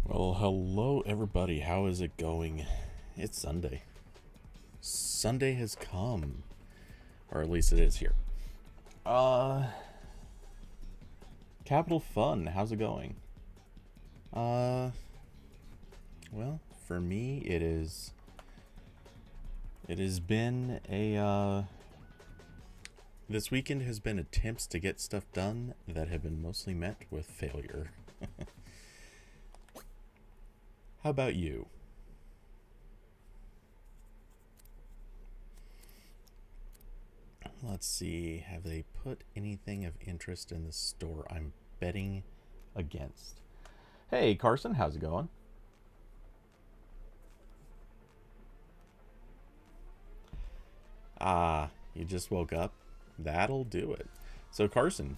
Well, hello everybody. How is it going? It's Sunday. Sunday has come. Or at least it is here. Capital Fun, how's it going? Well, for me it has been this weekend has been attempts to get stuff done that have been mostly met with failure. How about you? Let's see, have they put anything of interest in the store? I'm betting against. Hey, Carson, how's it going? You just woke up? That'll do it. So, Carson,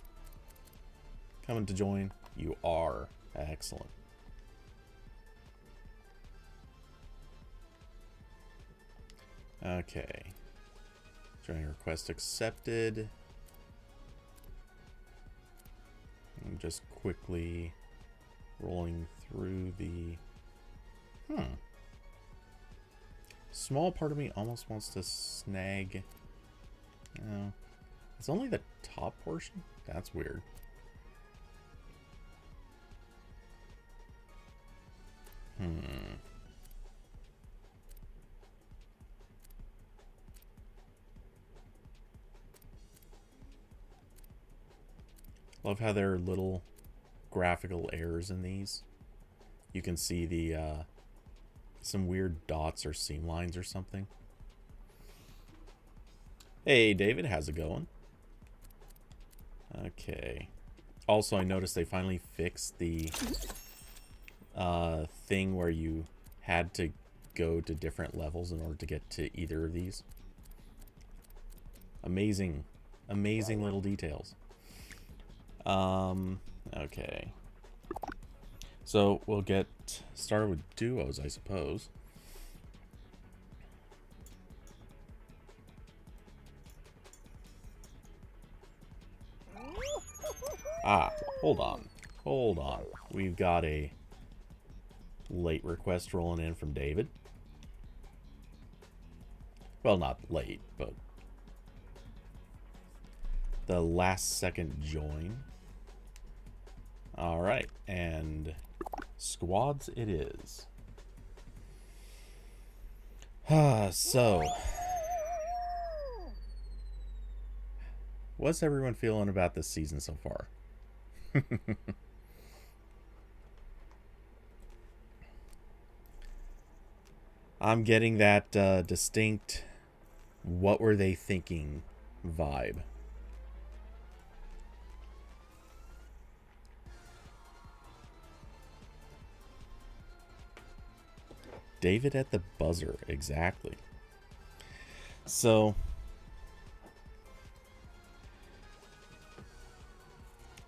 coming to join? You are. Excellent. Okay. Joining request accepted. I'm just quickly rolling through the... Small part of me almost wants to snag... No. It's only the top portion? That's weird. Love how there are little graphical errors in these. You can see the some weird dots or seam lines or something. Hey David, how's it going? Okay. Also, I noticed they finally fixed the thing where you had to go to different levels in order to get to either of these. Amazing, amazing little details. Okay. So we'll get started with duos, I suppose. Hold on. Hold on. We've got a late request rolling in from David. Well, not late, but the last second join. Alright, and squads it is. So, what's everyone feeling about this season so far? I'm getting that distinct what were they thinking vibe. David at the buzzer, exactly. So,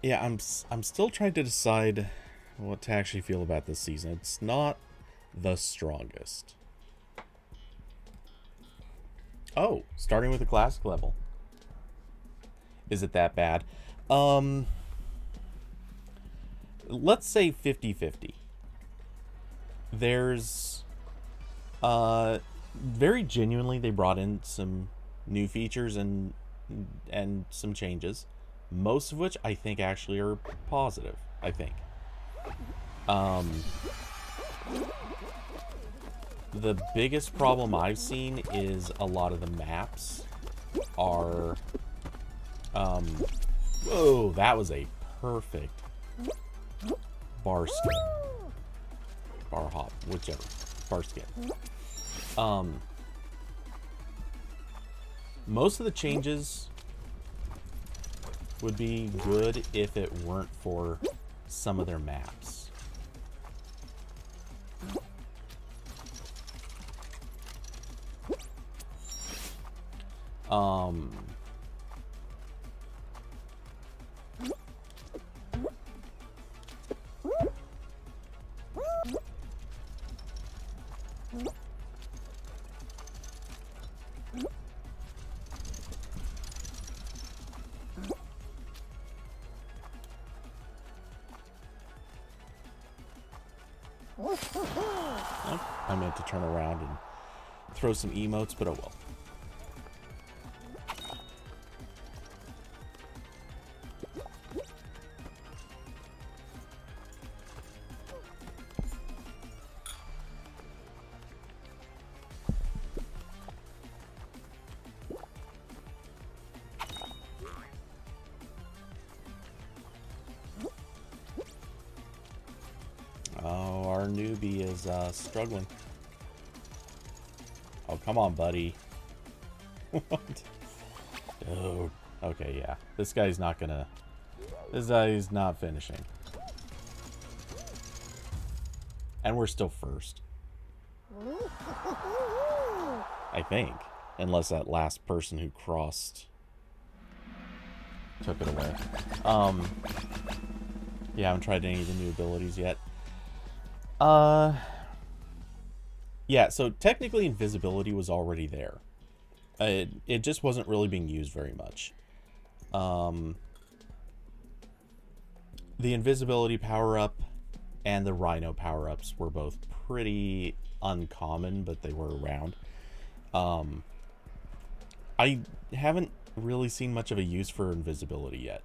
yeah, I'm still trying to decide what to actually feel about this season. It's not the strongest. Oh, starting with the classic level. Is it that bad? Let's say 50-50. There's very genuinely they brought in some new features and some changes, most of which I think actually are positive. I think the biggest problem I've seen is a lot of the maps are whoa, that was a perfect bar skip, bar hop, whichever, bar skip. Most of the changes would be good if it weren't for some of their maps. Oh, I meant to turn around and throw some emotes, but oh well. Oh, our newbie is struggling. Oh, come on, buddy. What? Oh, okay, yeah. This guy's not gonna... This guy's not finishing. And we're still first. I think. Unless that last person who crossed took it away. Yeah, I haven't tried any of the new abilities yet. Yeah, so technically invisibility was already there. It just wasn't really being used very much. The invisibility power-up and the Rhino power-ups were both pretty uncommon, but they were around. I haven't really seen much of a use for invisibility yet.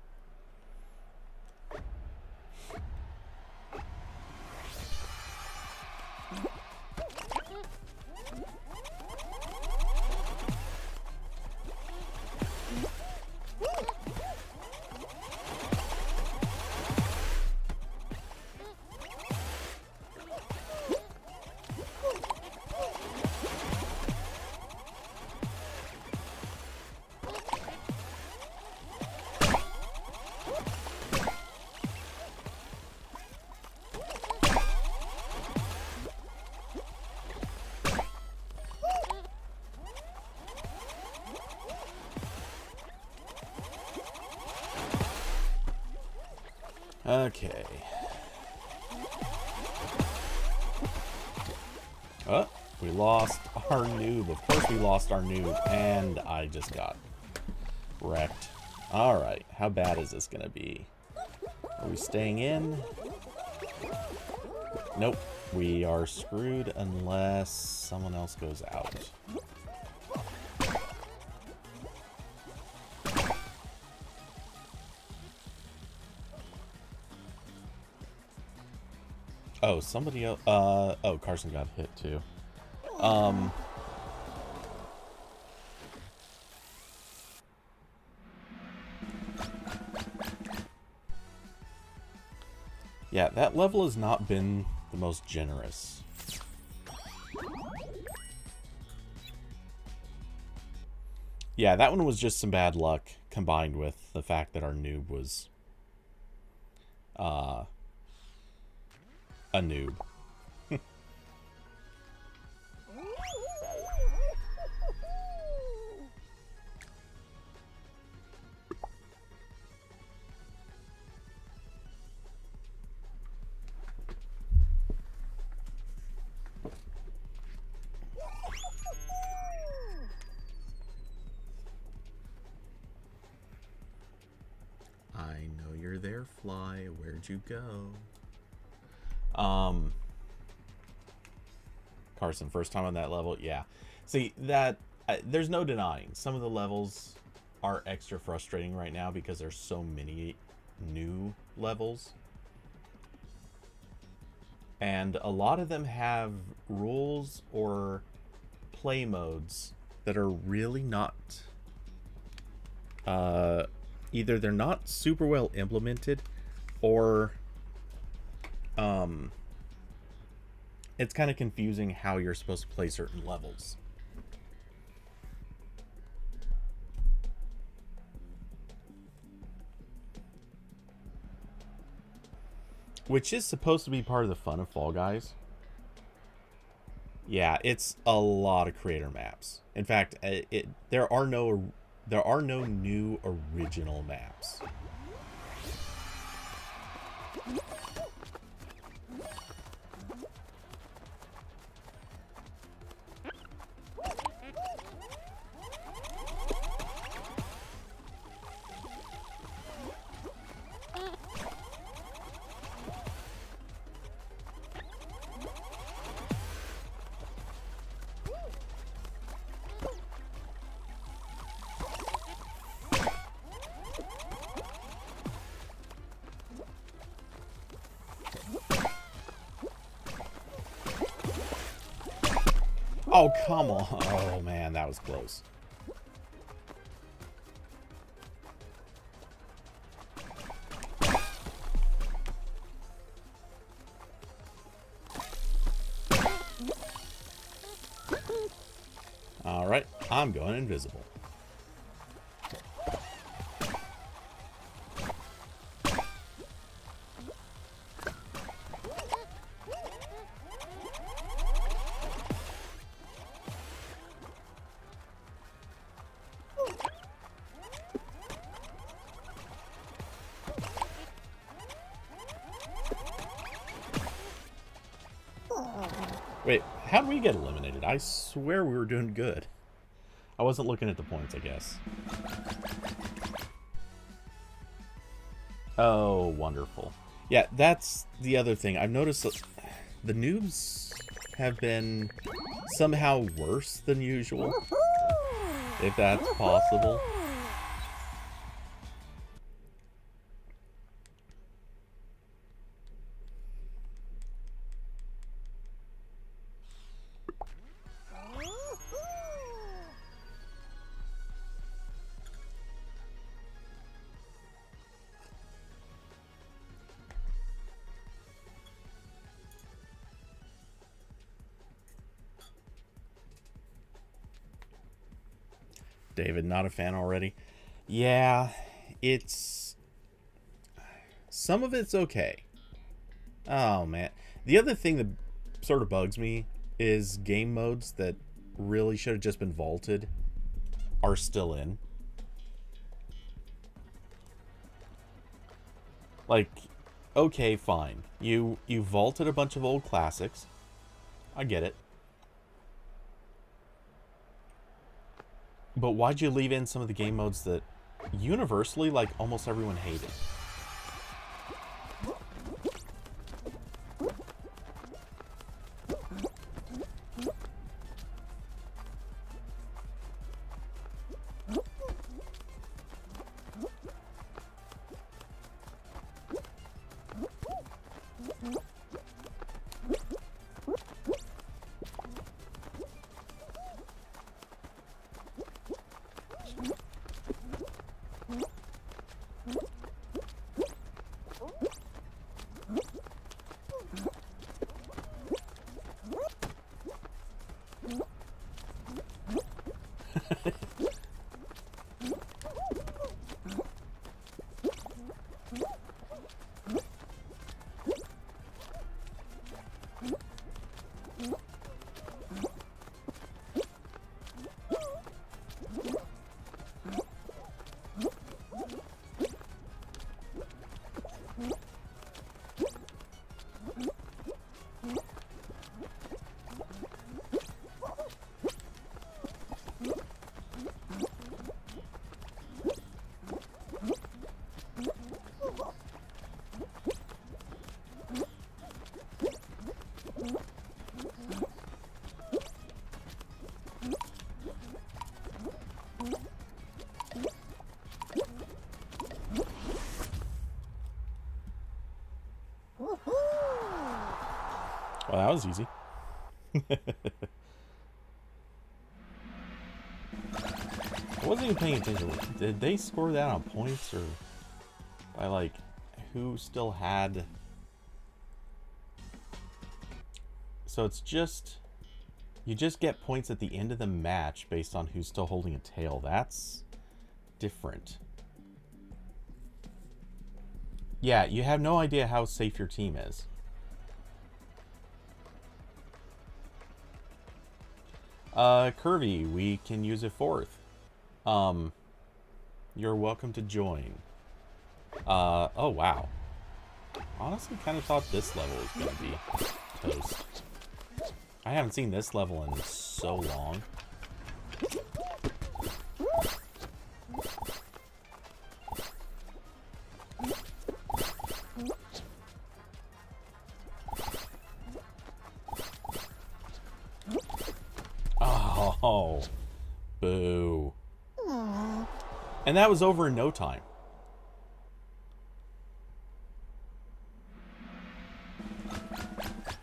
Okay. Oh, we lost our noob. Of course we lost our noob, and I just got wrecked. Alright, how bad is this gonna be? Are we staying in? Nope. We are screwed unless someone else goes out. Oh, somebody else. Oh, Carson got hit too. Yeah, that level has not been the most generous. Yeah, that one was just some bad luck combined with the fact that our noob was a noob. I know you're there, Fly. Where'd you go? Carson, first time on that level? Yeah. See, that... there's no denying. Some of the levels are extra frustrating right now because there's so many new levels. And a lot of them have rules or play modes that are really not... either they're not super well implemented, or it's kind of confusing how you're supposed to play certain levels. Which is supposed to be part of the fun of Fall Guys. Yeah, it's a lot of creator maps. In fact, there are no new original maps. Oh, come on. Oh, man, that was close. Alright, I'm going invisible. Wait, how'd we get eliminated? I swear we were doing good. I wasn't looking at the points, I guess. Oh, wonderful. Yeah, that's the other thing. I've noticed that the noobs have been somehow worse than usual. If that's possible. David, not a fan already. Yeah, it's... some of it's okay. Oh, man. The other thing that sort of bugs me is game modes that really should have just been vaulted are still in. Like, okay, fine. You vaulted a bunch of old classics. I get it. But why'd you leave in some of the game modes that universally, like, almost everyone hated? Well, that was easy. I wasn't even paying attention. Did they score that on points or by, like, who still had... So it's just... you just get points at the end of the match based on who's still holding a tail. That's different. Yeah, you have no idea how safe your team is. Curvy, we can use a fourth. You're welcome to join. Oh wow. Honestly, kind of thought this level was gonna be toast. I haven't seen this level in so long. Oh, boo. Aww. And that was over in no time.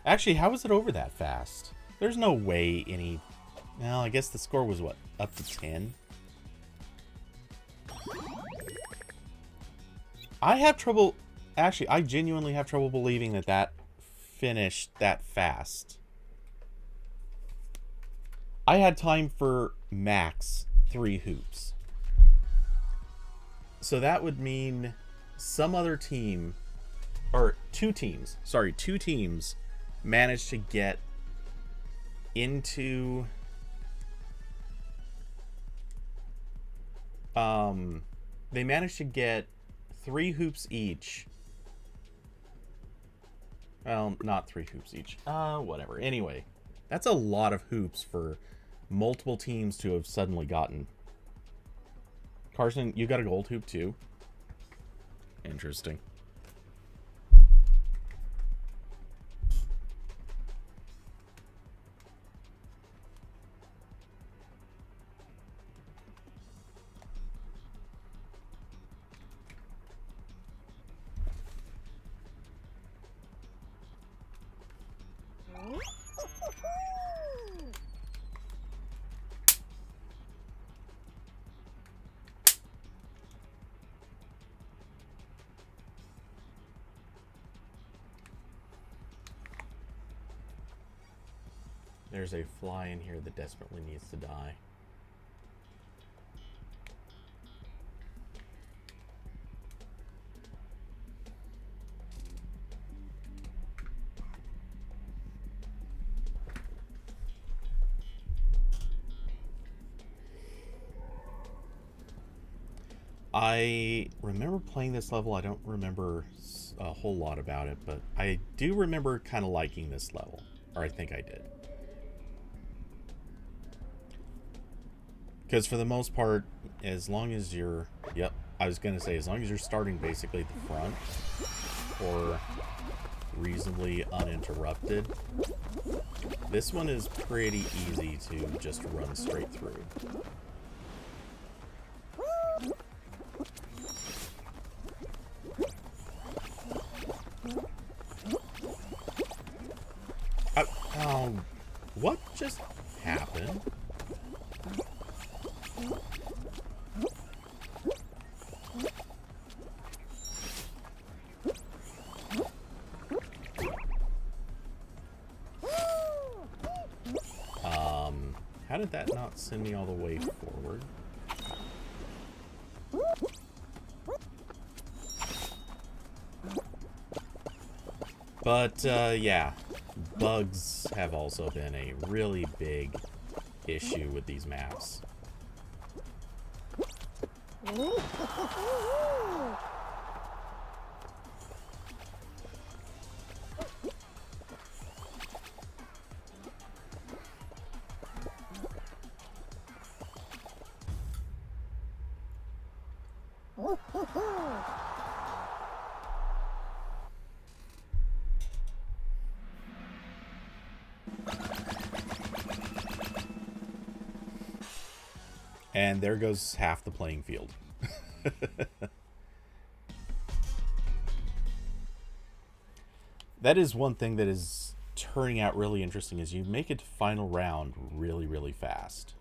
Actually, how was it over that fast? There's no way any Well, I guess the score was, what, up to 10? I have trouble... Actually, I genuinely have trouble believing that that finished that fast. I had time for max 3 hoops. So that would mean some other team... Or 2 teams. Sorry, 2 teams managed to get into... They managed to get 3 hoops each. Well, not 3 hoops each. Whatever. Anyway, that's a lot of hoops for multiple teams to have suddenly gotten. Carson, you got a gold hoop too? Interesting. There's a fly in here that desperately needs to die. I remember playing this level. I don't remember a whole lot about it, but I do remember kind of liking this level. Or I think I did. Because for the most part, as long as you're... Yep, I was going to say, as long as you're starting basically at the front, or reasonably uninterrupted, this one is pretty easy to just run straight through. What just happened? How did that not send me all the way forward? But, yeah. Bugs have also been a really big issue with these maps. And there goes half the playing field. That is one thing that is turning out really interesting, is you make it to final round really, really fast.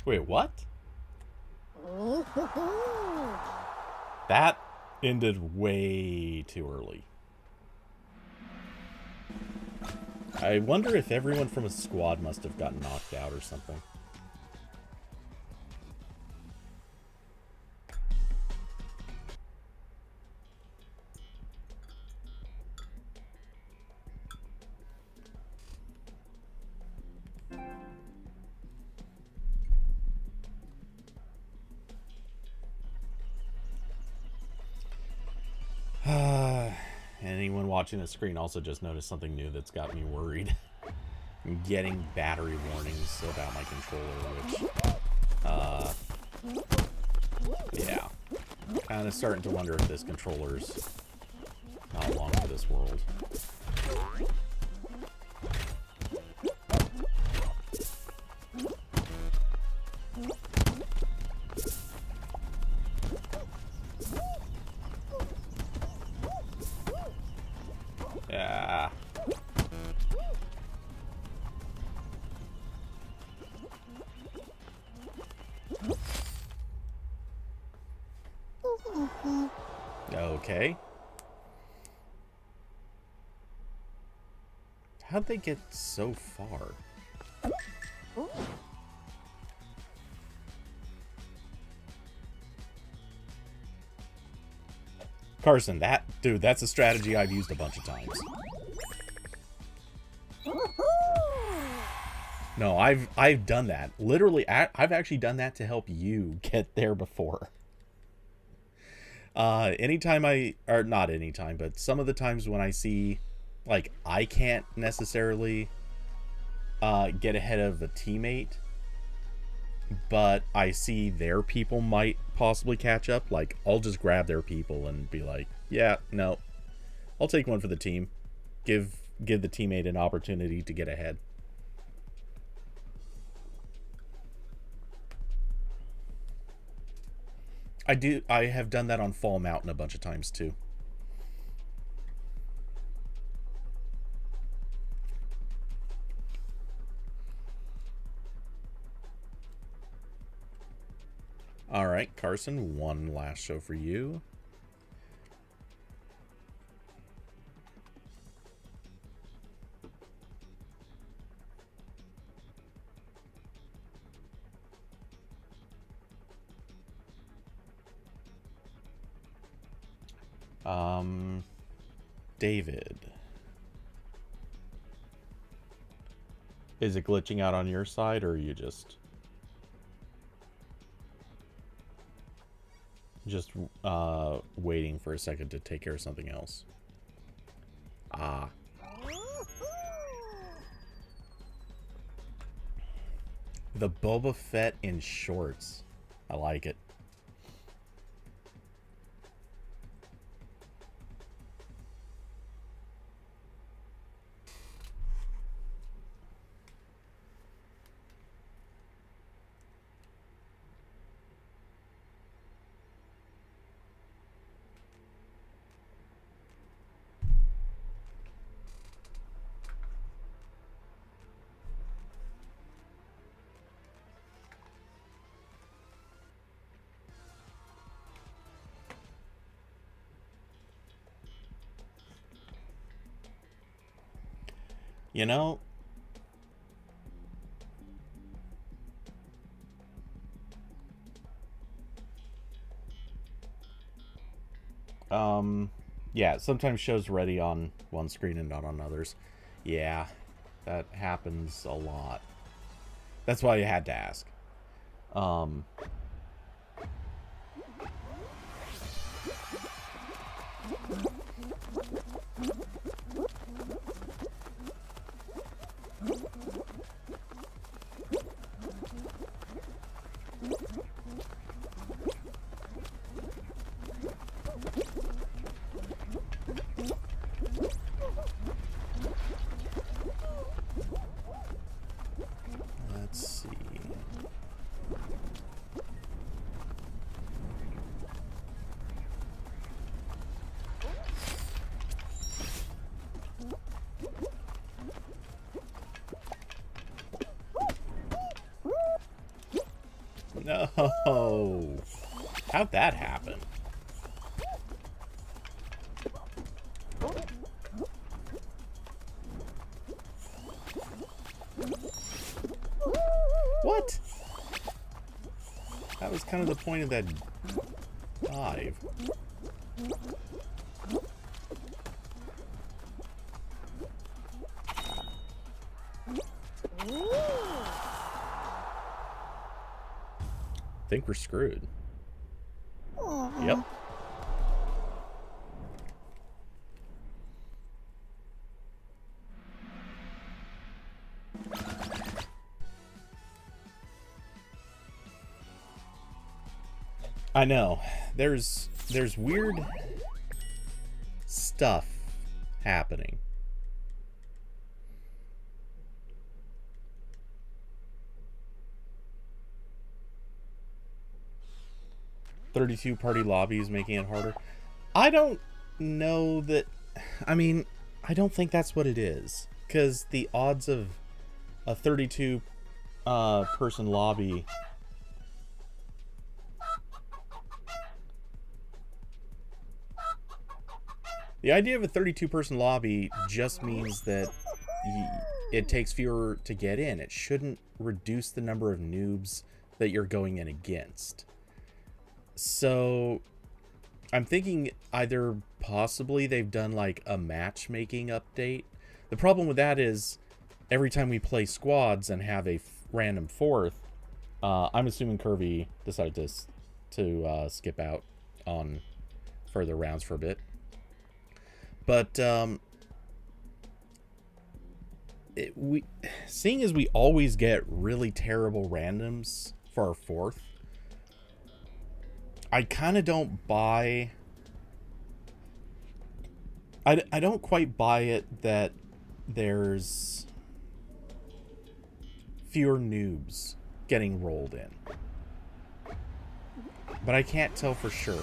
Wait, what? That ended way too early. I wonder if everyone from a squad must have gotten knocked out or something. Anyone watching the screen also just noticed something new that's got me worried. I'm getting battery warnings about my controller, which, yeah. Kind of starting to wonder if this controller's not long for this world. Yeah. Okay. How'd they get so far? Carson, dude, that's a strategy I've used a bunch of times. No, I've done that. Literally, I've actually done that to help you get there before. Anytime or not anytime, but some of the times when I see, like, I can't necessarily get ahead of a teammate, but I see their people might possibly catch up, like, I'll just grab their people and be like, yeah, no, I'll take one for the team. Give the teammate an opportunity to get ahead. I have done that on Fall Mountain a bunch of times too. All right, Carson, one last show for you. David. Is it glitching out on your side, or are you just waiting for a second to take care of something else? Ah. The Boba Fett in shorts. I like it. You know, yeah, sometimes shows ready on one screen and not on others. Yeah, that happens a lot. That's why you had to ask. No. How'd that happen? What? That was kind of the point of that dive. I think we're screwed. Yep. I know. There's weird stuff happening. "32 party lobbies making it harder." I don't know that. I mean, I don't think that's what it is, because the odds of a 32 person lobby, the idea of a 32 person lobby just means that it takes fewer to get in. It shouldn't reduce the number of noobs that you're going in against. So I'm thinking either possibly they've done like a matchmaking update. The problem with that is every time we play squads and have a random fourth, I'm assuming Kirby decided to skip out on further rounds for a bit. But seeing as we always get really terrible randoms for our fourth, I kind of don't buy... I don't quite buy it that there's fewer noobs getting rolled in. But I can't tell for sure.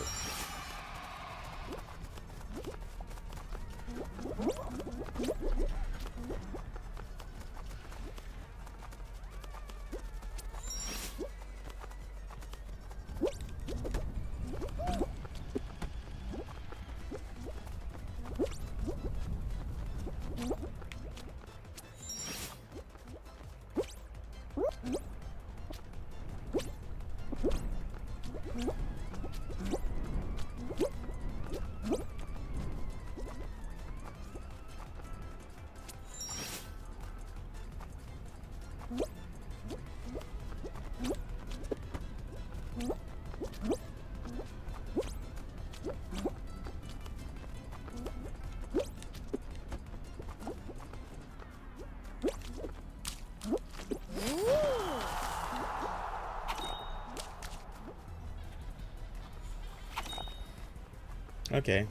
Okay,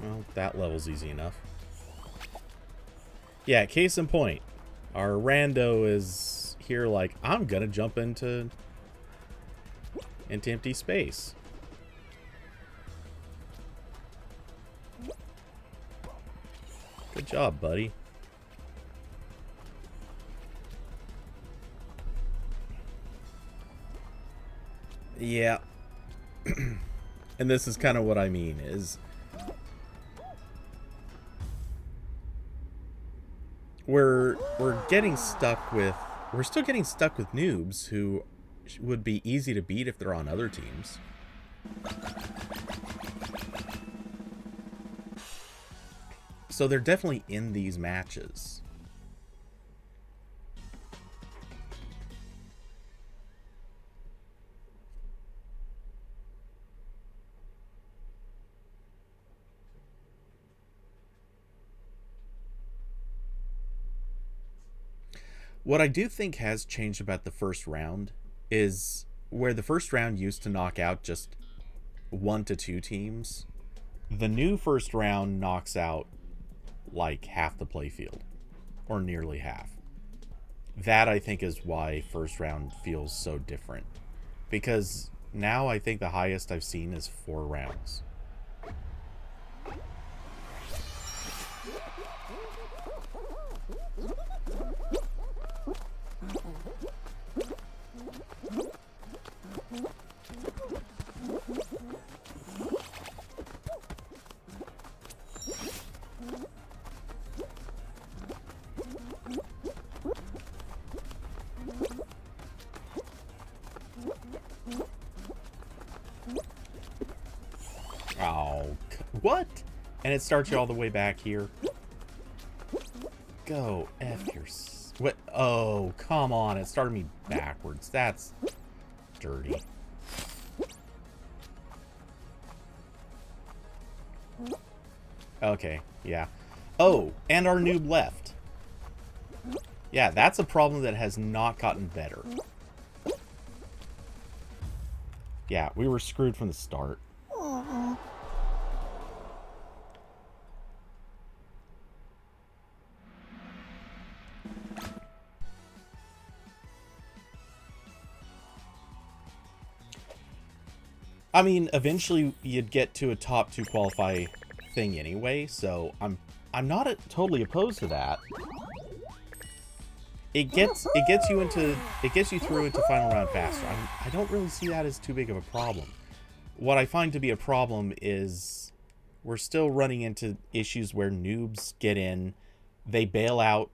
well, that level's easy enough. Yeah, case in point, our rando is here like, I'm gonna jump into empty space. Good job, buddy. Yeah. And this is kind of what I mean, is we're getting stuck with, we're still getting stuck with noobs who would be easy to beat if they're on other teams. So they're definitely in these matches. What I do think has changed about the first round is where the first round used to knock out just 1 to 2 teams. The new first round knocks out like half the playfield, or nearly half. That, I think, is why first round feels so different. Because now I think the highest I've seen is 4 rounds. What? And it starts you all the way back here. Go F your... What? Oh, come on. It started me backwards. That's dirty. Okay, yeah. Oh, and our noob left. Yeah, that's a problem that has not gotten better. Yeah, we were screwed from the start. I mean, eventually you'd get to a top 2 qualify thing anyway, so I'm not totally opposed to that. It gets you through into final round faster. I don't really see that as too big of a problem. What I find to be a problem is we're still running into issues where noobs get in, they bail out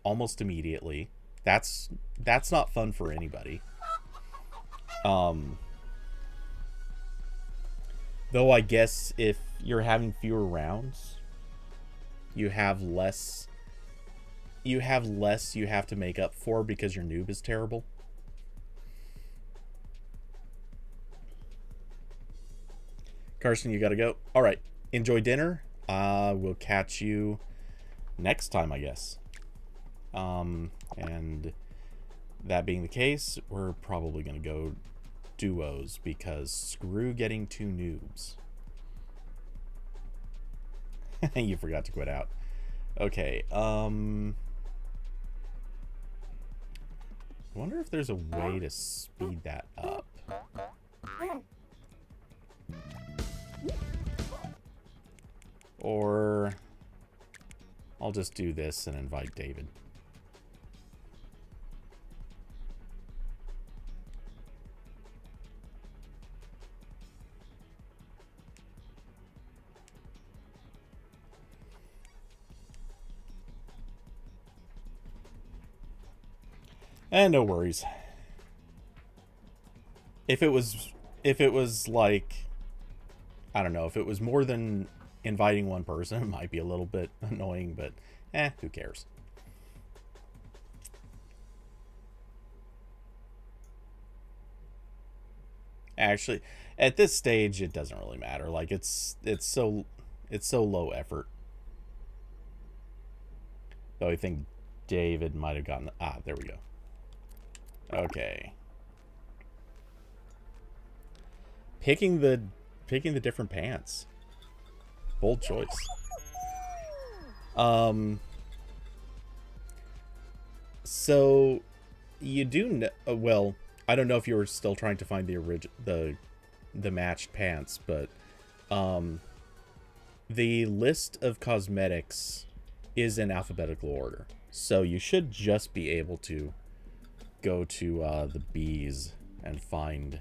almost immediately. That's not fun for anybody. Though I guess if you're having fewer rounds, you have less you have to make up for because your noob is terrible. Carson, you gotta go. All right, enjoy dinner. We'll catch you next time, I guess. And that being the case, we're probably gonna go duos because screw getting 2 noobs. You forgot to quit out. Okay, I wonder if there's a way to speed that up. Or I'll just do this and invite David. And no worries. If it was like, I don't know, if it was more than inviting one person, it might be a little bit annoying, but who cares? Actually, at this stage, it doesn't really matter. Like it's so low effort. Though I think David might have gotten there we go. Okay. Picking the different pants. Bold choice. So you do know, well, I don't know if you were still trying to find the matched pants, but the list of cosmetics is in alphabetical order. So you should just be able to go to the bees and find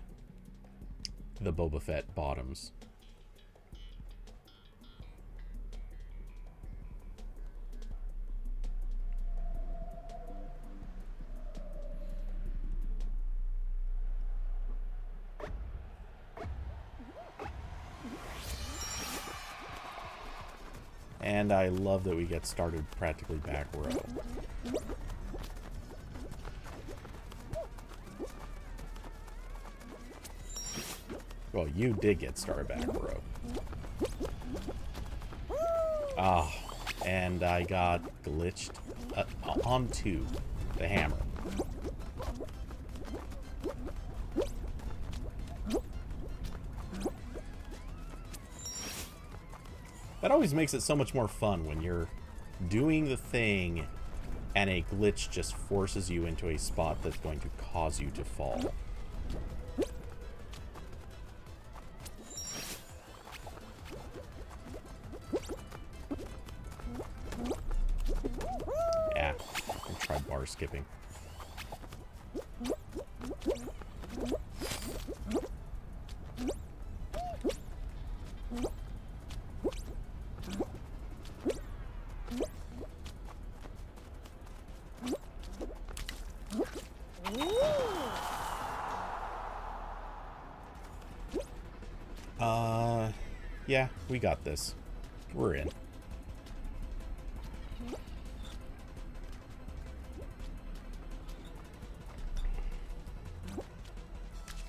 the Boba Fett bottoms. And I love that we get started practically back row. Well, you did get started back row. Ah, and I got glitched onto the hammer. That always makes it so much more fun when you're doing the thing and a glitch just forces you into a spot that's going to cause you to fall. Yeah, I'll try bar skipping. Yeah, we got this. We're in.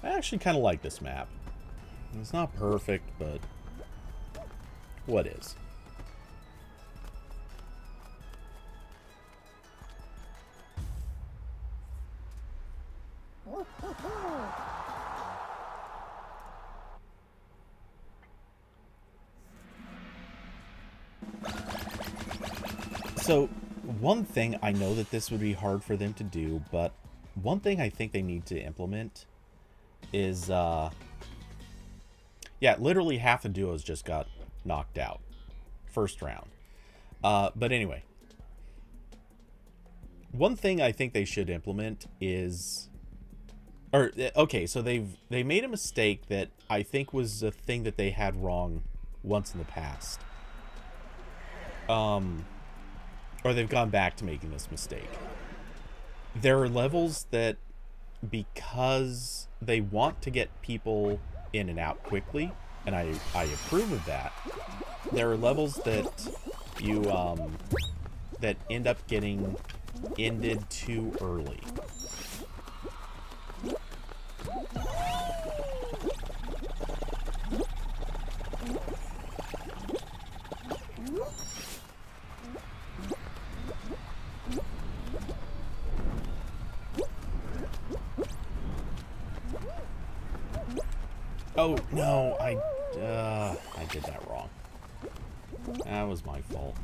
I actually kind of like this map. It's not perfect, but what is? So, one thing, I know that this would be hard for them to do, but one thing I think they need to implement is, yeah, literally half the duos just got knocked out. First round. But anyway. One thing I think they should implement is... Or, okay, so they made a mistake that I think was a thing that they had wrong once in the past. Or they've gone back to making this mistake. There are levels that, because they want to get people in and out quickly, and I approve of that, there are levels that you, that end up getting ended too early. Oh, no, I did that wrong. That was my fault.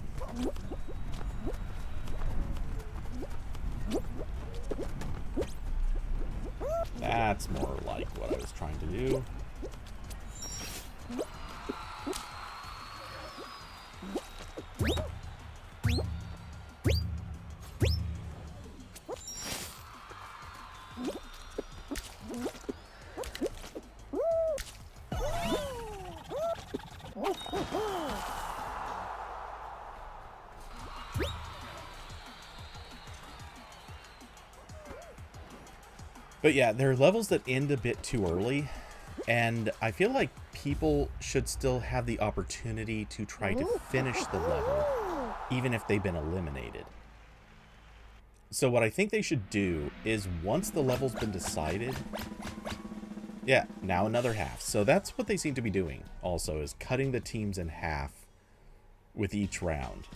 That's more like what I was trying to do. But yeah, there are levels that end a bit too early, and I feel like people should still have the opportunity to try to finish the level, even if they've been eliminated. So what I think they should do is, once the level's been decided... Yeah, now another half. So that's what they seem to be doing, also, is cutting the teams in half with each round.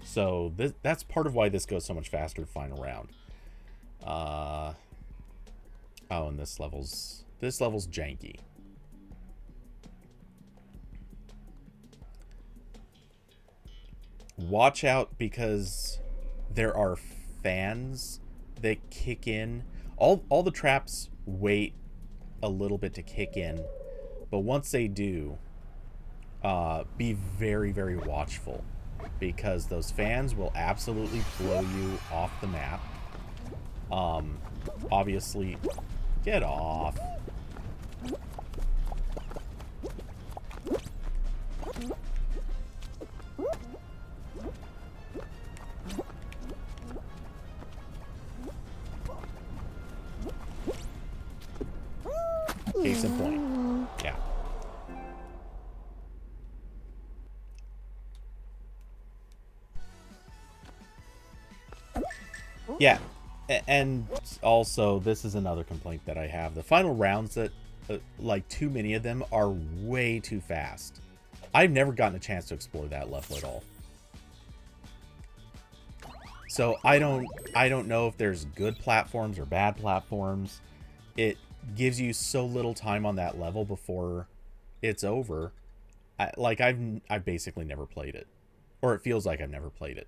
So that's part of why this goes so much faster the final round. Oh, and this level's janky. Watch out, because there are fans that kick in. All the traps wait a little bit to kick in, but once they do, be very, very watchful, because those fans will absolutely blow you off the map. Obviously, get off. Case in point. Yeah. Yeah. And also, this is another complaint that I have. The final rounds, that like, too many of them are way too fast. I've never gotten a chance to explore that level at all. So I don't know if there's good platforms or bad platforms. It gives you so little time on that level before it's over. I've basically never played it, or it feels like I've never played it.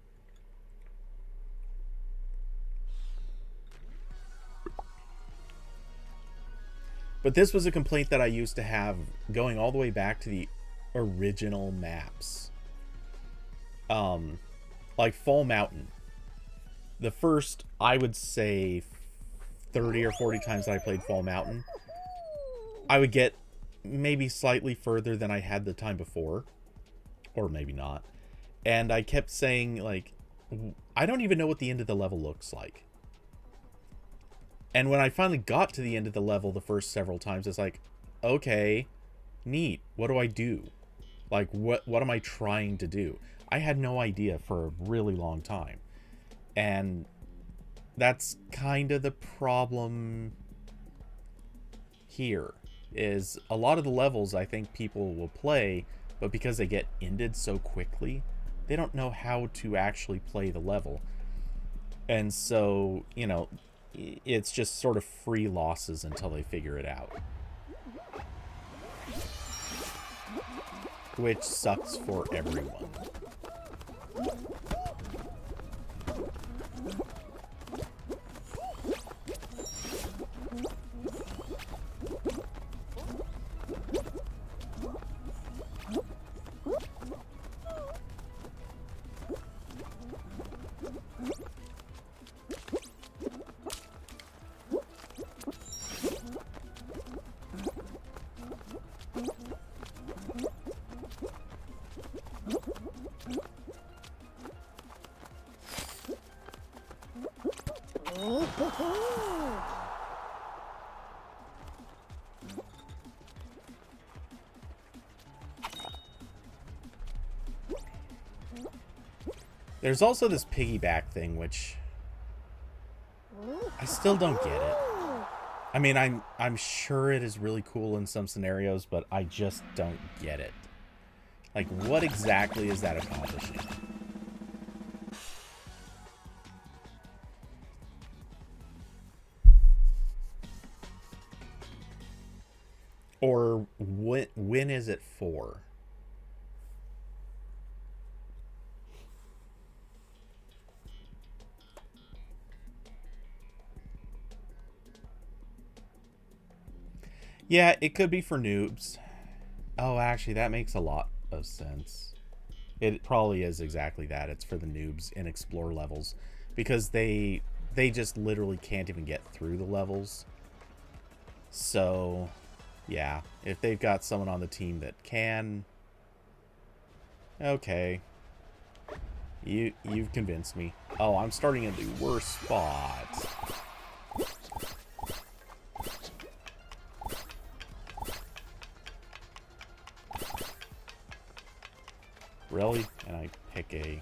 But this was a complaint that I used to have going all the way back to the original maps. Like Fall Mountain. The first, I would say, 30 or 40 times that I played Fall Mountain, I would get maybe slightly further than I had the time before. Or maybe not. And I kept saying, like, I don't even know what the end of the level looks like. And when I finally got to the end of the level the first several times, it's like, okay, neat. What do I do? Like, what am I trying to do? I had no idea for a really long time. And that's kind of the problem here, is a lot of the levels I think people will play, but because they get ended so quickly, they don't know how to actually play the level. And so, you know, it's just sort of free losses until they figure it out. Which sucks for everyone. There's also this piggyback thing, which I still don't get it. I mean, I'm sure it is really cool in some scenarios, but I just don't get it. Like, what exactly is that accomplishing? Or when is it for? Yeah, it could be for noobs. Oh, actually, that makes a lot of sense. It probably is exactly that. It's for the noobs in explore levels, because they just literally can't even get through the levels. So, yeah, if they've got someone on the team that can, okay. You've convinced me. Oh, I'm starting in the worst spot. Really? And I pick a...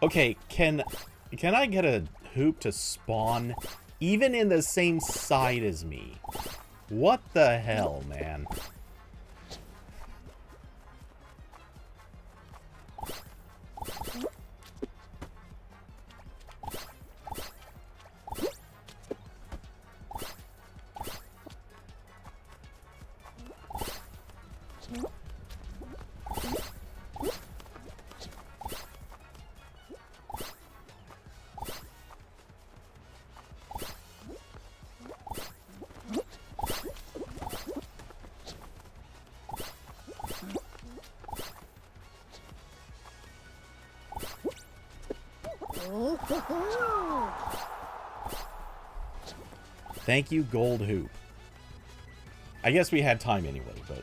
Okay, can I get a hoop to spawn even in the same side as me? What the hell, man? Thank you, Gold Hoop. I guess we had time anyway, but...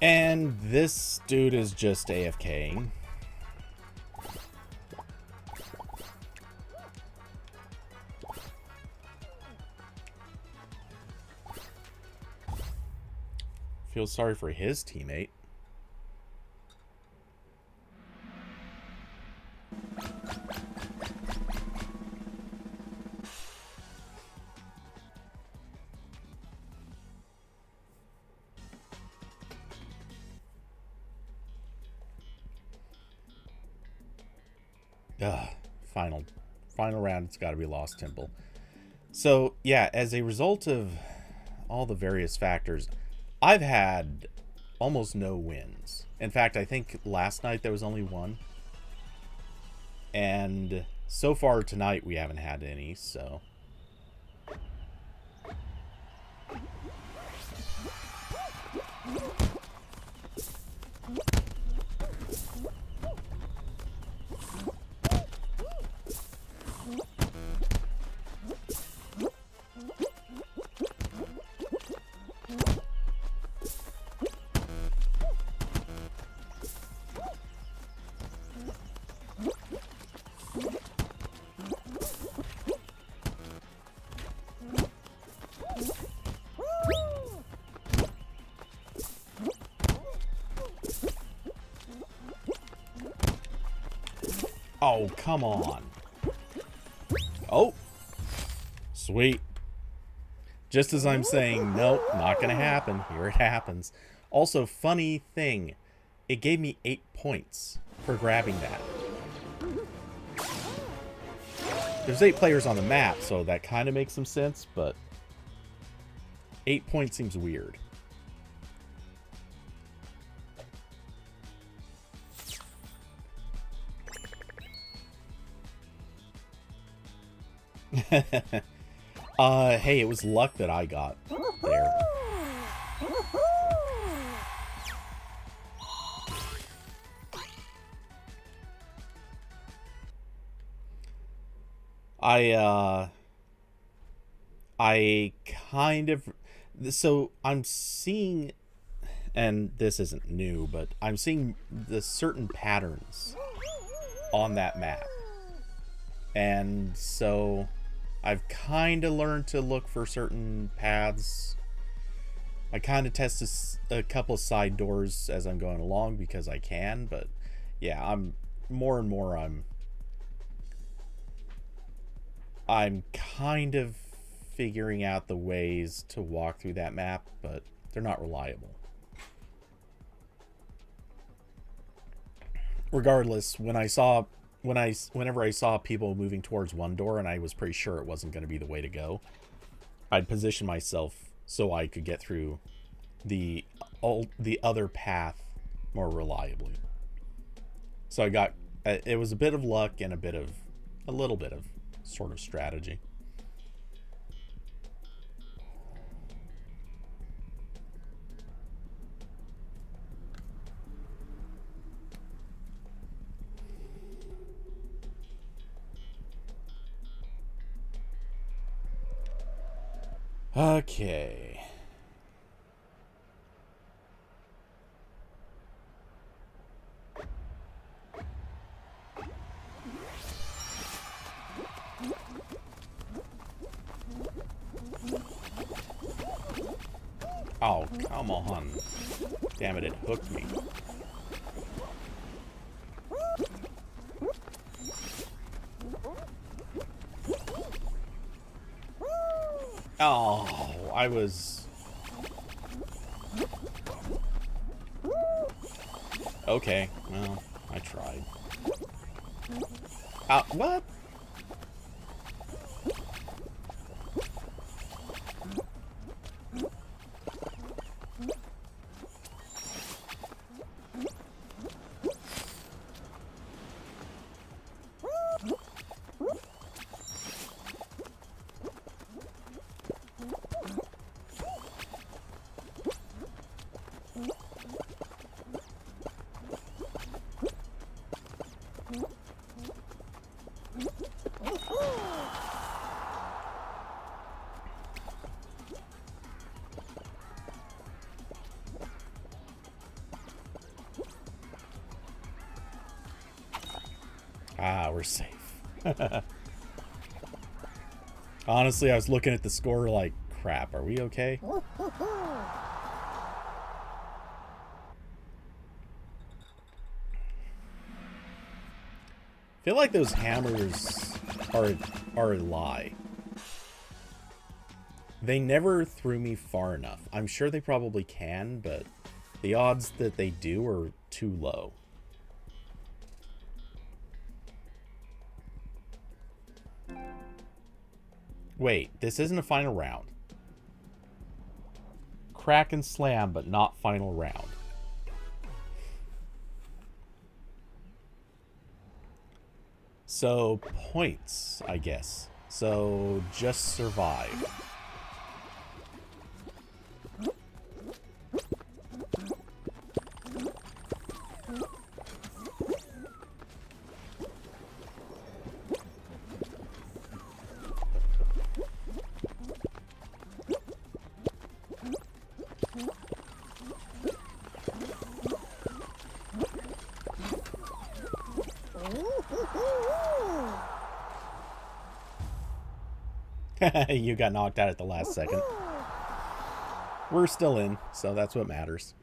And this dude is just AFKing. Feel sorry for his teammate. Final round, it's got to be Lost Temple. So, yeah, as a result of all the various factors, I've had almost no wins. In fact, I think last night there was only one. And so far tonight we haven't had any, so... Oh, come on. Oh. Sweet. Just as I'm saying, nope, not gonna happen. Here it happens. Also, funny thing. It gave me 8 points for grabbing that. There's 8 players on the map, so that kind of makes some sense, but 8 points seems weird. Hey, it was luck that I got there. I kind of, so I'm seeing, and this isn't new, but I'm seeing the certain patterns on that map. And so I've kind of learned to look for certain paths. I kind of test a couple of side doors as I'm going along because I can, but yeah, I'm more and more I'm kind of figuring out the ways to walk through that map, but they're not reliable. Regardless, whenever I saw people moving towards one door and I was pretty sure it wasn't going to be the way to go, I'd position myself so I could get through the other path more reliably. So I got, it was a bit of luck and a little bit of sort of strategy. Okay. Oh, come on. Damn it, it hooked me. Oh, I was... Okay, well, I tried. What? Ah, we're safe. Honestly, I was looking at the score like, crap, are we okay? I feel like those hammers are a lie. They never threw me far enough. I'm sure they probably can, but the odds that they do are too low. Wait, this isn't a final round. Crack and slam, but not final round. So, points, I guess. So, just survive. You got knocked out at the last second. We're still in, so that's what matters.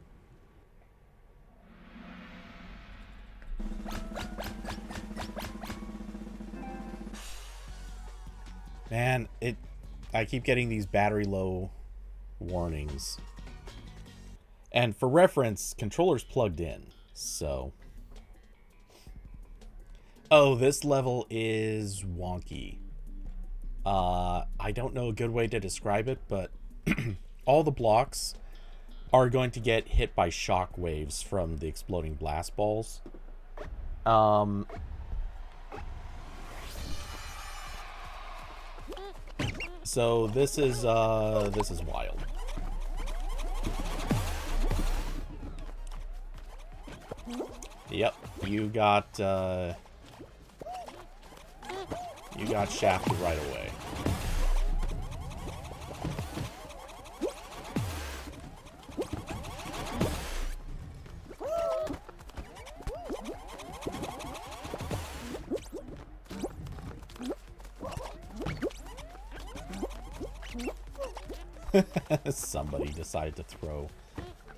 Man, I keep getting these battery low warnings. And for reference, controller's plugged in, so... Oh, this level is wonky. I don't know a good way to describe it, but all the blocks are going to get hit by shock waves from the exploding blast balls. So this is wild. Yep, you got shafted right away. Somebody decided to throw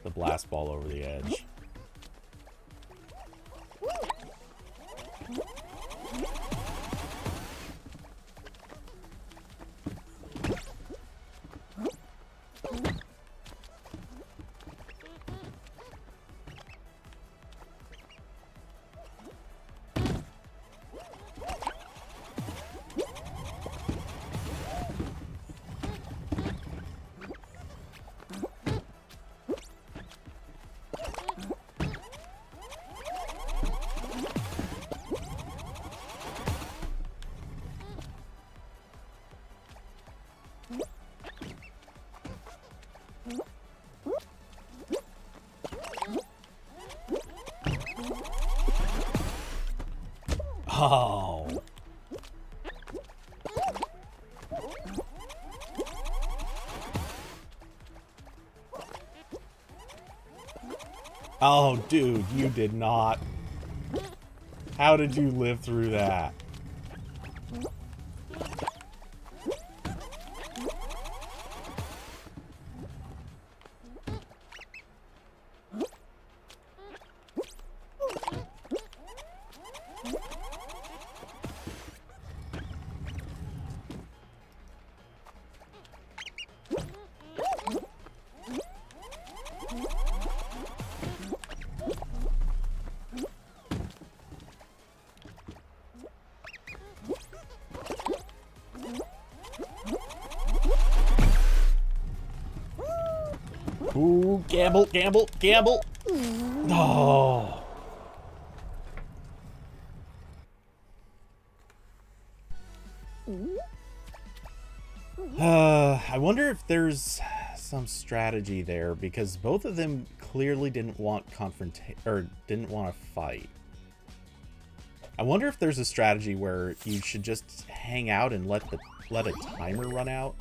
the blast ball over the edge. Oh. Oh, dude, you did not. How did you live through that? Ooh, gamble, gamble, gamble. Oh. I wonder if there's some strategy there, because both of them clearly didn't want didn't want to fight. I wonder if there's a strategy where you should just hang out and let a timer run out.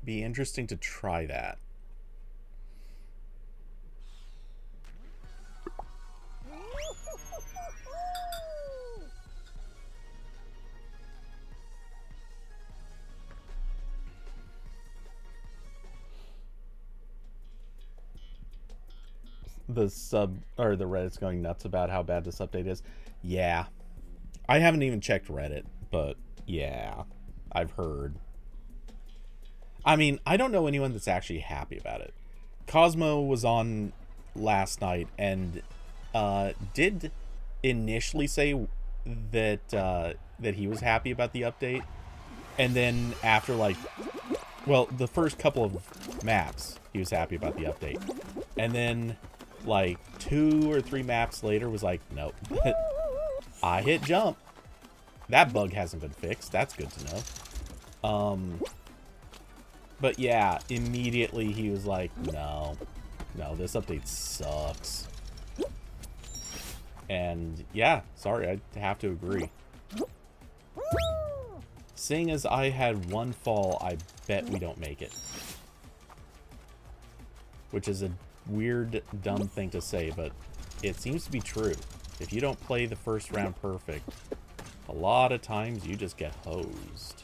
Be interesting to try that. The Reddit's going nuts about how bad this update is. Yeah. I haven't even checked Reddit, but yeah, I've heard. I mean, I don't know anyone that's actually happy about it. Cosmo was on last night and did initially say that that he was happy about the update, and then after the first couple of maps he was happy about the update, and then like 2 or 3 maps later was like, nope. I hit jump. That bug hasn't been fixed. That's good to know. But yeah, immediately he was like, no, this update sucks. And yeah, sorry, I have to agree. Seeing as I had one fall, I bet we don't make it. Which is a weird, dumb thing to say, but it seems to be true. If you don't play the first round perfect, a lot of times you just get hosed.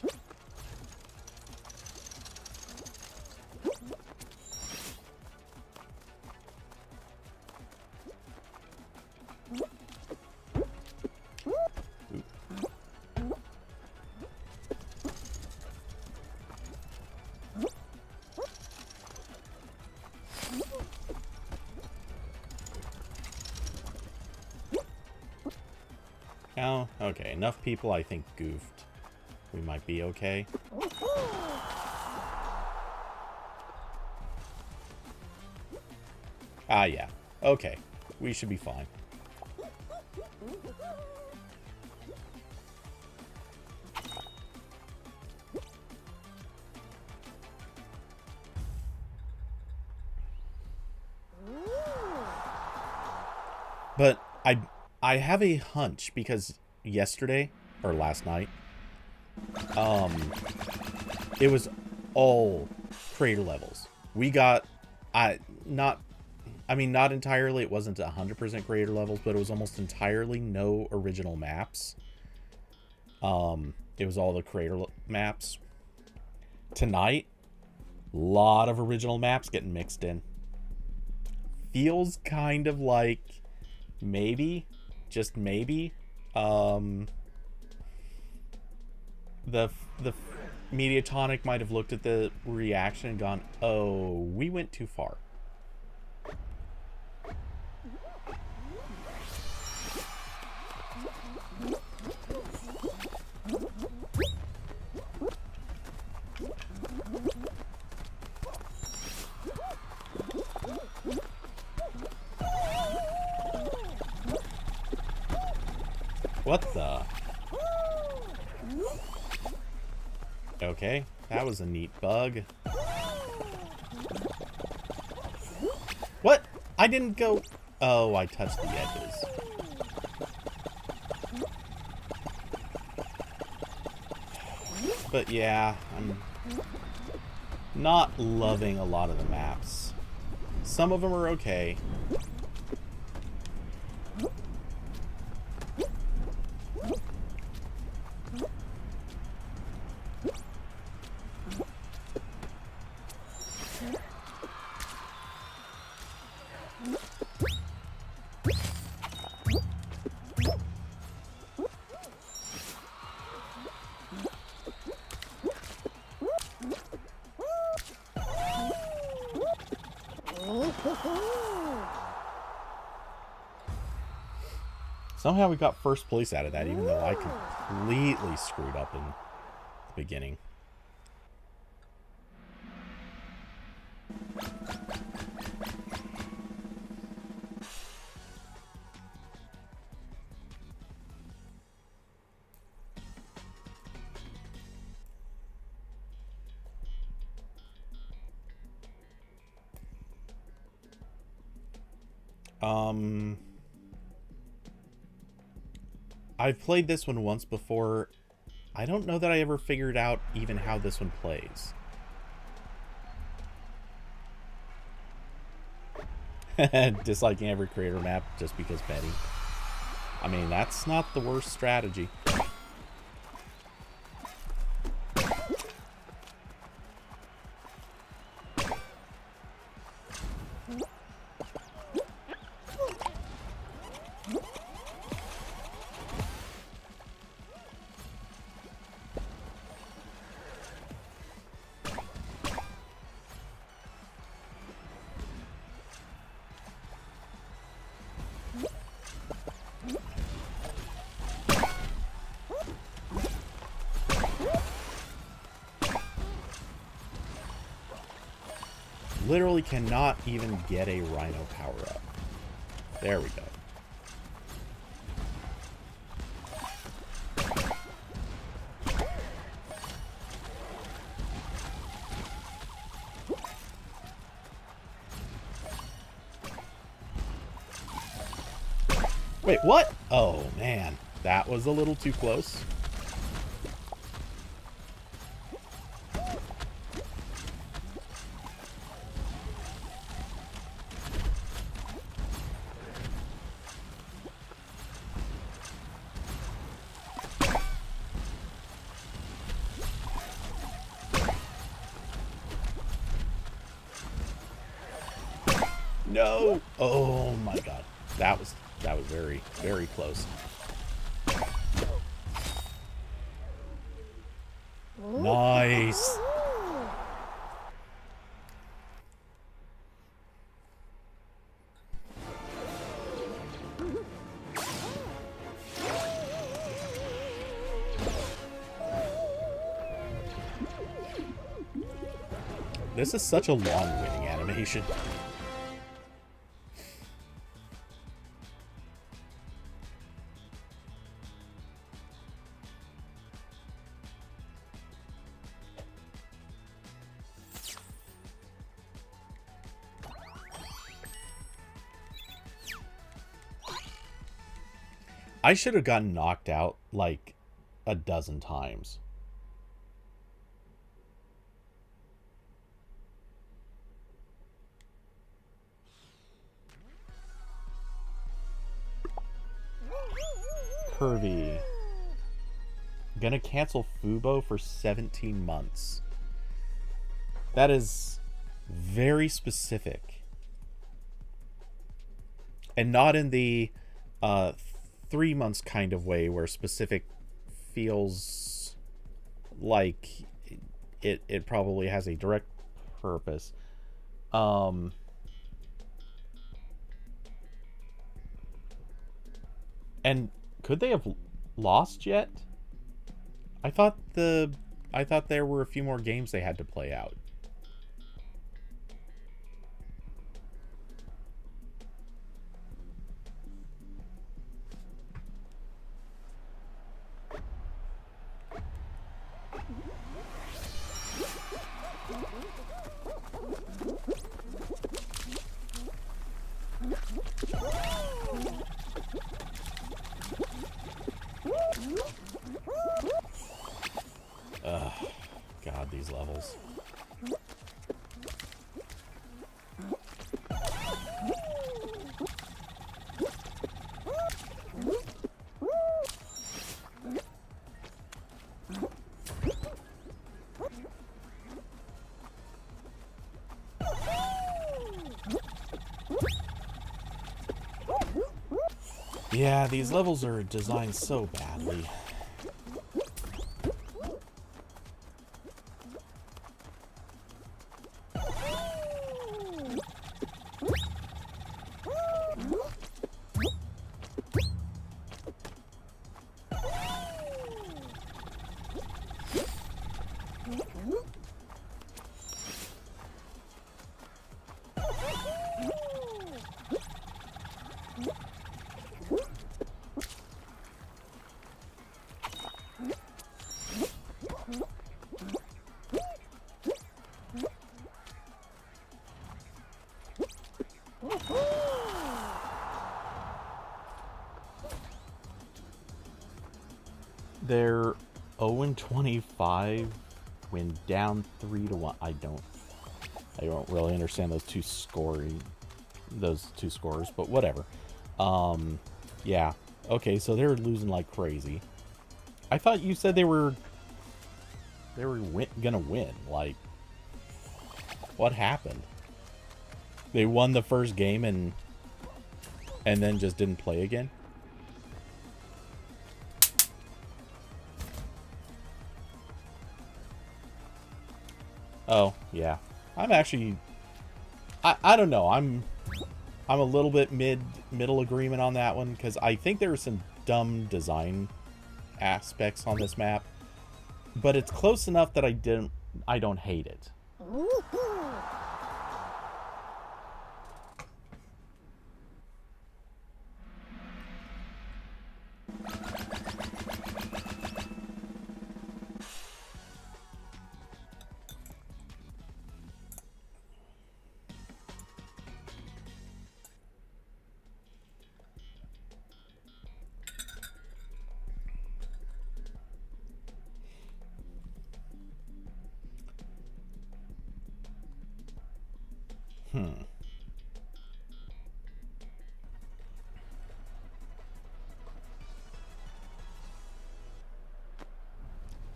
Oh, okay. Enough people, I think, goofed. We might be okay. Ah, yeah. Okay. We should be fine. But I have a hunch because yesterday or last night, it was all creator levels. We got not entirely, it wasn't 100% creator levels, but it was almost entirely no original maps. It was all the creator maps. Tonight, a lot of original maps getting mixed in. Feels kind of like maybe, just maybe, the Mediatonic might have looked at the reaction and gone, oh, we went too far. What the? Okay, that was a neat bug. What? I didn't go... Oh, I touched the edges. But yeah, I'm not loving a lot of the maps. Some of them are okay. Somehow we got first place out of that, even though I completely screwed up in the beginning. I've played this one once before. I don't know that I ever figured out even how this one plays. Disliking every creator map just because Betty. I mean, that's not the worst strategy. Literally cannot even get a Rhino power up. There we go. Wait, what? Oh, man. That was a little too close. No! Oh my god. That was very, very close. Nice! This is such a long winning animation. I should have gotten knocked out like a dozen times. Kirby. Gonna cancel Fubo for 17 months. That is very specific. And not in the 3 months kind of way where specific feels like it probably has a direct purpose. And could they have lost yet? I thought there were a few more games they had to play out. Ugh, God, these levels. Yeah, these levels are designed so badly. They're 0-25 when down 3-1. I don't really understand those two scores, but whatever. Yeah. Okay, so they're losing like crazy. I thought you said they were gonna win. Like, what happened? They won the first game and then just didn't play again? Oh, yeah. I'm actually... I don't know. I'm a little bit middle agreement on that one, because I think there are some dumb design aspects on this map, but it's close enough that I don't hate it. Hmm.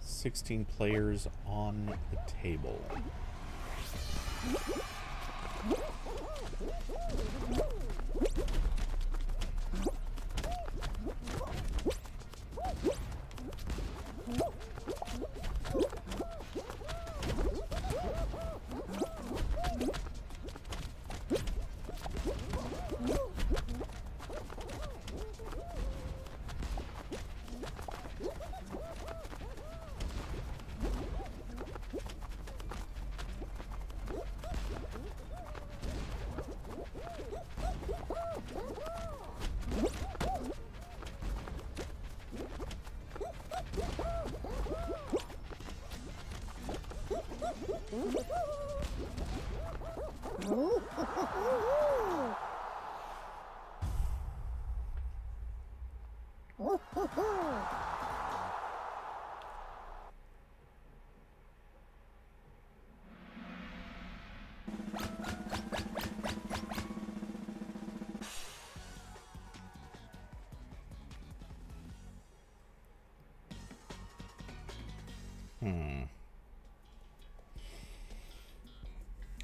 16 players on the table.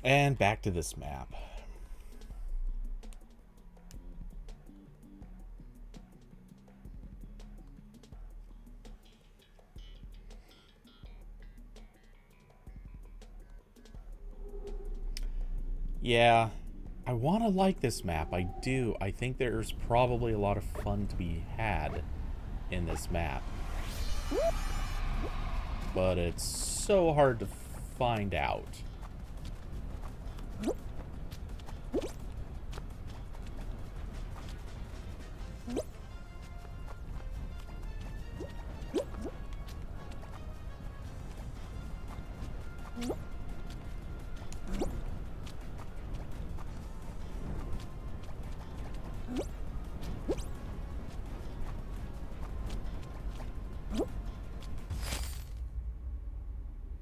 And back to this map. Yeah, I want to like this map. I do. I think there's probably a lot of fun to be had in this map. But it's so hard to find out.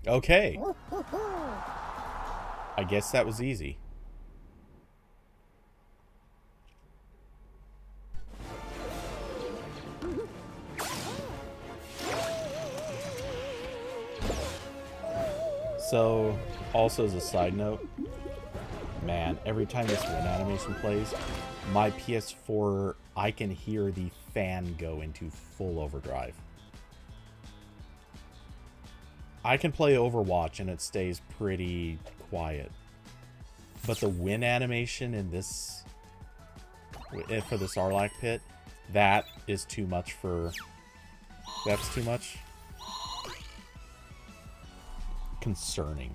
Okay. I guess that was easy. So, also as a side note, man, every time this win animation plays, my PS4, I can hear the fan go into full overdrive. I can play Overwatch and it stays pretty quiet. But the win animation in this, for the Sarlacc pit, that is too much for, that's too much. Concerning.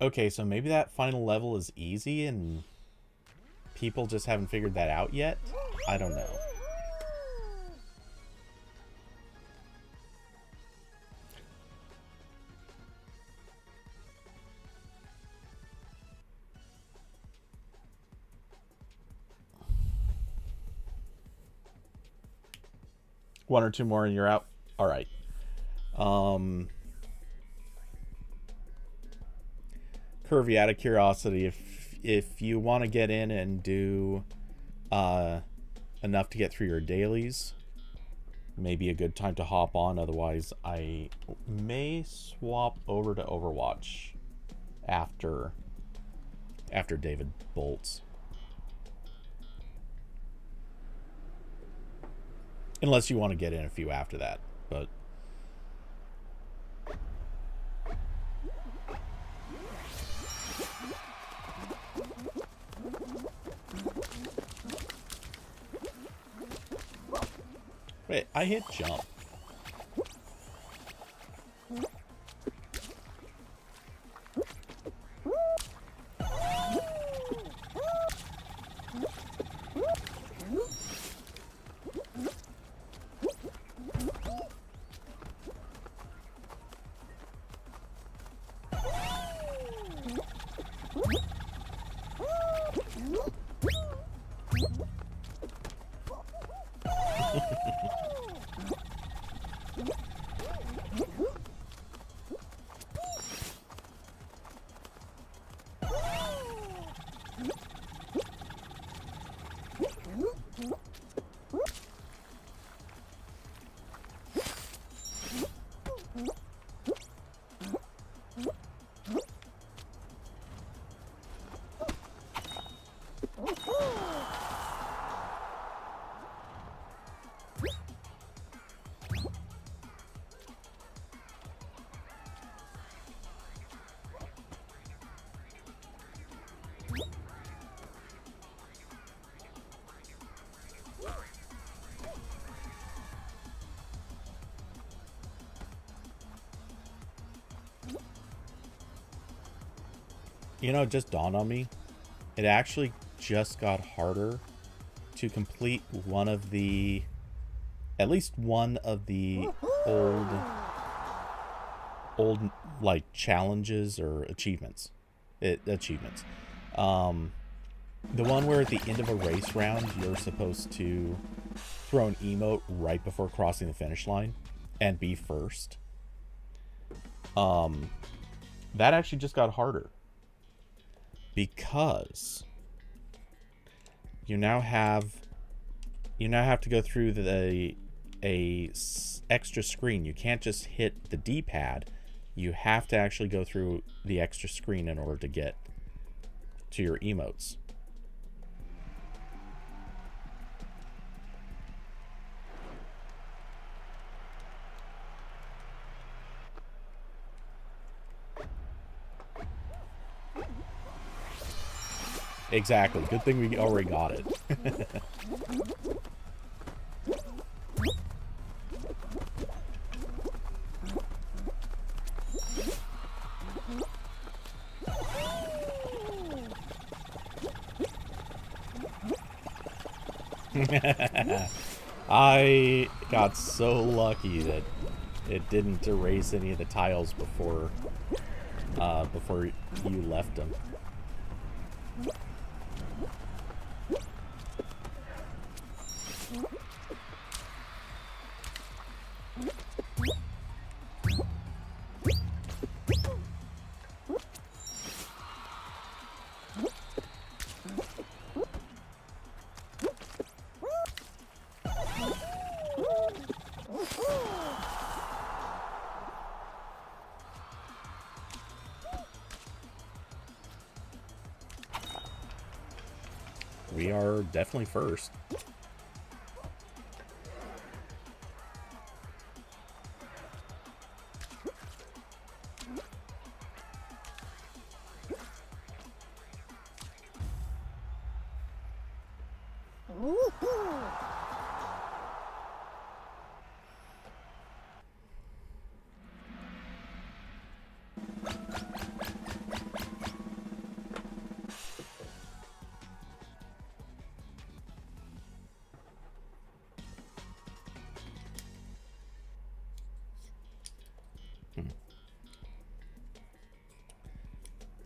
Okay, so maybe that final level is easy and people just haven't figured that out yet? I don't know. One or two more and you're out? Alright. Curvy, out of curiosity, if you want to get in and do enough to get through your dailies, maybe a good time to hop on. Otherwise, I may swap over to Overwatch after David bolts. Unless you want to get in a few after that, but wait, I hit jump. You know, it just dawned on me. It actually just got harder to complete one of the, at least one of the old like challenges or achievements. Achievements. The one where at the end of a race round, you're supposed to throw an emote right before crossing the finish line and be first. That actually just got harder. Because you now have to go through extra screen. You can't just hit the D-pad. You have to actually go through the extra screen in order to get to your emotes. Exactly. Good thing we already got it. I got so lucky that it didn't erase any of the tiles before you left them. We are definitely first.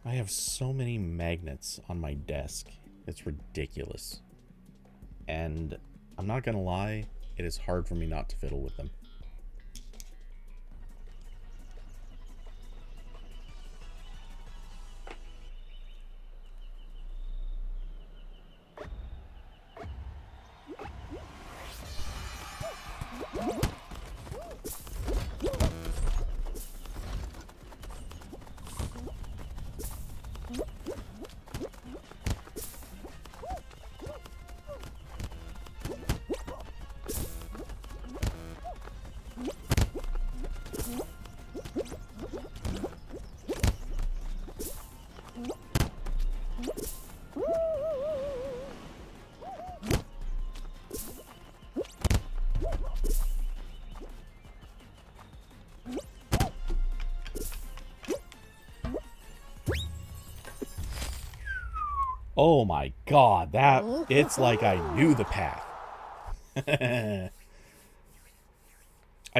I have so many magnets on my desk. It's ridiculous. And I'm not gonna lie, it is hard for me not to fiddle with them. Oh my god, it's like I knew the path. I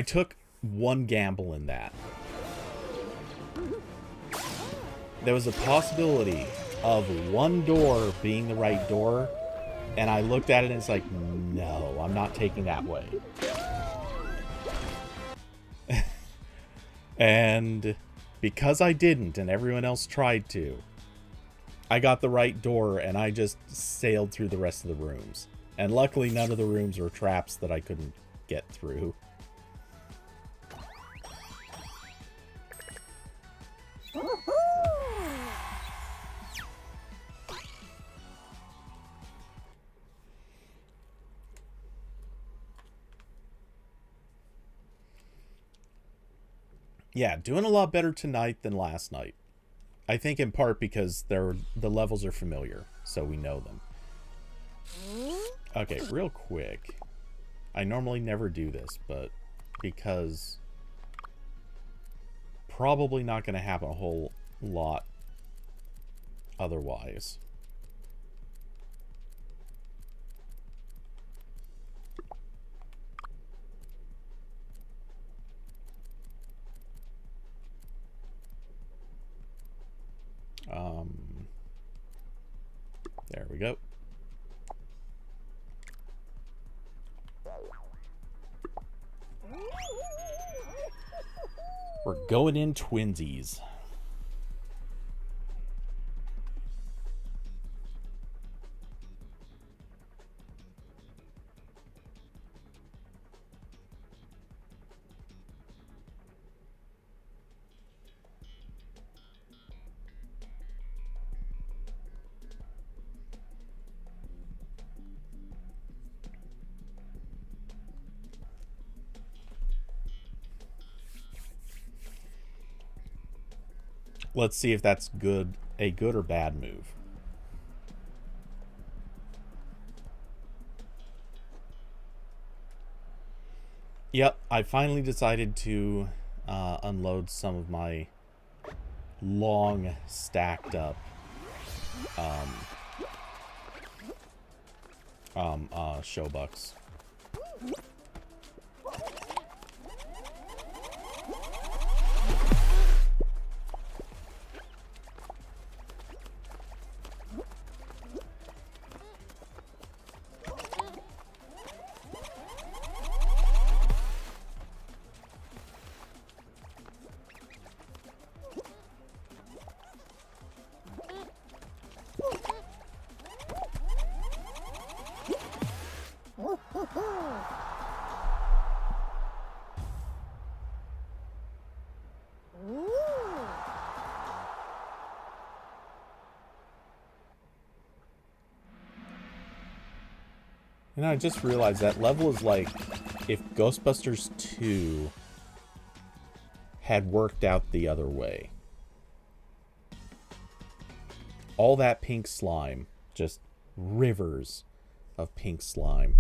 took one gamble in that. There was a possibility of one door being the right door, and I looked at it and it's like, no, I'm not taking that way. And because I didn't and everyone else tried to, I got the right door and I just sailed through the rest of the rooms. And luckily none of the rooms were traps that I couldn't get through. Yeah, doing a lot better tonight than last night. I think in part because the levels are familiar, so we know them. Okay, real quick. I normally never do this, but because probably not going to happen a whole lot otherwise. There we go. We're going in twinsies. Let's see if that's good, a good or bad move. Yep, I finally decided to unload some of my long stacked up show bucks. You know, I just realized that level is like if Ghostbusters 2 had worked out the other way. All that pink slime, just rivers of pink slime.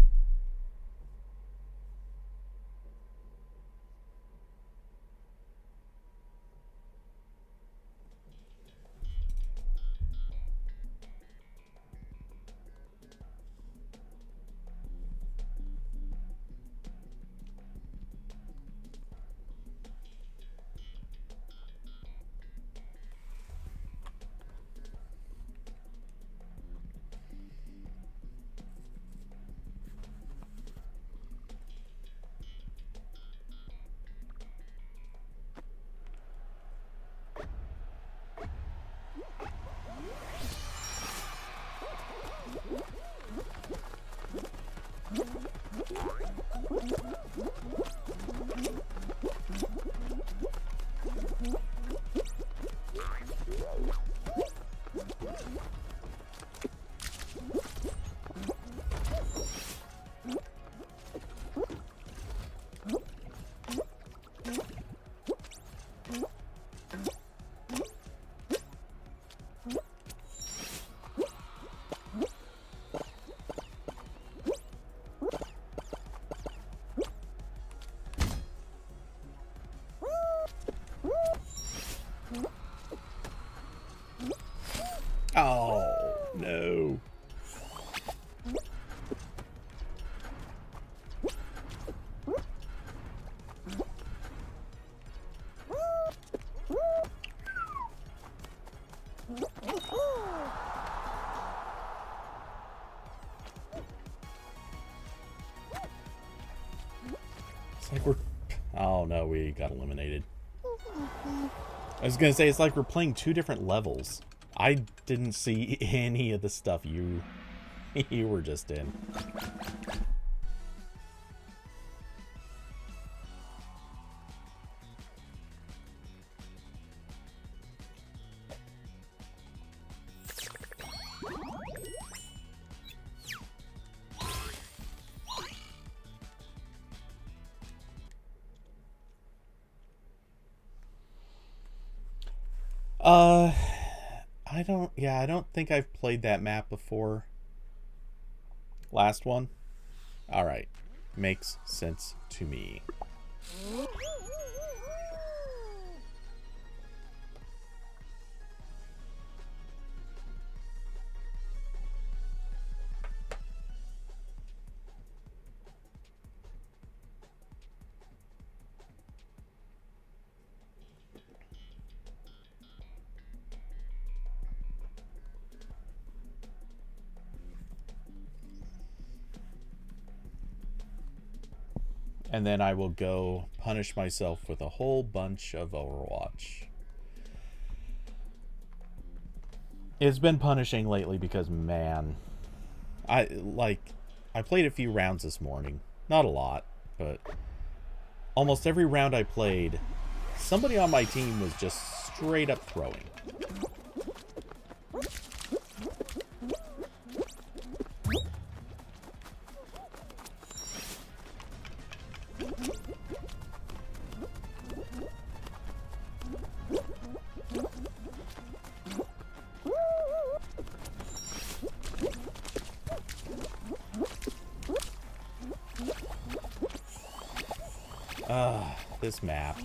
Oh, no. It's like we're... Oh, no, we got eliminated. I was gonna say, it's like we're playing two different levels. I didn't see any of the stuff you were just in. I don't think I've played that map before. Last one? Alright. Makes sense to me. And then I will go punish myself with a whole bunch of Overwatch. It's been punishing lately because, man, I played a few rounds this morning. Not a lot, but almost every round I played, somebody on my team was just straight up throwing. This map.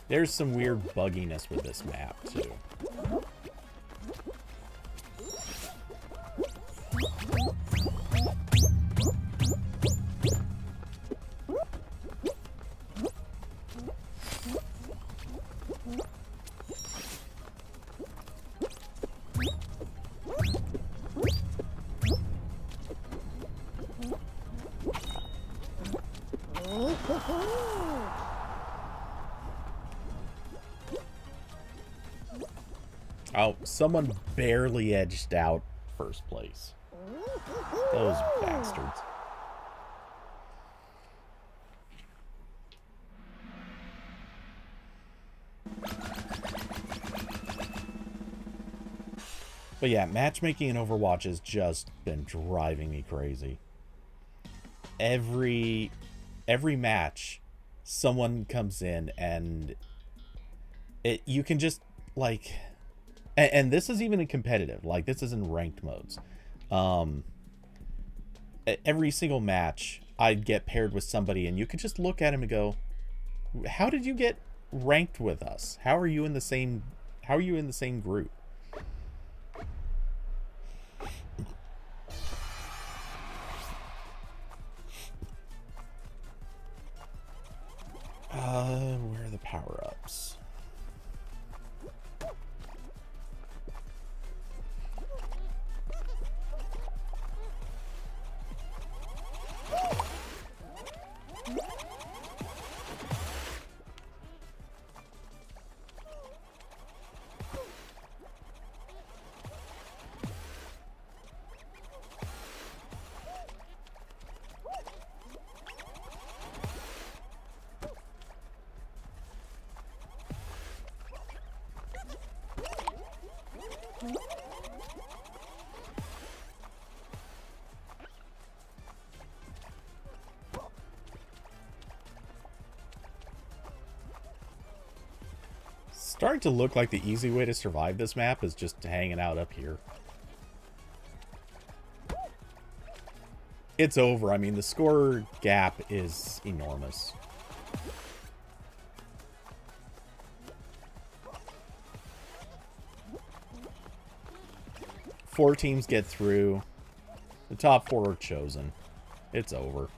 There's some weird bugginess with this map, too. Oh, someone barely edged out first place. Those bastards. But yeah, matchmaking in Overwatch has just been driving me crazy. Every match, someone comes in and you can just, like... And this is even in competitive. Like, this is in ranked modes. Every single match, I'd get paired with somebody, and you could just look at him and go, how did you get ranked with us? How are you in the same group? Where are the power-ups? Starting to look like the easy way to survive this map is just hanging out up here. It's over. I mean, the score gap is enormous. Four teams get through. The top four are chosen. It's over.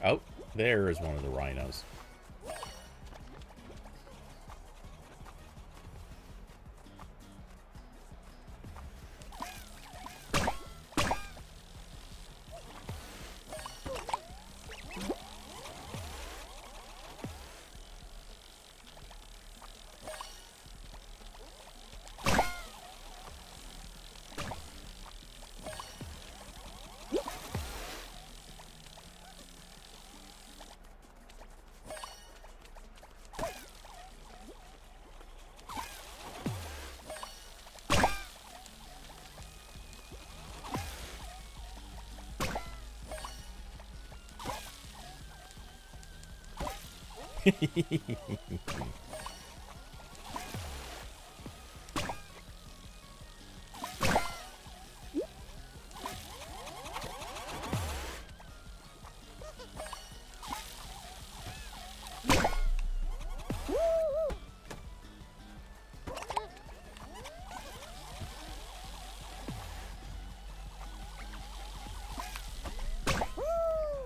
Oh, there is one of the rhinos.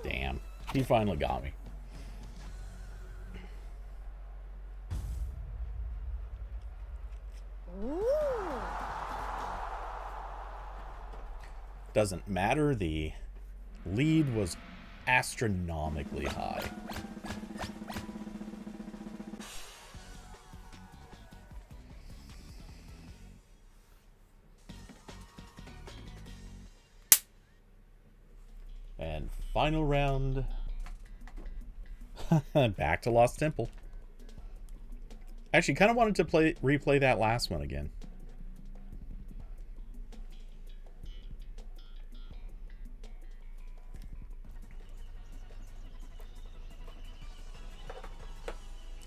Damn, he finally got me. Doesn't matter, the lead was astronomically high. And final round. Back to Lost Temple. Actually, kind of wanted to replay that last one again.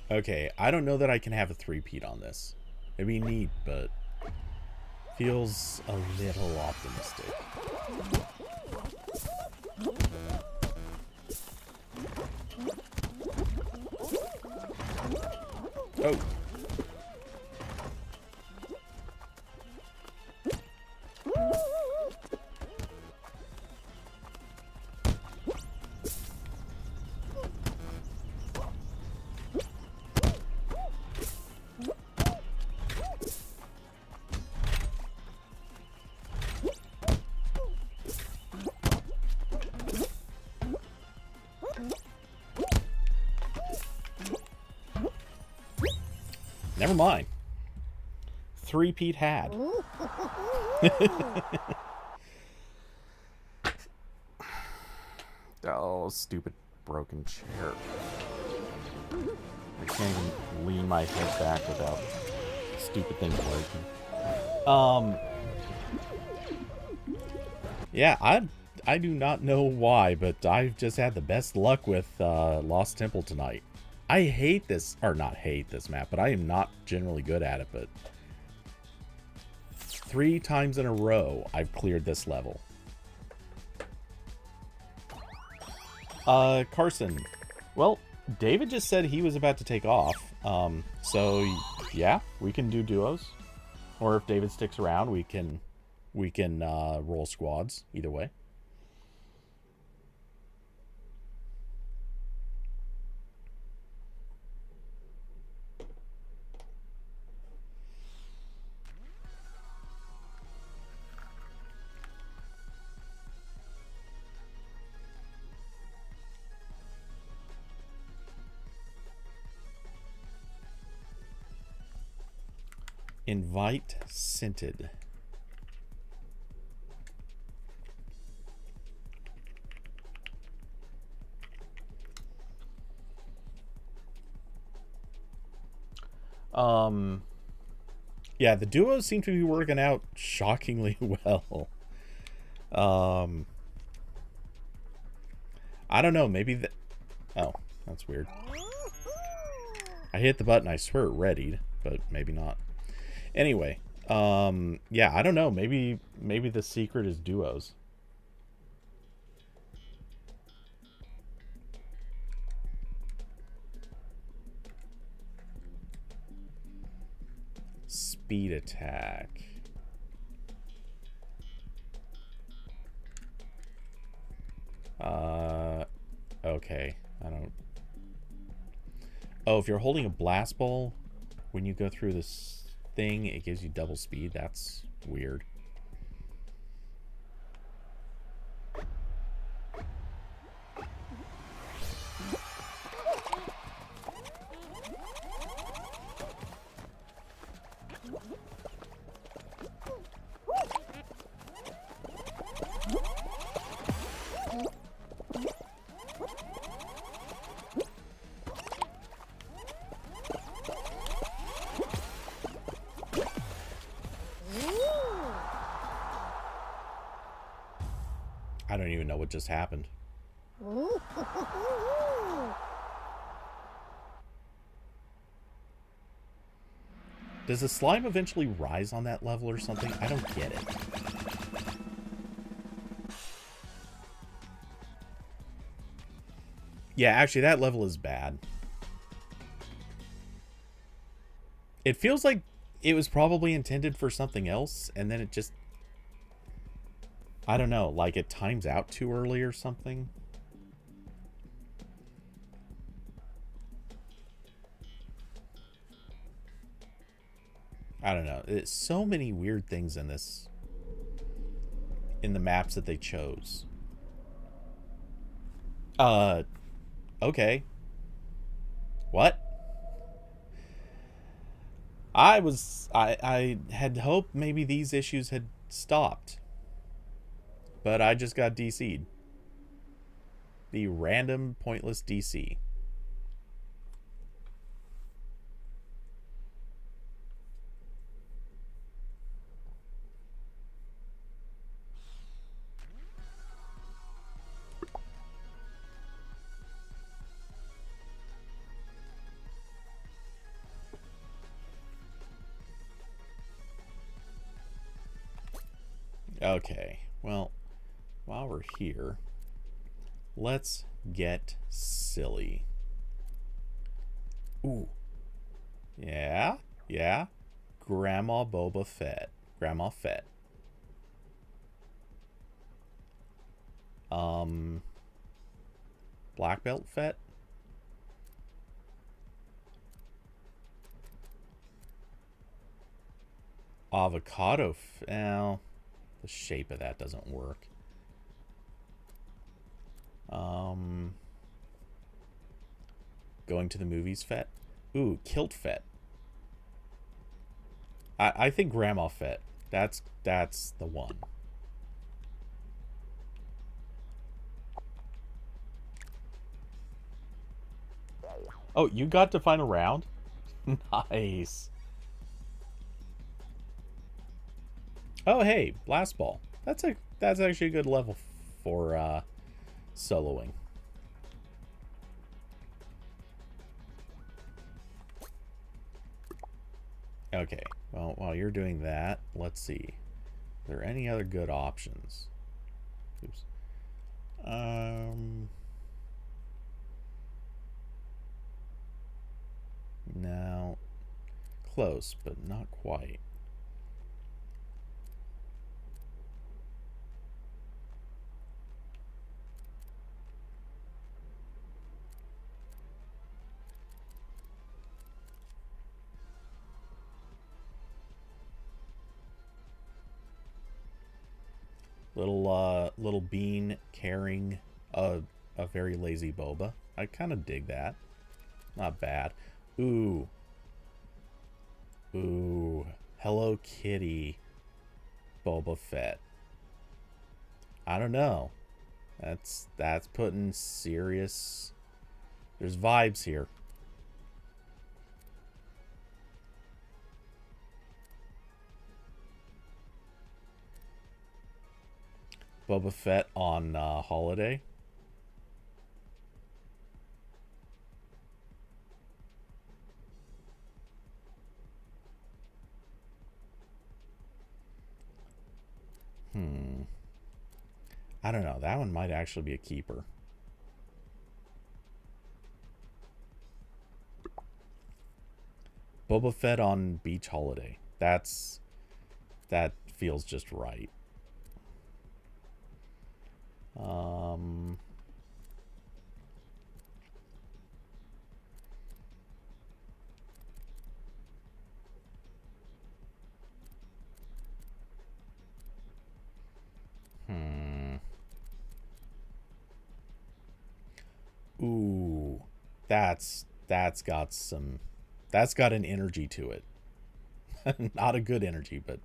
Okay, I don't know that I can have a three-peat on this. It'd be neat, but feels a little optimistic. Oh. Never mind. Three-peat had. Oh, stupid broken chair. I can't even lean my head back without stupid thing breaking. Yeah, I do not know why, but I've just had the best luck with Lost Temple tonight. I hate this, or not hate this map, but I am not generally good at it, but 3 times in a row I've cleared this level. Carson. Well, David just said he was about to take off. So yeah, we can do duos. Or if David sticks around, we can roll squads. Either way. Invite scented. Yeah, the duos seem to be working out shockingly well. I don't know, maybe the... Oh, that's weird. I hit the button, I swear it readied, but maybe not. Anyway, yeah, I don't know, maybe the secret is duos. Speed attack. Okay. I don't... Oh, if you're holding a blast ball, when you go through this thing, it gives you double speed. That's weird. I don't even know what just happened. Does the slime eventually rise on that level or something? I don't get it. Yeah, actually, that level is bad. It feels like it was probably intended for something else, and then it just... I don't know, like it times out too early or something. I don't know. It's so many weird things in this, in the maps that they chose. Okay. What? I had hoped maybe these issues had stopped. But I just got DC'd. The random pointless DC. Okay, well, while we're here, let's get silly. Ooh. Yeah, yeah. Grandma Boba Fett. Grandma Fett. Black Belt Fett? Avocado Well, the shape of that doesn't work. Going to the movies Fett? Ooh, Kilt Fett. I think Grandma Fett. That's the one. Oh, you got to final round? Nice. Oh, hey, Blast Ball. That's actually a good level for soloing. Okay, well, while you're doing that, let's see. Are there any other good options? Oops. No. Close, but not quite. Little bean carrying a very lazy boba. I kind of dig that. Not bad. Ooh. Ooh. Hello Kitty Boba Fett. I don't know. That's putting serious... There's vibes here. Boba Fett on holiday. I don't know. That one might actually be a keeper. Boba Fett on beach holiday. That feels just right. Ooh, that's got an energy to it. Not a good energy, but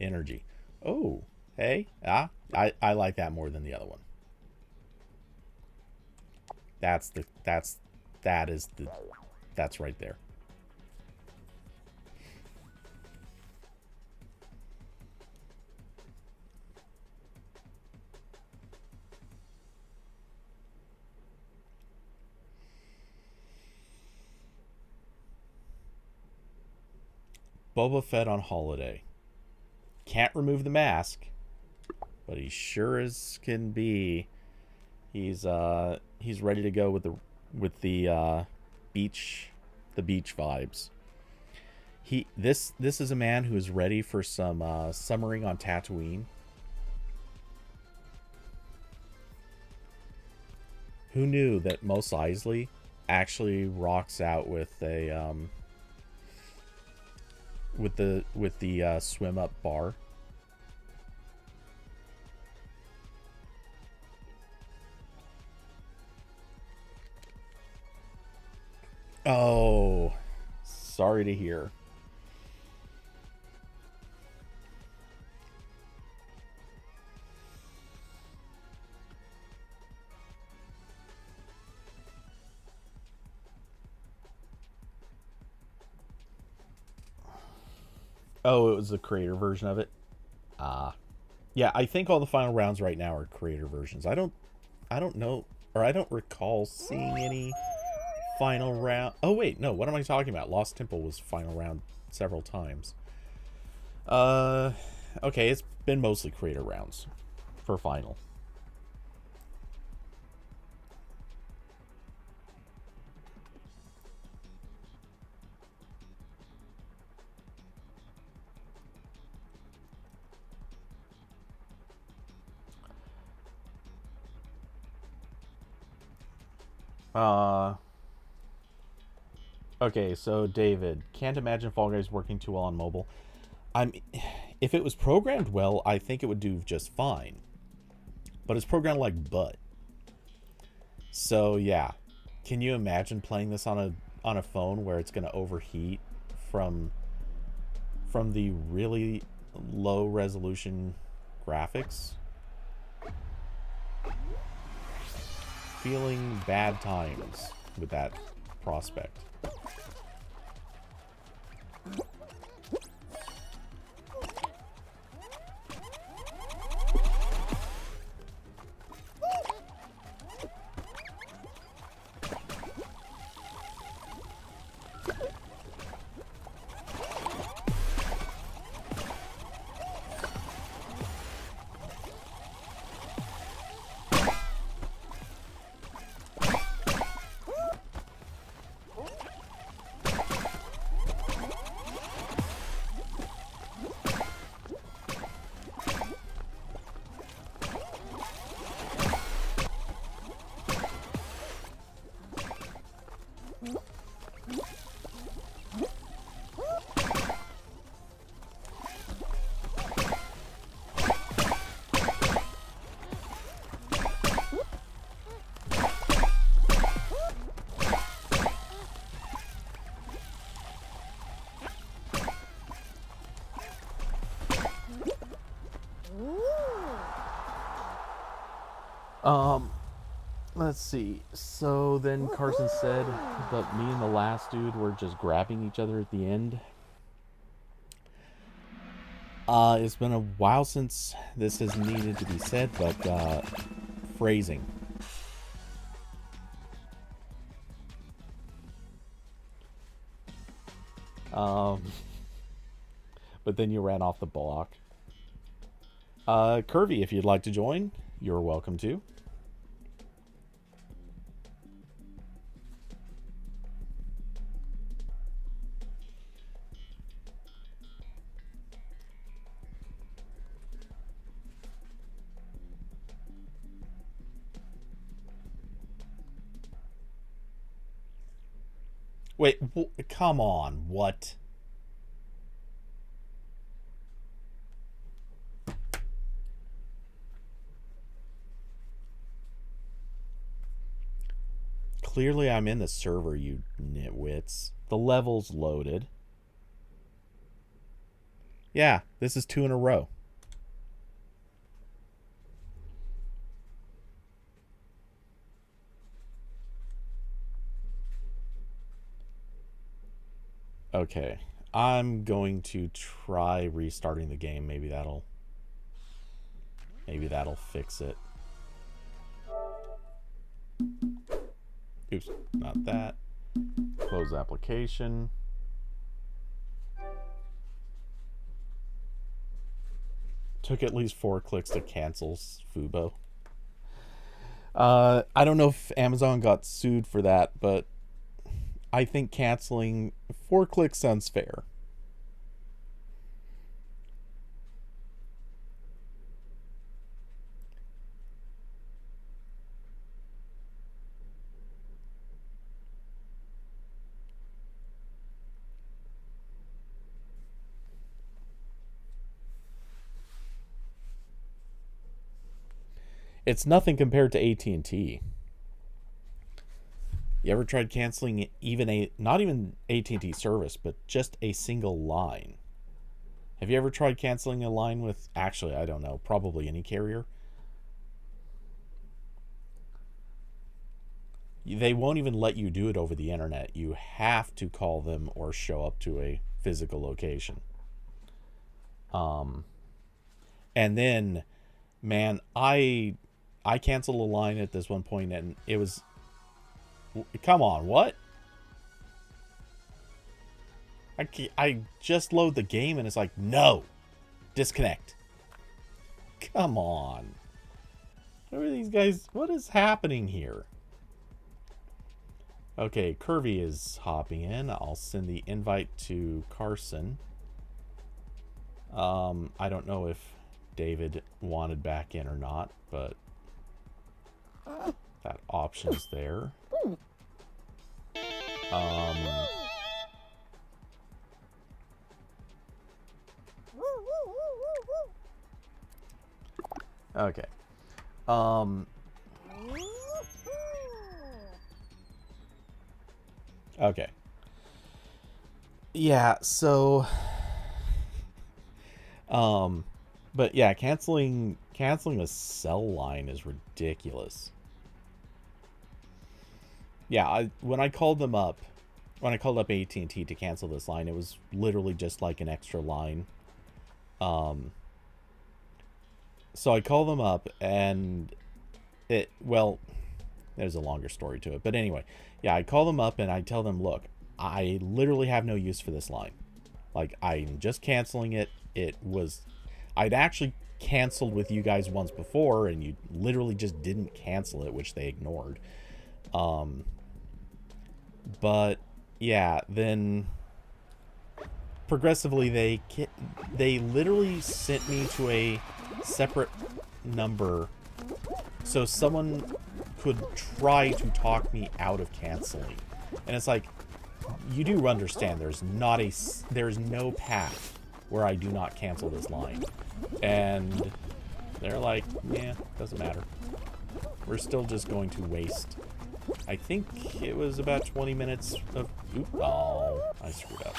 energy. Oh, hey, I like that more than the other one. That's right there. Boba Fett on holiday. Can't remove the mask, but he sure as can be. He's ready to go with the beach vibes. This is a man who is ready for some summering on Tatooine. Who knew that Mos Eisley actually rocks out with a with the swim up bar? Oh, sorry to hear. Oh, it was the creator version of it. Yeah, I think all the final rounds right now are creator versions. I don't know, or I don't recall seeing any final round. Oh wait, no, what am I talking about? Lost Temple was final round several times. Okay, it's been mostly creator rounds for final. Okay, so David, can't imagine Fall Guys working too well on mobile. I'm, if it was programmed well, I think it would do just fine. But it's programmed like butt. So yeah, can you imagine playing this on a phone where it's going to overheat from the really low resolution graphics? Feeling bad times with that prospect. Let's see. So then Carson said, but me and the last dude were just grabbing each other at the end. It's been a while since this has needed to be said, but phrasing. But then you ran off the block. Curvy, if you'd like to join, you're welcome to. Wait, come on, what? Clearly I'm in the server, you nitwits. The level's loaded. Yeah, this is 2 in a row. Okay, I'm going to try restarting the game. Maybe that'll fix it. Oops, not that. Close application. Took at least 4 clicks to cancel Fubo. I don't know if Amazon got sued for that, but I think canceling 4 clicks sounds fair. It's nothing compared to AT&T. You ever tried canceling even not even AT&T service, but just a single line? Have you ever tried canceling a line with, actually, I don't know, probably any carrier? They won't even let you do it over the internet. You have to call them or show up to a physical location. And then, man, I canceled a line at this one point, and it was, come on, what? I just load the game and it's like, no. Disconnect. Come on. What are these guys? What is happening here? Okay, Kirby is hopping in. I'll send the invite to Carson. I don't know if David wanted back in or not, but that option's there. Okay. Okay. Yeah, so but yeah, canceling the cell line is ridiculous. Yeah, when I called them up, when I called up AT&T to cancel this line, it was literally just like an extra line. So I call them up and well, there's a longer story to it. But anyway, yeah, I call them up and I tell them, look, I literally have no use for this line. Like, I'm just canceling it. I'd actually canceled with you guys once before and you literally just didn't cancel it, which they ignored. But yeah, then progressively they literally sent me to a separate number so someone could try to talk me out of canceling. And it's like, you do understand there's no path where I do not cancel this line. And they're like, yeah, doesn't matter. We're still just going to waste, I think it was about 20 minutes of, oh, I screwed up.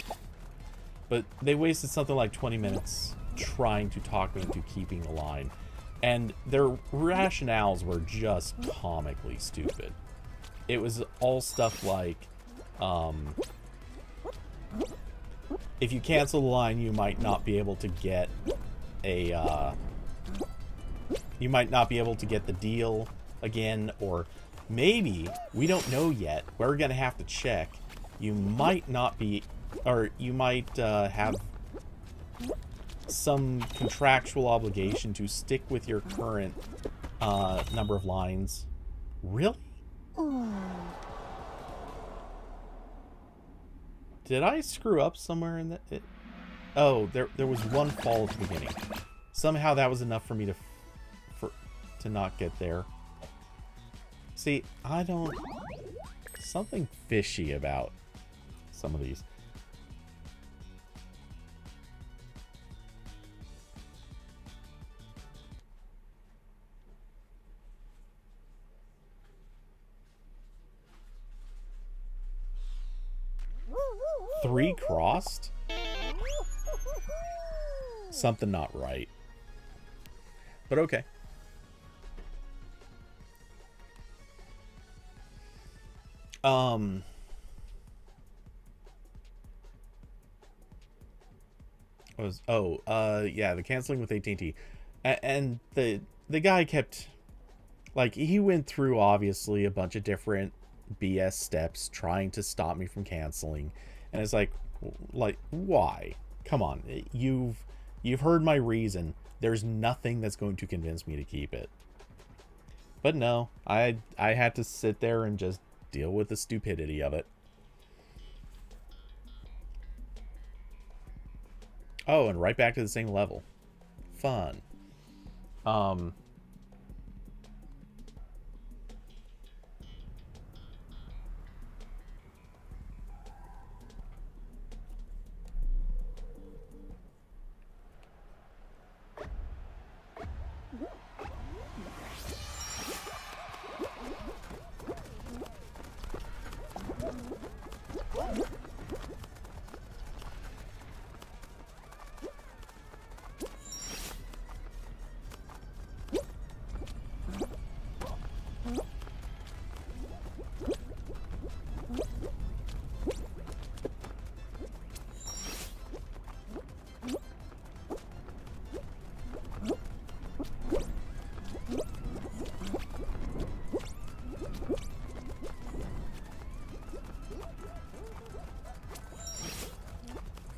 But they wasted something like 20 minutes trying to talk me into keeping the line. And their rationales were just comically stupid. It was all stuff like, if you cancel the line, you might not be able to get the deal again, or maybe, we don't know yet, we're gonna have to check, you might not be, or you might have some contractual obligation to stick with your current number of lines. Really? Did I screw up somewhere in that? Oh, there was one fall at the beginning. Somehow that was enough for me to not get there. See, I don't... Something fishy about some of these. Three crossed? Something not right. But okay. Yeah, the canceling with AT&T. And the guy kept, like, he went through obviously a bunch of different BS steps trying to stop me from canceling. And it's like, why? Come on, you've heard my reason. There's nothing that's going to convince me to keep it. But no, I had to sit there and just deal with the stupidity of it. Oh, and right back to the same level. Fun.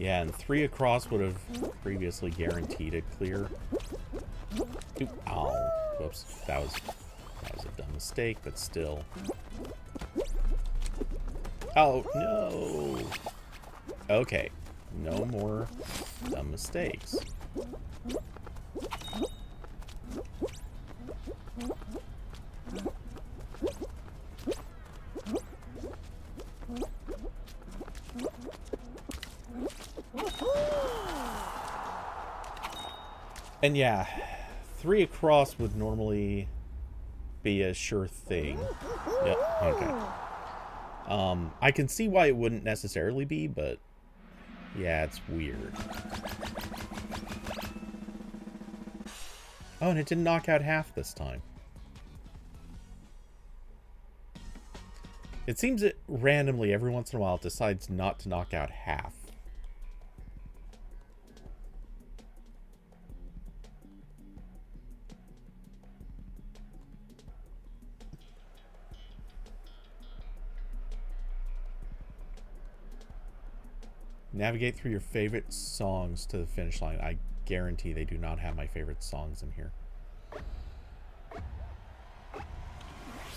Yeah, and 3 across would have previously guaranteed a clear. Oop, ow. Whoops. That was a dumb mistake, but still. Oh, no. Okay. No more dumb mistakes. And yeah, 3 across would normally be a sure thing. Yep, okay. I can see why it wouldn't necessarily be, but yeah, it's weird. Oh, and it didn't knock out half this time. It seems that randomly, every once in a while, it decides not to knock out half. Navigate through your favorite songs to the finish line. I guarantee they do not have my favorite songs in here.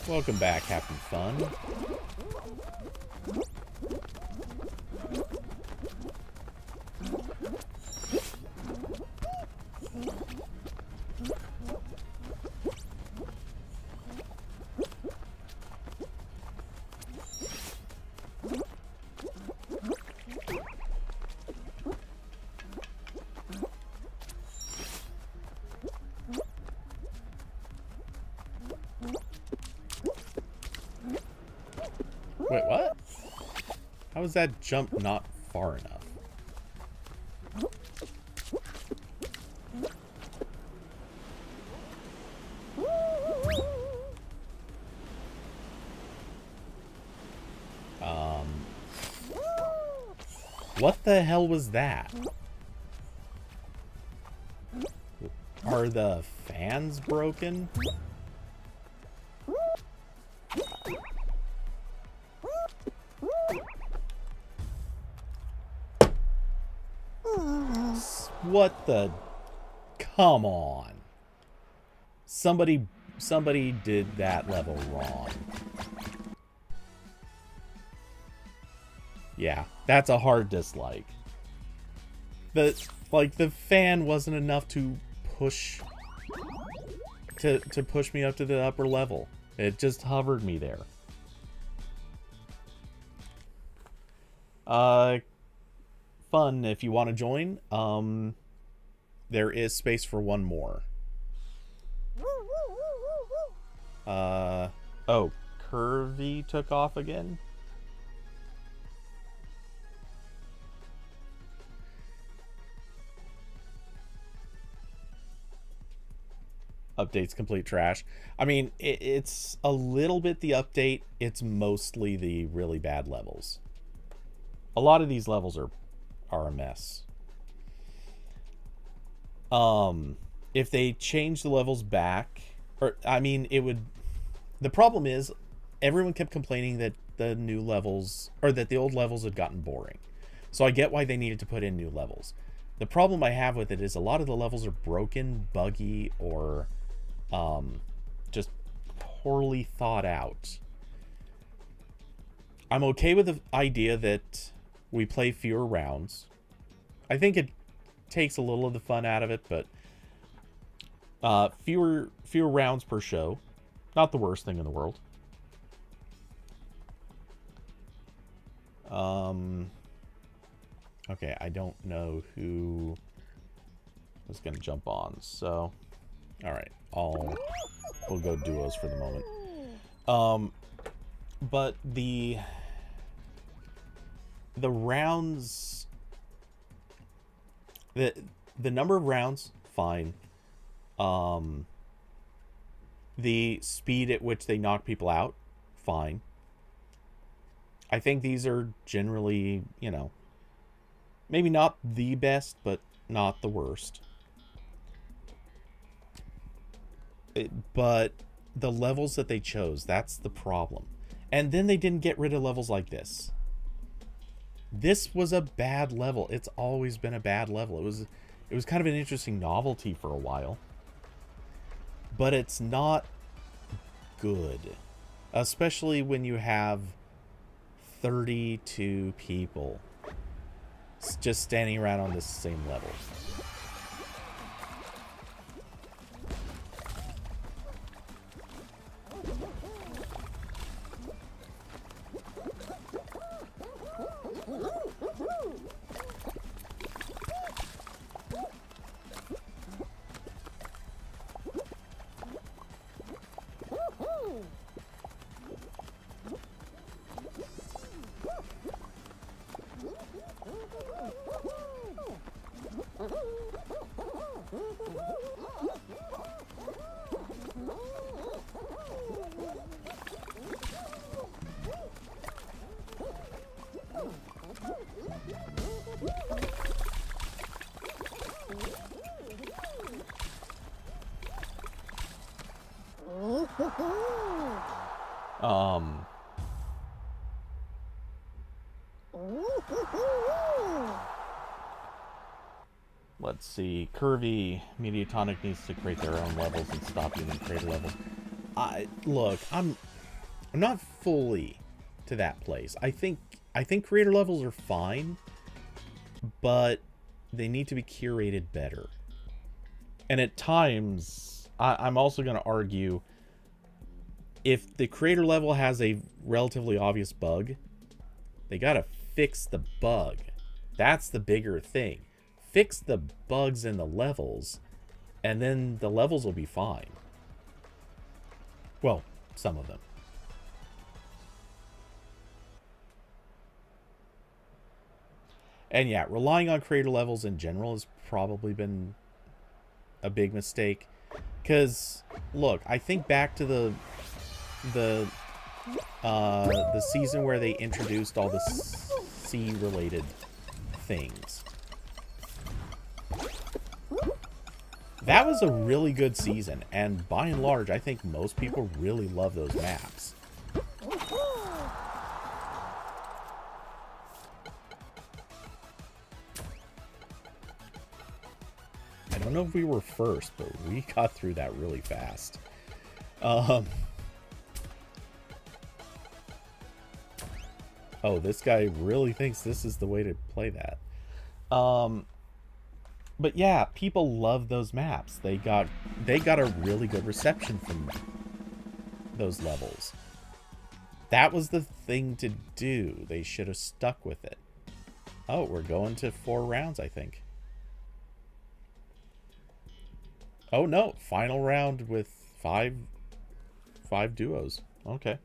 Welcome back, Captain Fun. Wait, what? How is that jump not far enough? What the hell was that? Are the fans broken? What the... Come on. Somebody did that level wrong. Yeah, that's a hard dislike. The fan wasn't enough to push to push me up to the upper level. It just hovered me there. Fun if you want to join. There is space for one more. Oh, Curvy took off again? Update's complete trash. I mean, it's a little bit the update. It's mostly the really bad levels. A lot of these levels are a mess. If they change the levels back, or I mean, it would. The problem is, everyone kept complaining that the new levels, or that the old levels had gotten boring. So I get why they needed to put in new levels. The problem I have with it is a lot of the levels are broken, buggy, or just poorly thought out. I'm okay with the idea that we play fewer rounds. I think it takes a little of the fun out of it, but fewer rounds per show. Not the worst thing in the world. Okay, I don't know who was going to jump on, so... Alright, we'll go duos for the moment. But the rounds... The number of rounds, fine. The speed at which they knock people out, fine. I think these are generally, you know, maybe not the best, but not the worst. But the levels that they chose, that's the problem. And then they didn't get rid of levels like this. This was a bad level. It's always been a bad level. It was kind of an interesting novelty for a while. But it's not good. Especially when you have 32 people just standing around on this same level. Let's see. Curvy Mediatonic needs to create their own levels and stop using creator levels. Look, I'm not fully to that place. I think creator levels are fine, but they need to be curated better. And at times, I'm also going to argue, if the creator level has a relatively obvious bug, they got to fix the bug. That's the bigger thing. Fix the bugs in the levels, and then the levels will be fine. Well, some of them. And yeah, relying on creator levels in general has probably been a big mistake. Because, look, I think back to the season where they introduced all the sea-related things. That was a really good season, and by and large, I think most people really love those maps. I don't know if we were first, but we got through that really fast. Oh, this guy really thinks this is the way to play that. But yeah, people love those maps. They got a really good reception from those levels. That was the thing to do. They should have stuck with it. Oh, we're going to 4 rounds, I think. Oh no, final round with five duos. Okay.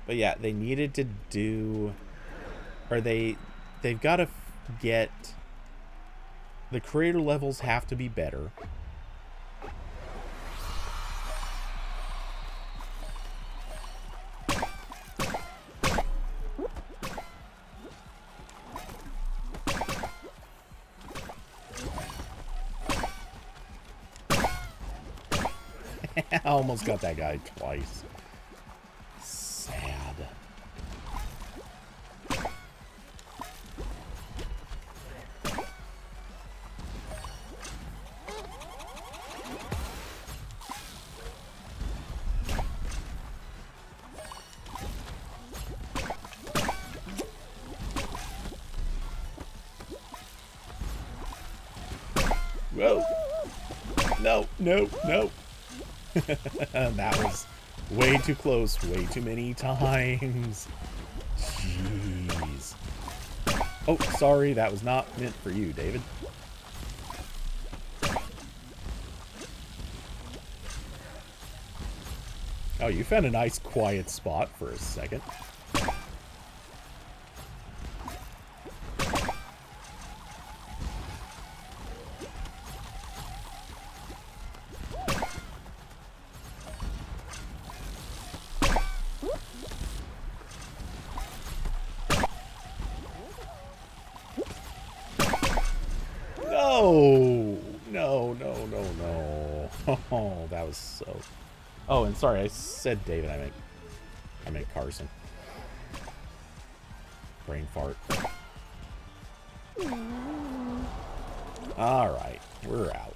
But yeah, they needed to do, or they've got to get, the creator levels have to be better. I almost got that guy twice. Sad. Whoa. No, no, no. That was way too close, way too many times. Jeez. Oh, sorry, that was not meant for you, David. Oh, you found a nice quiet spot for a second. was so... Oh, and sorry, I said David. I meant Carson. Brain fart. Alright, we're out.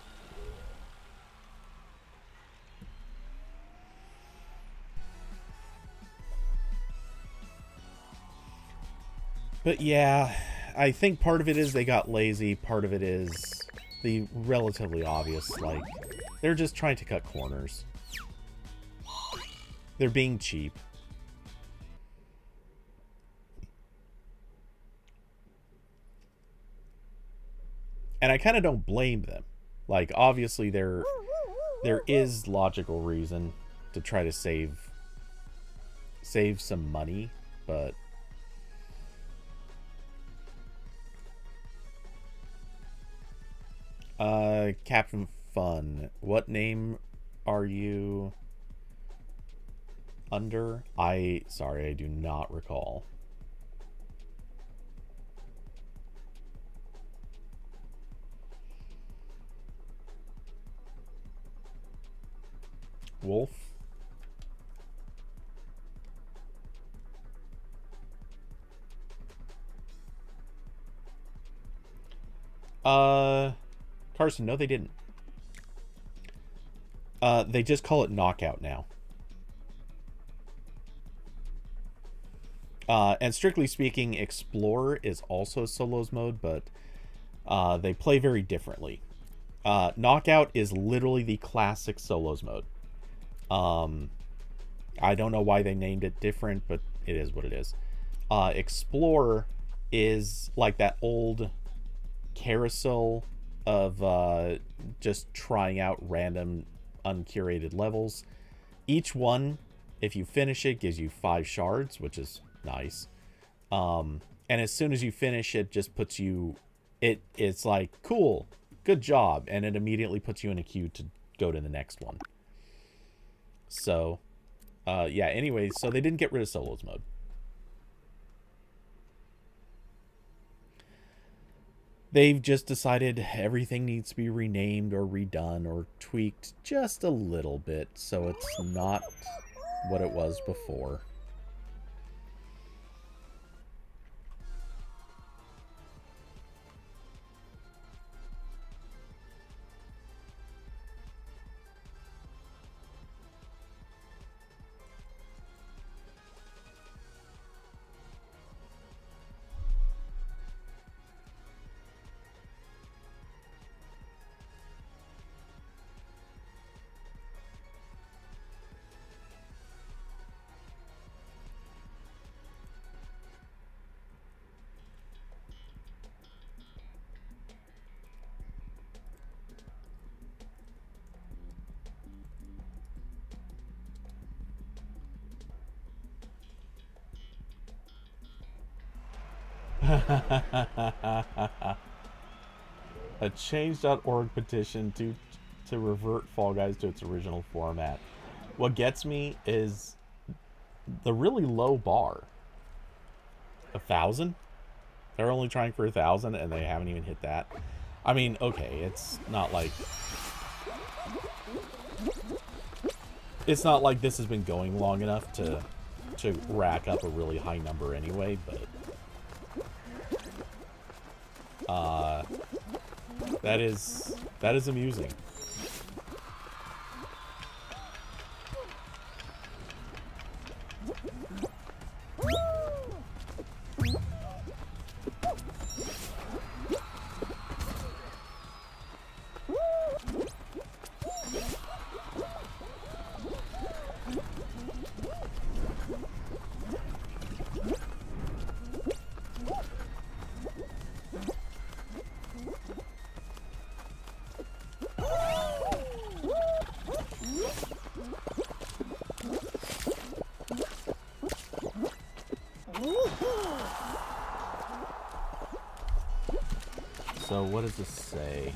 But yeah, I think part of it is they got lazy. Part of it is the relatively obvious, like, they're just trying to cut corners. They're being cheap. And I kind of don't blame them. Like, obviously there is logical reason to try to save some money, but Captain Fun, what name are you under? Sorry, I do not recall. Wolf? Carson, no, they didn't. They just call it Knockout now. And strictly speaking, Explorer is also solos mode, but they play very differently. Knockout is literally the classic solos mode. I don't know why they named it different, but it is what it is. Explorer is like that old carousel of just trying out random uncurated levels. Each one, if you finish it, gives you 5 shards, which is nice. And as soon as you finish it, just puts you... It's like, cool, good job. And it immediately puts you in a queue to go to the next one. So, yeah, anyway, so they didn't get rid of solos mode. They've just decided everything needs to be renamed or redone or tweaked just a little bit so it's not what it was before. A change.org petition to revert Fall Guys to its original format. What gets me is the really low bar. 1,000? They're only trying for 1,000 and they haven't even hit that. I mean, okay, it's not like this has been going long enough to rack up a really high number anyway, but that is amusing. So what does this say?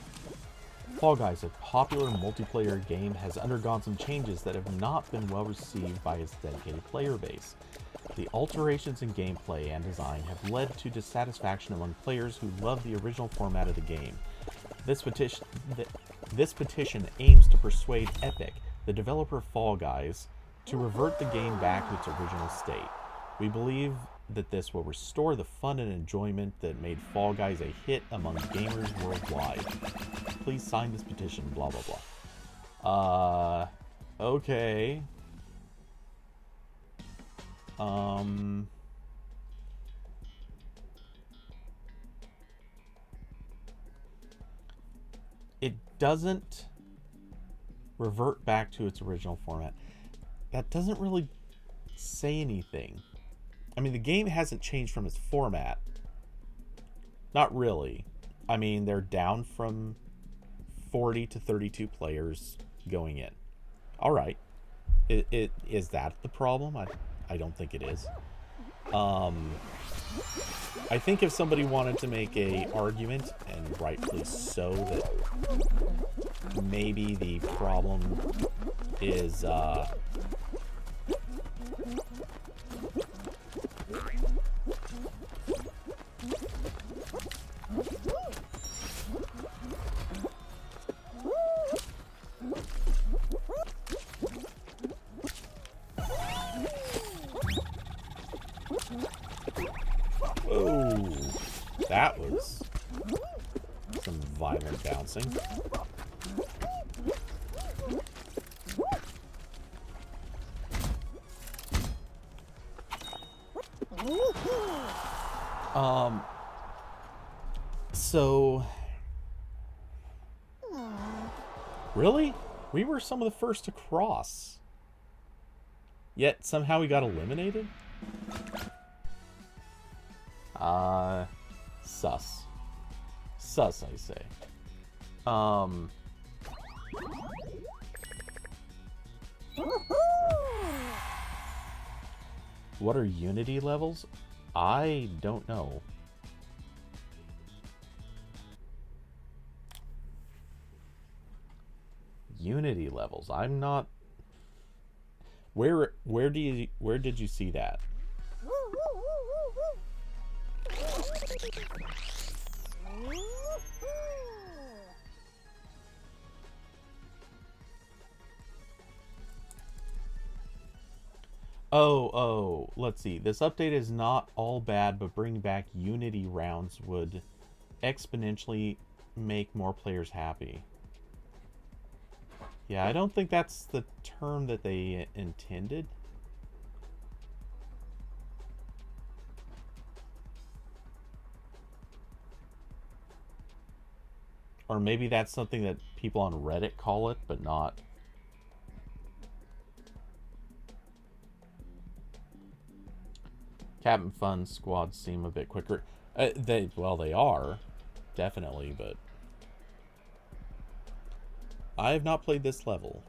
Fall Guys, a popular multiplayer game, has undergone some changes that have not been well received by its dedicated player base. The alterations in gameplay and design have led to dissatisfaction among players who love the original format of the game. This petition aims to persuade Epic, the developer Fall Guys, to revert the game back to its original state. We believe that this will restore the fun and enjoyment that made Fall Guys a hit among gamers worldwide. Please sign this petition, blah blah blah. Okay. It doesn't revert back to its original format. That doesn't really say anything. I mean, the game hasn't changed from its format. Not really. I mean, they're down from 40 to 32 players going in. All right. Is that the problem? I don't think it is. I think if somebody wanted to make a argument, and rightfully so, that maybe the problem is oh, that was some violent bouncing. So really? We were some of the first to cross. Yet somehow we got eliminated? Sus. Sus, I say. What are Unity levels? I don't know. Unity levels. I'm not. Where did you see that? Oh, let's see. This update is not all bad, but bringing back Unity rounds would exponentially make more players happy. Yeah, I don't think that's the term that they intended. Or maybe that's something that people on Reddit call it, but not. Captain Fun squads seem a bit quicker. They are, definitely, but I have not played this level.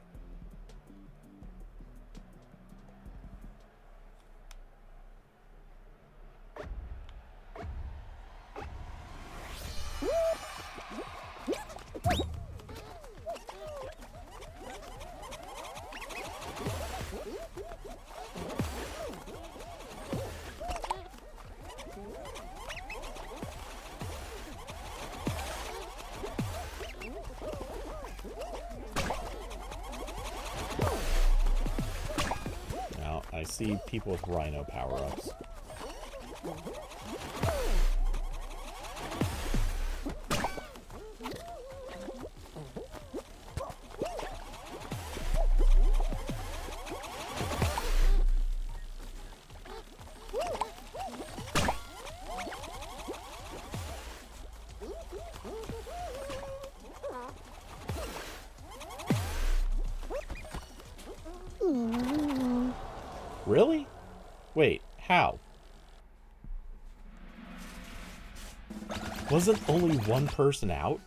I see people with rhino power-ups. Really? Wait, how? Wasn't only one person out?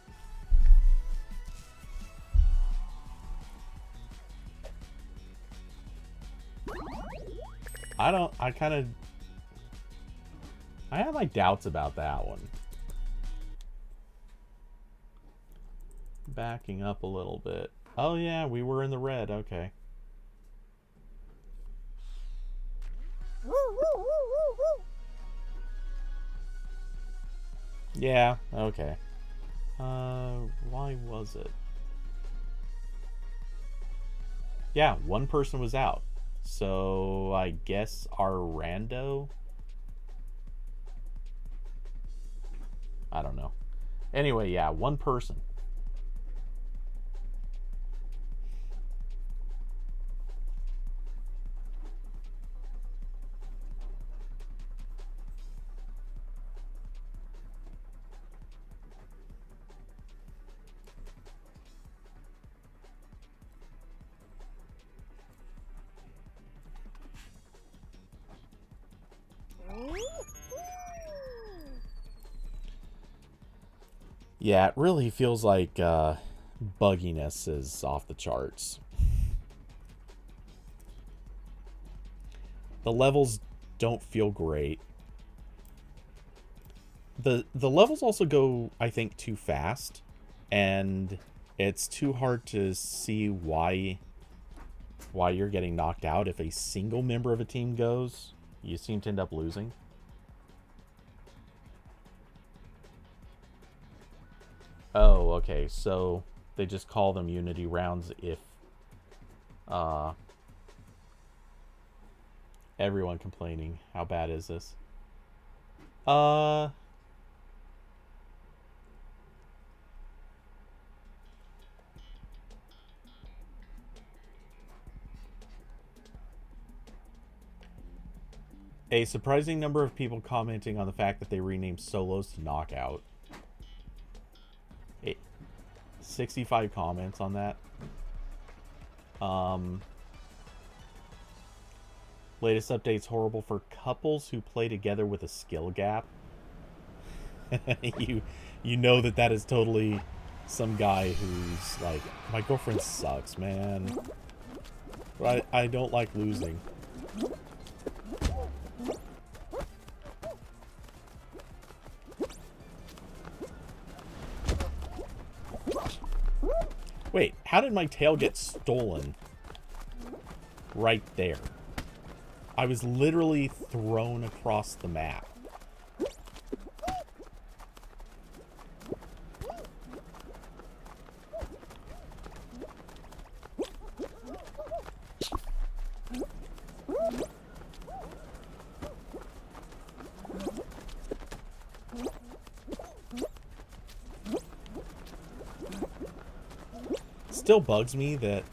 I have my doubts about that one. Backing up a little bit. Oh yeah, we were in the red, okay. Yeah, okay. Why was it? Yeah, one person was out. So I guess our rando. I don't know. Anyway, yeah, one person. Yeah, it really feels like bugginess is off the charts. The levels don't feel great. The levels also go, I think, too fast, and it's too hard to see why you're getting knocked out. If a single member of a team goes, you seem to end up losing. Oh, okay. So they just call them unity rounds if uh, everyone complaining. How bad is this? Uh, a surprising number of people commenting on the fact that they renamed solos to knockout. 65 comments on that. Latest update's horrible for couples who play together with a skill gap. you know that is totally some guy who's like, my girlfriend sucks, man. But I don't like losing. Wait, how did my tail get stolen right there? I was literally thrown across the map. Still bugs me that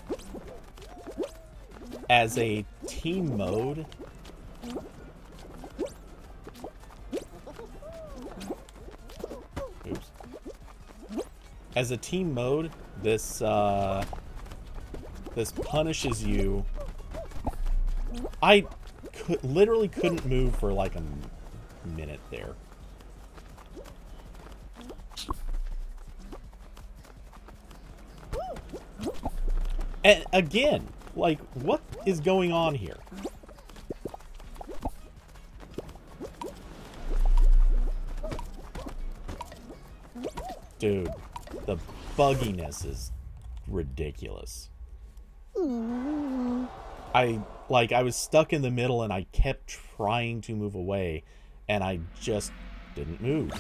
as a team mode, oops, as a team mode, this punishes you. I literally couldn't move for like a minute there. And again, like, what is going on here? Dude, the bugginess is ridiculous. I was stuck in the middle and I kept trying to move away and I just didn't move.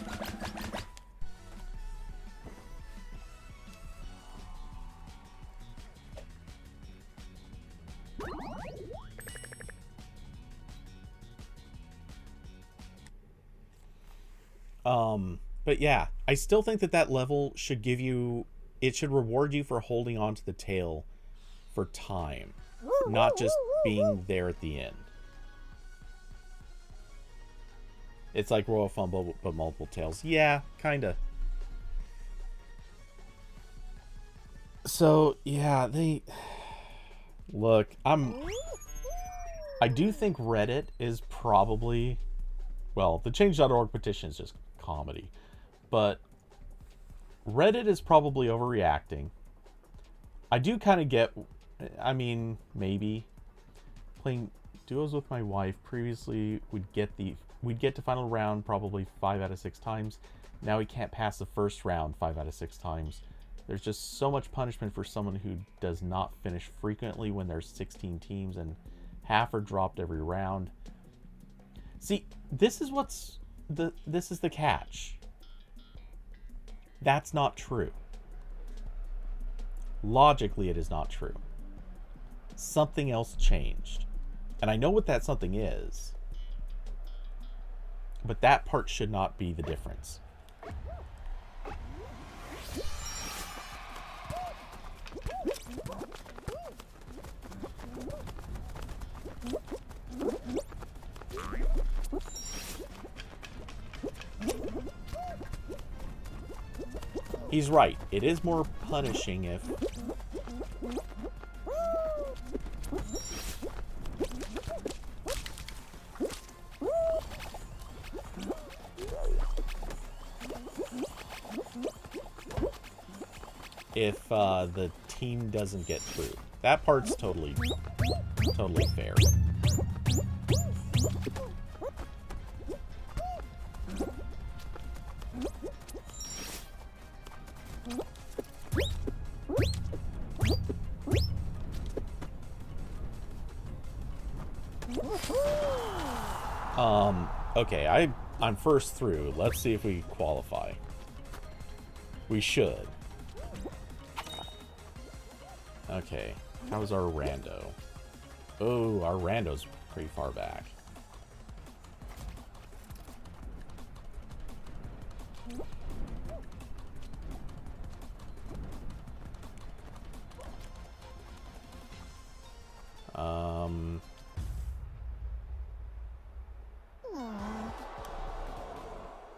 But yeah, I still think that level should give you, it should reward you for holding on to the tail for time, not just being there at the end. It's like Royal Fumble, but multiple tails. Yeah, kinda. So, yeah, look, I do think Reddit is probably, well, the Change.org petition is just comedy. But Reddit is probably overreacting. I do kind of get, I mean, maybe playing duos with my wife previously we'd get to final round probably 5 out of 6 times. Now we can't pass the first round 5 out of 6 times. There's just so much punishment for someone who does not finish frequently when there's 16 teams and half are dropped every round. See, this is the catch. That's not true. Logically, it is not true. something else changed. And I know what that something is. But that part should not be the difference. He's right. It is more punishing if the team doesn't get through. That part's totally fair. Okay, I'm first through. Let's see if we qualify. We should. Okay, how's our rando? Oh, our rando's pretty far back.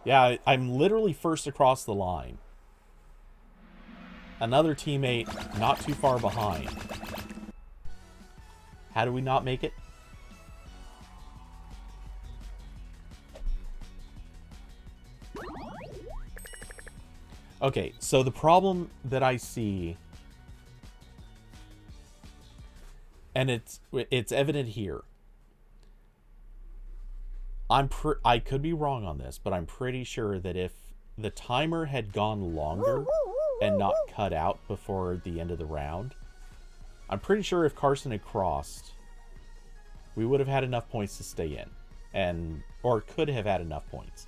Yeah, I'm literally first across the line. Another teammate not too far behind. How do we not make it? Okay, so the problem that I see, and it's evident here. I could be wrong on this, but I'm pretty sure that if the timer had gone longer and not cut out before the end of the round, I'm pretty sure if Carson had crossed, we would have had enough points to stay in, or could have had enough points.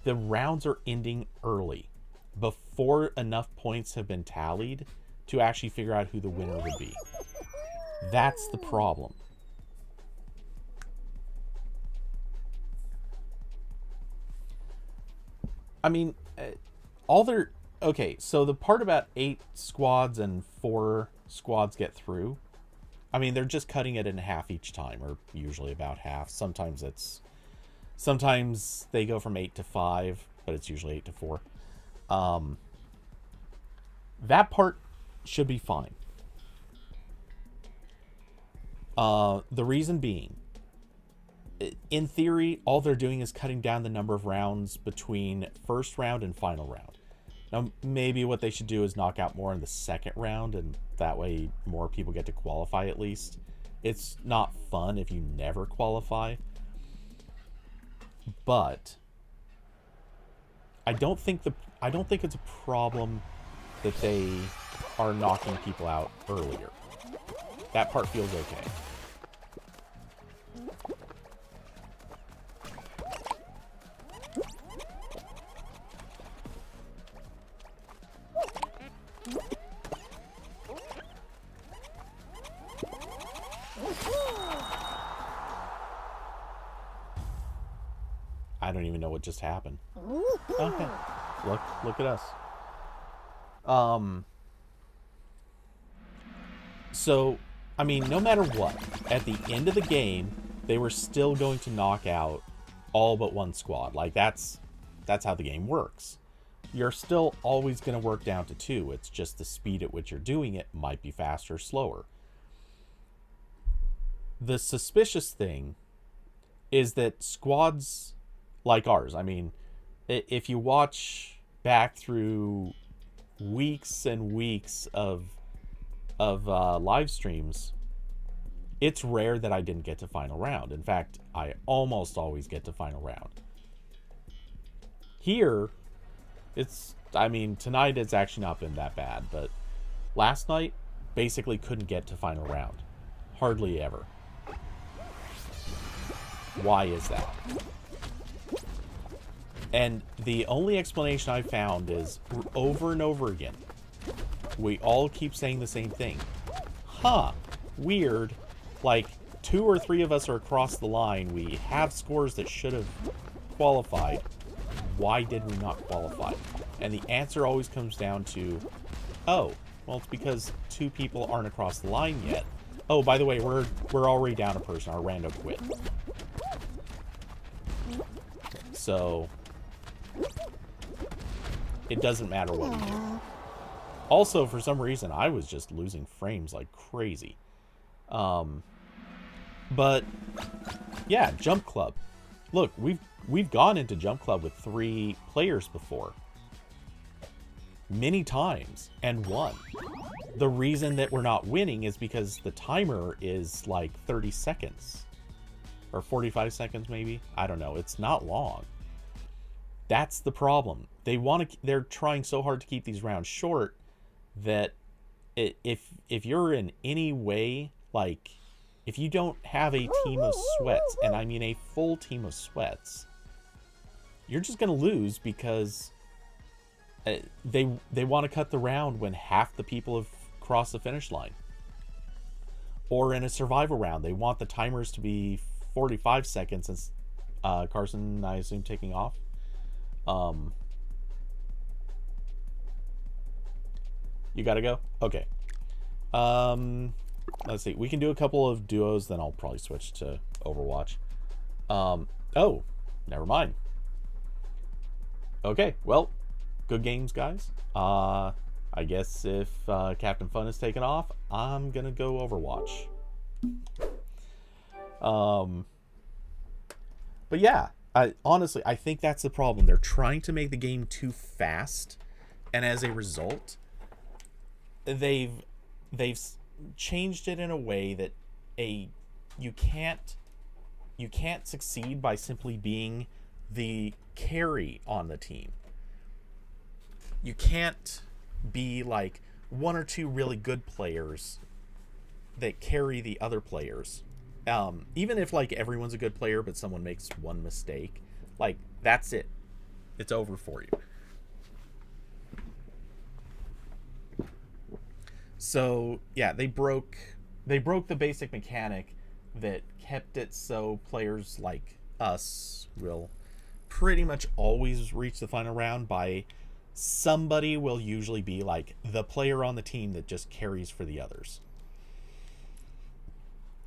The rounds are ending early, before enough points have been tallied to actually figure out who the winner would be. That's the problem. I mean, okay, so the part about 8 squads and 4 squads get through, I mean, they're just cutting it in half each time, or usually about half. Sometimes they go from 8 to 5, but it's usually 8 to 4. That part should be fine. The reason being, in theory, all they're doing is cutting down the number of rounds between first round and final round. Now, maybe what they should do is knock out more in the second round, and that way more people get to qualify at least. It's not fun if you never qualify. But I don't think it's a problem that they are knocking people out earlier. That part feels okay. I don't even know what just happened. Okay. Look at us. So, I mean, no matter what, at the end of the game, they were still going to knock out all but one squad. Like, that's how the game works. You're still always going to work down to 2. It's just the speed at which you're doing it might be faster or slower. The suspicious thing is that squads like ours, I mean, if you watch back through weeks and weeks of live streams, it's rare that I didn't get to final round. In fact, I almost always get to final round. Here, I mean, tonight it's actually not been that bad, but last night, basically couldn't get to final round. Hardly ever. Why is that? And the only explanation I've found is over and over again, we all keep saying the same thing. Huh, weird. Like, 2 or 3 of us are across the line. We have scores that should have qualified. Why did we not qualify? And the answer always comes down to, oh, well, it's because 2 people aren't across the line yet. Oh, by the way, we're already down a person. Our rando quit. So it doesn't matter what we do. Also, for some reason, I was just losing frames like crazy. But yeah, Jump Club. Look, we've gone into Jump Club with 3 players before. Many times, and won. The reason that we're not winning is because the timer is like 30 seconds. Or 45 seconds maybe? I don't know. It's not long. That's the problem. They're trying so hard to keep these rounds short that if you're in any way, like, if you don't have a team of sweats, and I mean a full team of sweats, you're just going to lose because they want to cut the round when half the people have crossed the finish line. Or in a survival round, they want the timers to be 45 seconds since Carson, I assume, taking off. You gotta go? Okay. Let's see. We can do a couple of duos, then I'll probably switch to Overwatch. Oh, never mind. Okay, well, good games, guys. I guess if Captain Fun is taken off, I'm gonna go Overwatch. But yeah, honestly, I think that's the problem. They're trying to make the game too fast, and as a result, they've changed it in a way that you can't succeed by simply being the carry on the team. You can't be like 1 or 2 really good players that carry the other players. Even if like everyone's a good player but someone makes one mistake, like that's it. It's over for you. So yeah, they broke the basic mechanic that kept it so players like us will pretty much always reach the final round by somebody will usually be like the player on the team that just carries for the others.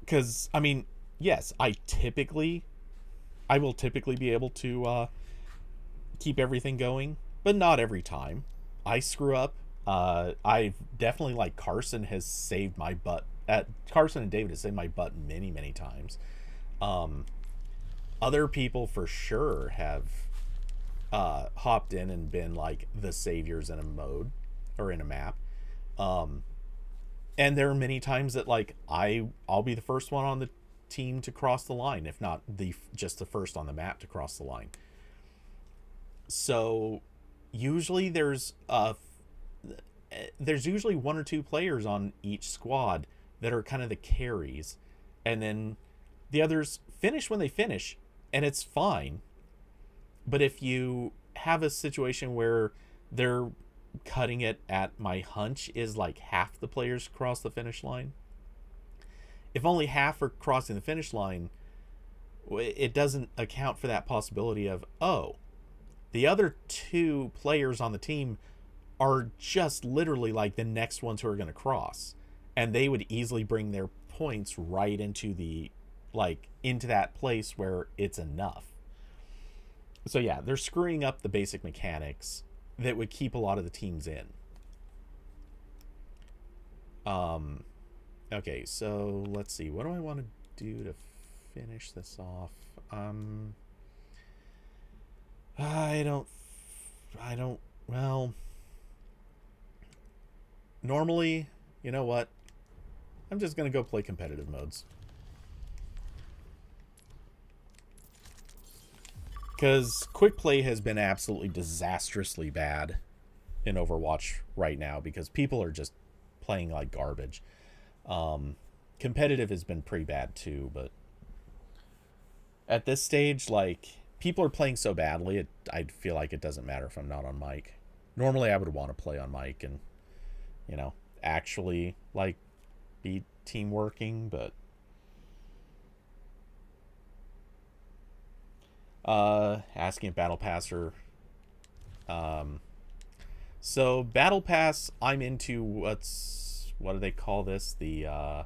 Because, I mean, yes, I will typically be able to keep everything going, but not every time. I screw up. I've definitely, like, Carson has saved my butt. Carson and David have saved my butt many, many times. Other people for sure have hopped in and been like the saviors in a mode or in a map. And there are many times that like I'll be the first one on the team to cross the line, if not just the first on the map to cross the line. So usually there's usually 1 or 2 players on each squad that are kind of the carries, and then the others finish when they finish, and it's fine. But if you have a situation where they're cutting it at, my hunch is like half the players cross the finish line. If only half are crossing the finish line, it doesn't account for that possibility of, oh, the other 2 players on the team are just literally like the next ones who are going to cross, and they would easily bring their points right into into that place where it's enough. So yeah, they're screwing up the basic mechanics that would keep a lot of the teams in. Okay, so let's see. What do I want to do to finish this off? Well, normally, you know what? I'm just going to go play competitive modes. Because quick play has been absolutely disastrously bad in Overwatch right now because people are just playing like garbage. Competitive has been pretty bad too, but at this stage, like, people are playing so badly, I feel like it doesn't matter if I'm not on mic. Normally I would want to play on mic and, you know, actually, like, be team working, but asking a battle passer. So battle pass, I'm into what do they call this? The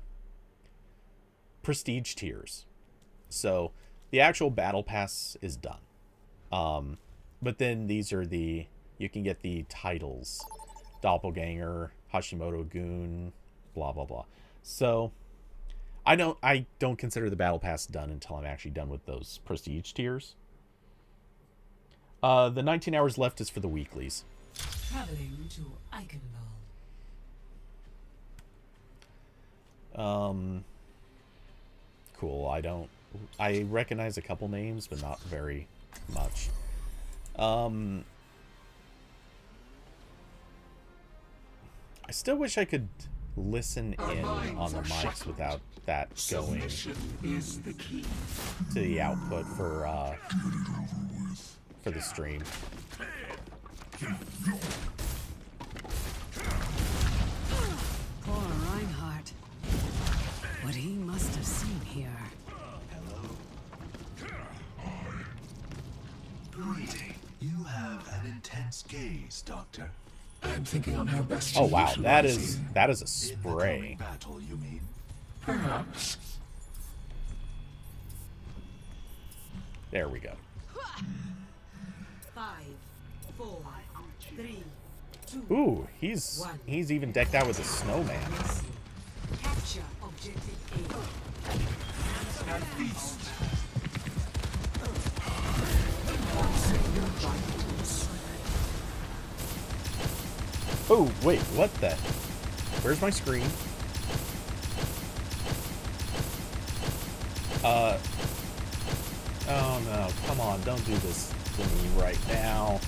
prestige tiers. So the actual battle pass is done. But then these are you can get the titles. Doppelganger, Hashimoto Goon, blah blah blah. So I don't consider the battle pass done until I'm actually done with those prestige tiers. The 19 hours left is for the weeklies. Traveling to Eichenwald. Cool. I recognize a couple names, but not very much. I still wish I could listen in on the mics without that going to the output for the stream. Poor Reinhardt. What he must have seen here. Greeting. You have an intense gaze, Doctor. I'm thinking on how best. Oh wow, that is a spray. Battle, you mean? Perhaps. There we go. 5, 4, 3, 2. Ooh, he's even decked out with a snowman. Capture objective Oh, wait, what the? Where's my screen? Oh no, come on, don't do this to me right now.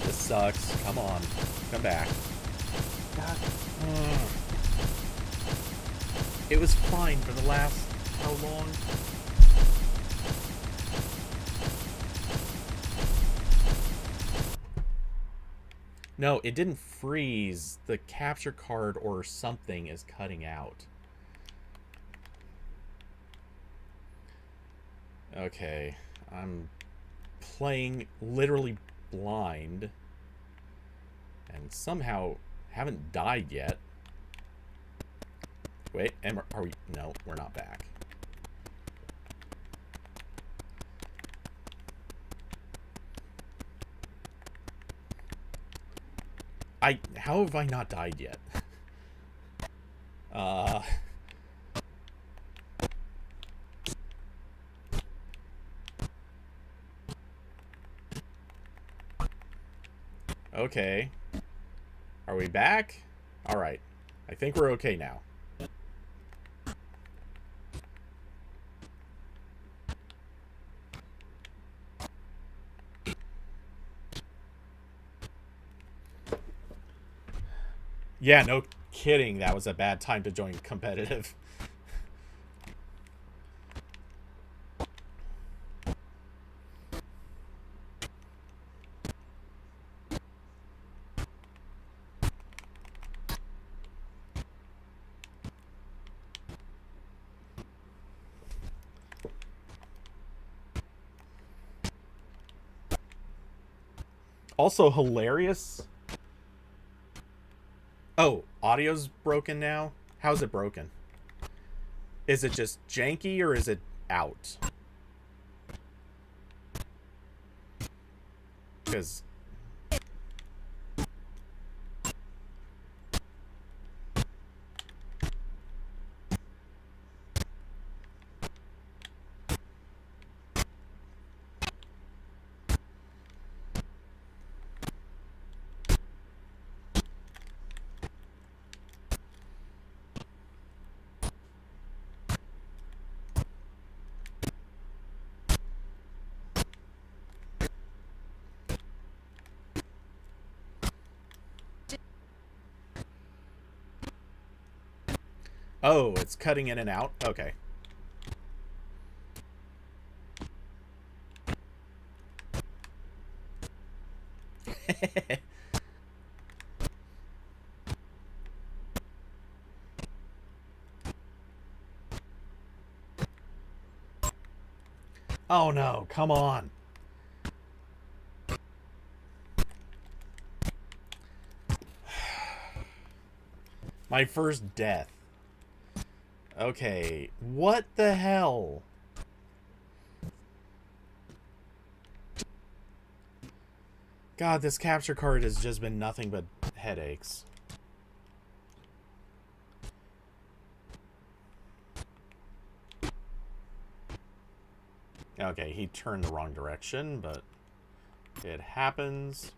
This sucks. Come on, come back. God. It was fine for the last, how long? No, it didn't freeze. The capture card or something is cutting out. Okay, I'm playing literally blind and somehow haven't died yet. Wait, are we? No, we're not back. How have I not died yet? Okay. Are we back? Alright. I think we're okay now. Yeah, no kidding. That was a bad time to join competitive. Also hilarious. Oh, audio's broken now? How's it broken? Is it just janky or is it out? Because... Oh, it's cutting in and out? Okay. Oh no, come on. My first death. Okay, what the hell? God, this capture card has just been nothing but headaches. Okay, he turned the wrong direction, but it happens.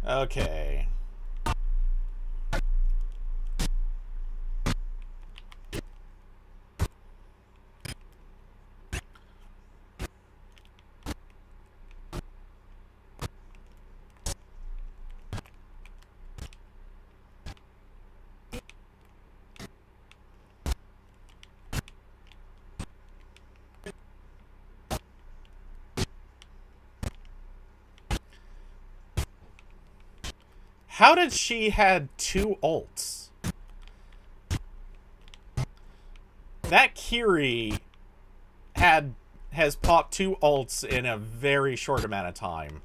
Okay. How did she had 2 ults? That Kiri has popped 2 ults in a very short amount of time.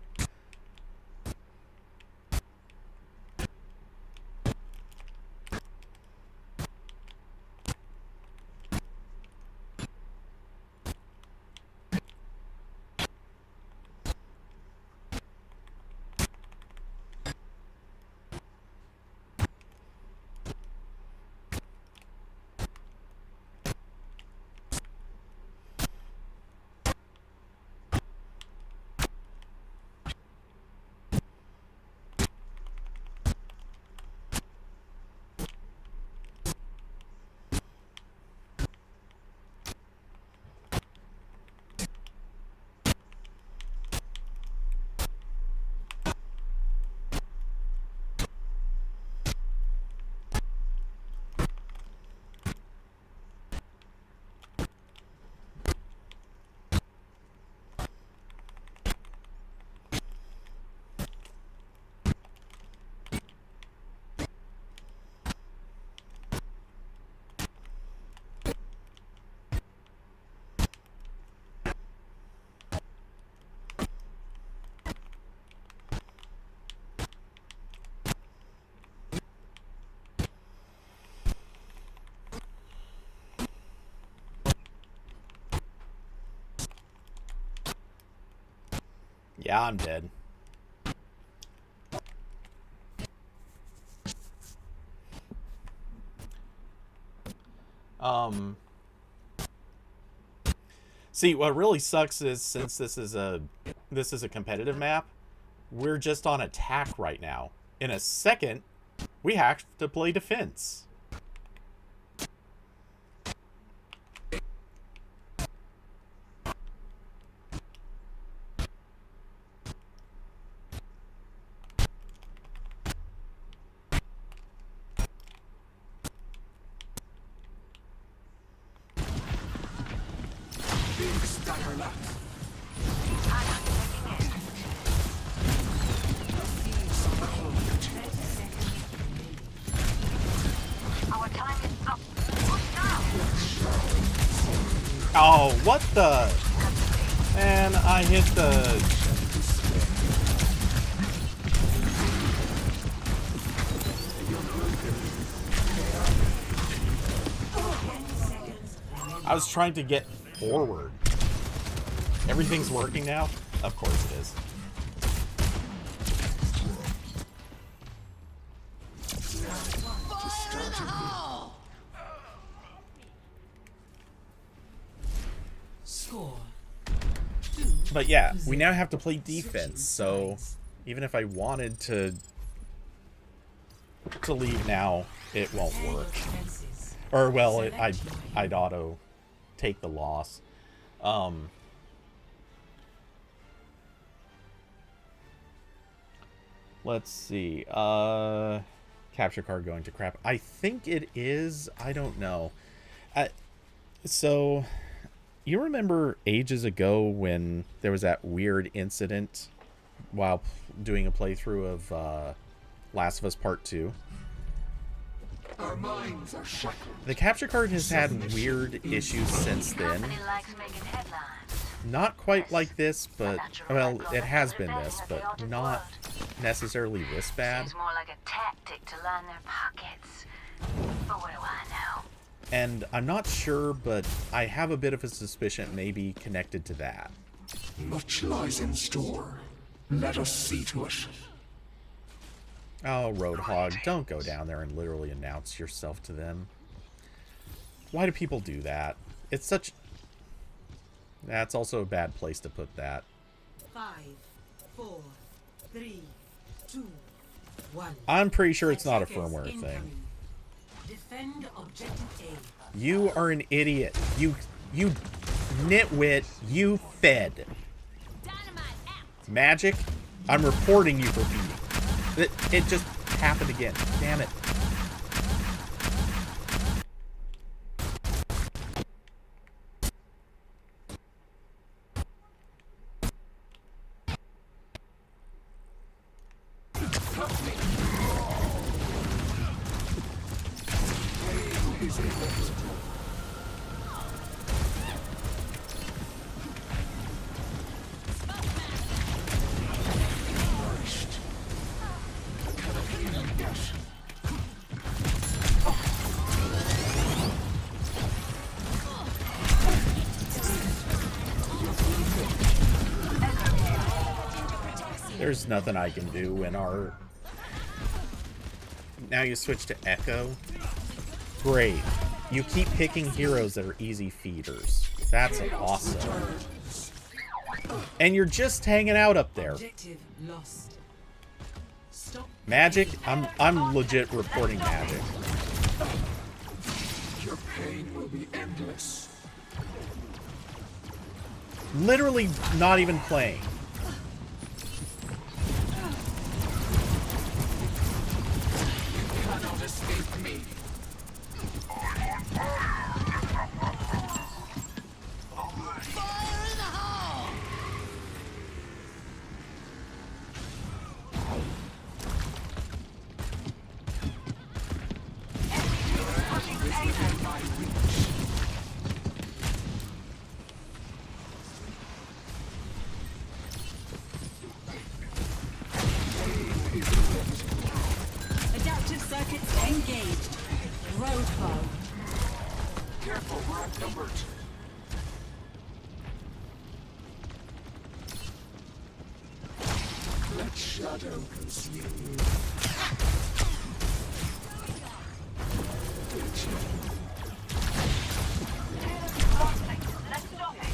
Yeah, I'm dead. See, what really sucks is since this is a competitive map, we're just on attack right now. In a second, we have to play defense. Oh, what the? Man, I hit the... I was trying to get forward. Everything's working now? Of course it is. But yeah, we now have to play defense, so even if I wanted to leave now, it won't work. Or, well, I'd auto take the loss. Let's see. Capture card going to crap. I think it is. I don't know. So, you remember ages ago when there was that weird incident while doing a playthrough of Last of Us Part 2? Our minds are shackled. The capture card has had weird issues since then. Not quite like this, but, well, it has been this, but not necessarily this bad. Seems more like a tactic to line their pockets. But what do I know? And I'm not sure, but I have a bit of a suspicion it may be connected to that. Much lies in store. Let us see to it. Oh, Roadhog, don't go down there and literally announce yourself to them. Why do people do that? It's such... That's also a bad place to put that. 5, 4, 3, 2, 1. I'm pretty sure it's not a Seconds firmware thing. incoming. Defend objective A. You are an idiot. You nitwit. You fed. Magic, I'm reporting you for feeding. It just happened again. Damn it. There's nothing I can do when our... Now you switch to Echo. Great. You keep picking heroes that are easy feeders. That's awesome. And you're just hanging out up there. Objective lost. Stop. Magic? I'm legit reporting Magic. Your pain will be endless. Literally not even playing. Cannot escape me. Adaptive circuits engaged. Roadhog. Careful, we're outnumbered. Let shadow consume you. Let's stop it.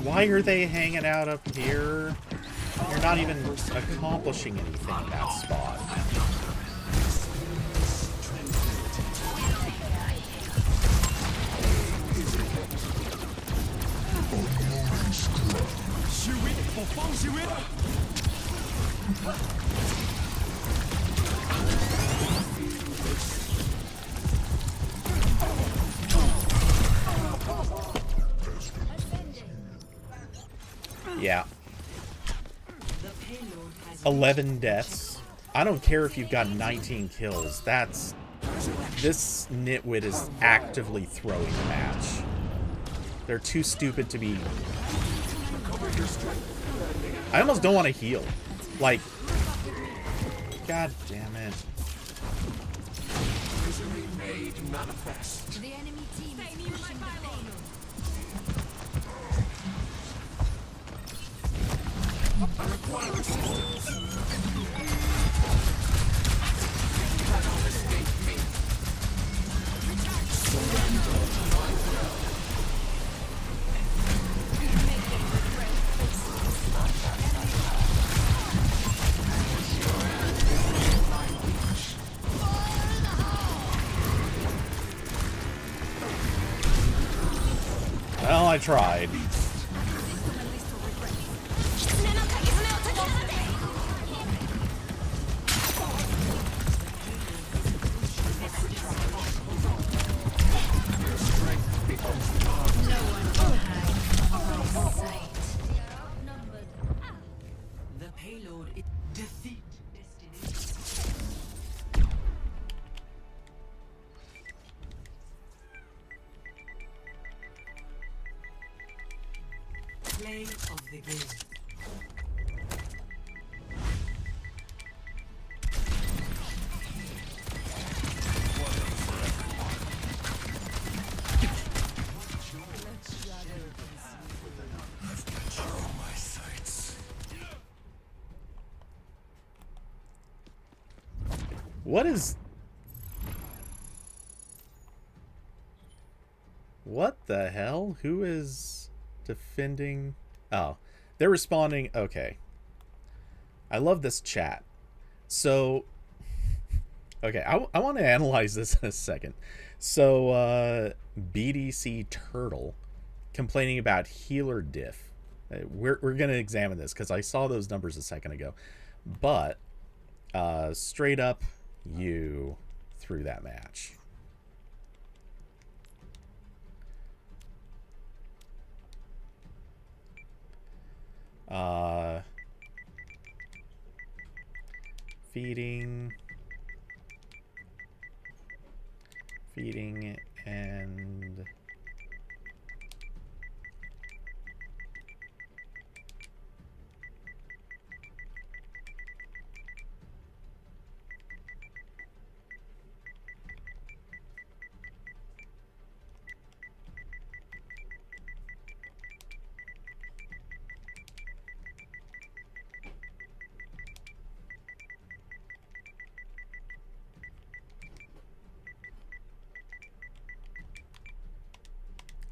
Why are they hanging out up here? You're not even accomplishing anything in that spot. Yeah. The payload has 11 deaths. I don't care if you've got 19 kills. This nitwit is actively throwing the match. They're too stupid to be... I almost don't want to heal. Like... God damn it. Misery made manifest. the enemy team is pushing the payload. I require assistance. Cannot escape me. Surrender to my will. I tried. The payload is defeat. Play of the game. What is... What the hell? Who is defending... Oh, they're responding... Okay. I love this chat. So... Okay, I want to analyze this in a second. So, BDC Turtle complaining about healer diff. We're going to examine this because I saw those numbers a second ago. But, straight up... you through that match. Feeding and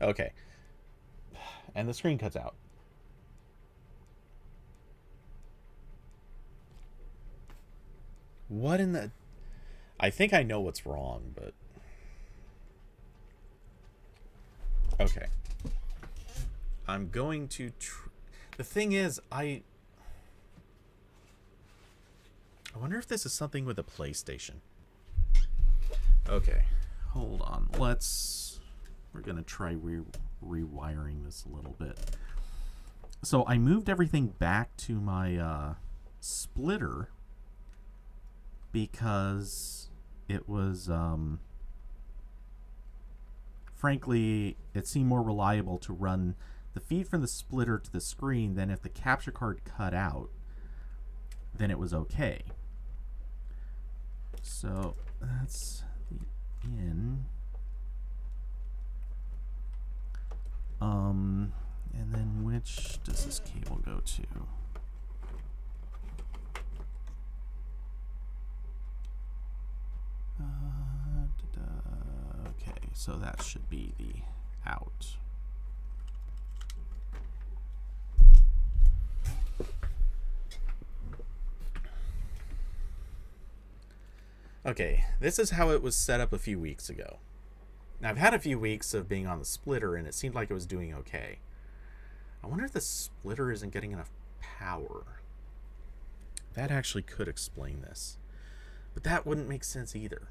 okay. And the screen cuts out. What in the... I think I know what's wrong, but... Okay. I'm going to... The thing is, I wonder if this is something with a PlayStation. Okay. Hold on. We're going to try rewiring this a little bit. So I moved everything back to my splitter because it was, frankly, it seemed more reliable to run the feed from the splitter to the screen than if the capture card cut out, then it was okay. So that's the in. And then which does this cable go to? Okay, so that should be the out. Okay, this is how it was set up a few weeks ago. Now, I've had a few weeks of being on the splitter, and it seemed like it was doing okay. I wonder if the splitter isn't getting enough power. That actually could explain this. But that wouldn't make sense either.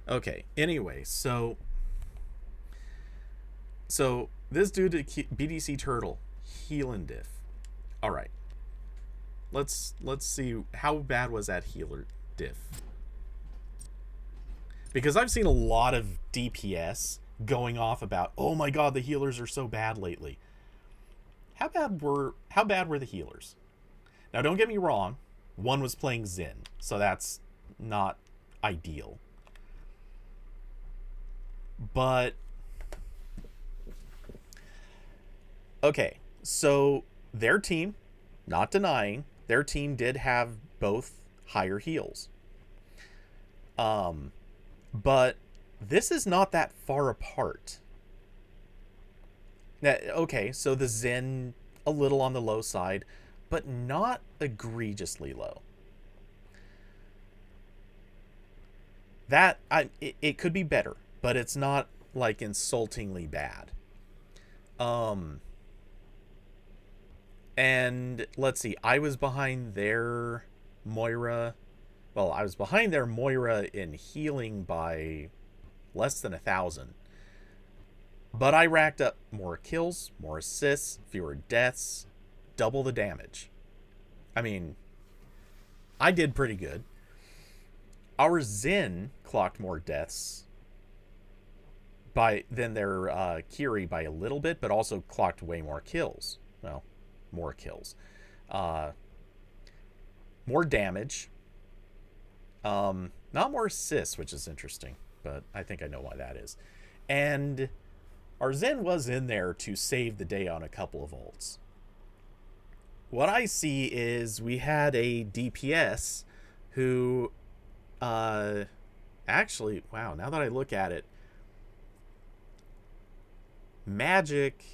Okay, anyway, so this dude, BDC Turtle, healing diff. Alright. Let's see, how bad was that healer diff? Because I've seen a lot of DPS going off about, oh my god, the healers are so bad lately. How bad were the healers? Now, don't get me wrong, one was playing Zen, so that's not ideal. But okay, so their team, not denying, their team did have both higher heals. But this is not that far apart. Now, okay, so the Zen a little on the low side, but not egregiously low. That it could be better, but it's not like insultingly bad. And let's see, I was behind their Moira. Well, I was behind their Moira in healing by less than 1,000. But I racked up more kills, more assists, fewer deaths, double the damage. I mean, I did pretty good. Our Zen clocked more deaths than their Kiri by a little bit, but also clocked way more kills. Well, more kills. More damage. Not more assists, which is interesting, but I think I know why that is. And our Zen was in there to save the day on a couple of ults. What I see is we had a DPS who, actually, wow, now that I look at it, Magic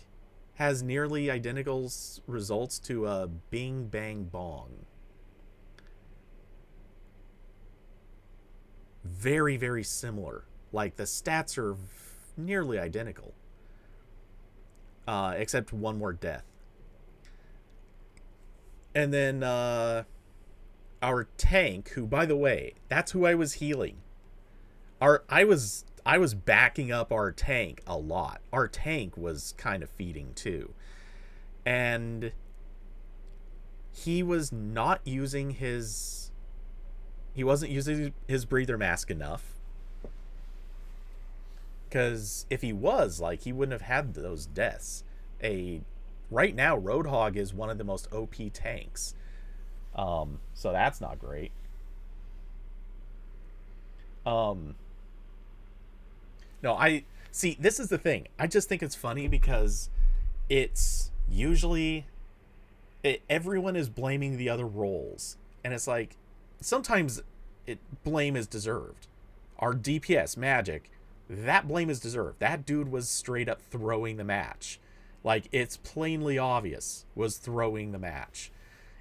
has nearly identical results to a Bing Bang Bong. Very, very similar. Like, the stats are nearly identical. Except one more death. And then, our tank, who, by the way, that's who I was healing. I was backing up our tank a lot. Our tank was kind of feeding too. And he was not using his... He wasn't using his breather mask enough. Because if he was, like, he wouldn't have had those deaths. Right now, Roadhog is one of the most OP tanks. So that's not great. No, see, this is the thing. I just think it's funny because it's usually... everyone is blaming the other roles. And it's like, sometimes blame is deserved. Our DPS, Magic, that blame is deserved. That dude was straight up throwing the match. Like, it's plainly obvious, was throwing the match.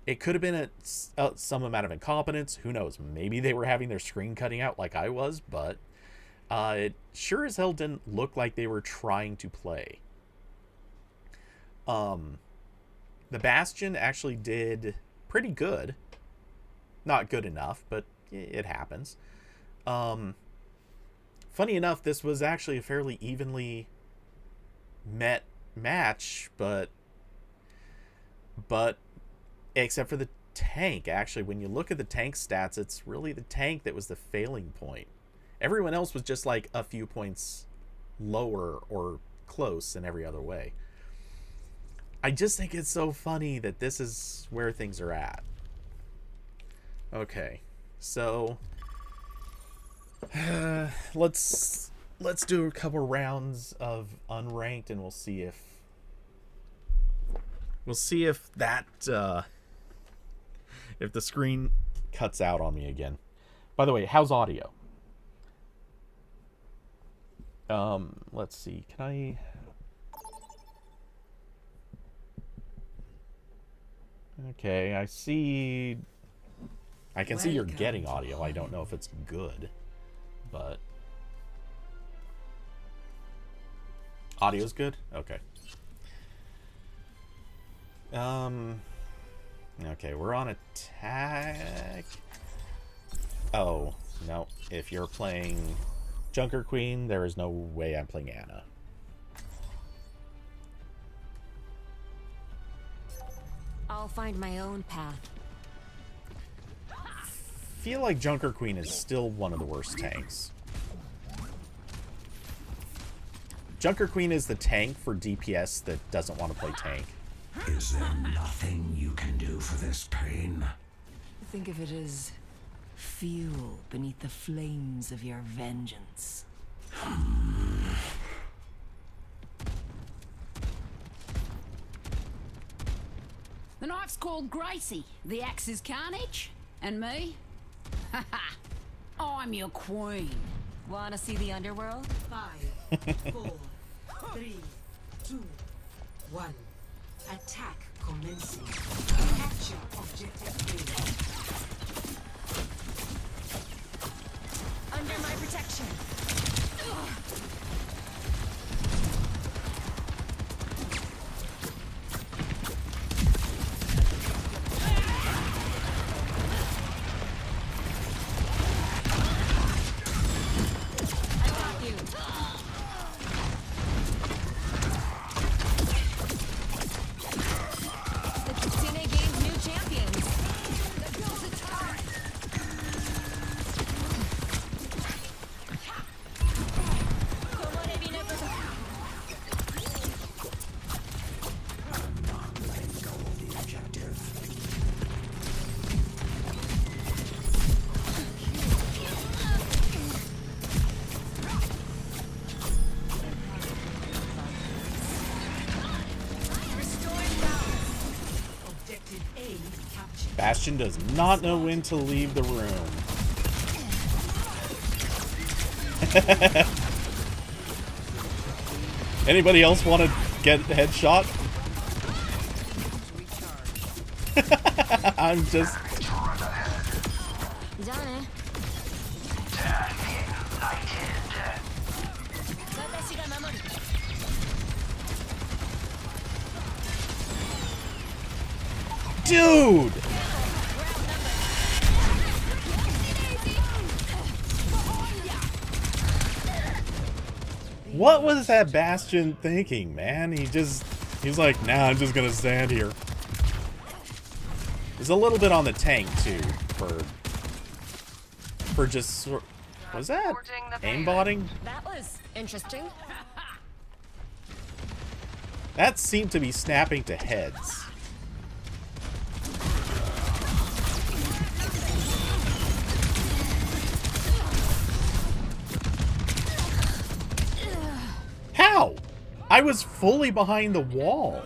It could have been some amount of incompetence. Who knows? Maybe they were having their screen cutting out like I was, but it sure as hell didn't look like they were trying to play. The Bastion actually did pretty good. Not good enough, but it happens. Funny enough, this was actually a fairly evenly met match, but except for the tank. Actually, when you look at the tank stats, it's really the tank that was the failing point. Everyone else was just like a few points lower or close in every other way. I just think it's so funny that this is where things are at. Okay, so let's do a couple rounds of unranked, and we'll see if that if the screen cuts out on me again. By the way, how's audio? Let's see. Can I? Okay, I see. I can see you're getting audio. I don't know if it's good, but audio's good? Okay. Okay, we're on attack. Oh, no. If you're playing Junker Queen, there is no way I'm playing Anna. I'll find my own path. Feel like Junker Queen is still one of the worst tanks. Junker Queen is the tank for DPS that doesn't want to play tank. Is there nothing you can do for this pain? Think of it as fuel beneath the flames of your vengeance. The knife's called Gracie, the axe is Carnage, and me? Haha, I'm your queen. Wanna see the underworld? 5, 4, 3, 2, 1. Attack commencing. Capture objective A. Under my protection. Bastion does not know when to leave the room. Anybody else want to get headshot? I'm just... Dude! What was that Bastion thinking, man? He's like, nah, I'm just gonna stand here. There's a little bit on the tank too, for just was that aimbotting? That was interesting. That seemed to be snapping to heads. How? I was fully behind the wall.